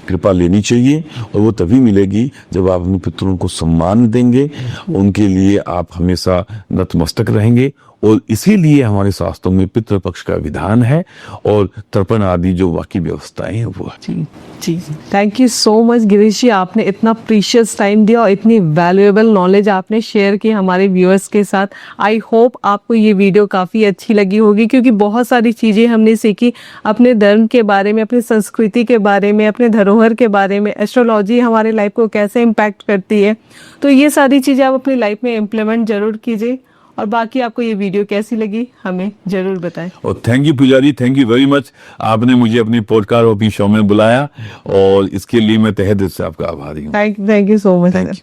कृपा लेनी चाहिए। और वो तभी मिलेगी जब आप अपने पितरों को सम्मान देंगे, उनके लिए आप हमेशा नतमस्तक रहेंगे। और इसीलिए हमारे शास्त्रों में पितृपक्ष का विधान है और तर्पण आदि जो बाकी व्यवस्थाएं हैं वो जी। Thank you so much Girish ji, आपने इतना प्रीशियस टाइम दिया और इतनी वैल्यूएबल नॉलेज आपने शेयर की हमारे व्यूअर्स के साथ। आई होप आपको ये वीडियो काफ़ी अच्छी लगी होगी, क्योंकि बहुत सारी चीज़ें हमने सीखी अपने धर्म के बारे में, अपनी संस्कृति के बारे में, अपने धरोहर के बारे में, एस्ट्रोलॉजी हमारे लाइफ को कैसे इम्पैक्ट करती है। तो ये सारी चीज़ें आप अपनी लाइफ में इम्प्लीमेंट जरूर कीजिए। और बाकी आपको ये वीडियो कैसी लगी हमें जरूर बताएं। और थैंक यू पुजारी, थैंक यू वेरी मच, आपने मुझे अपनी पॉडकास्ट और अपनी शो में बुलाया और इसके लिए मैं तहे दिल से आपका आभारी हूँ। Thank you so much.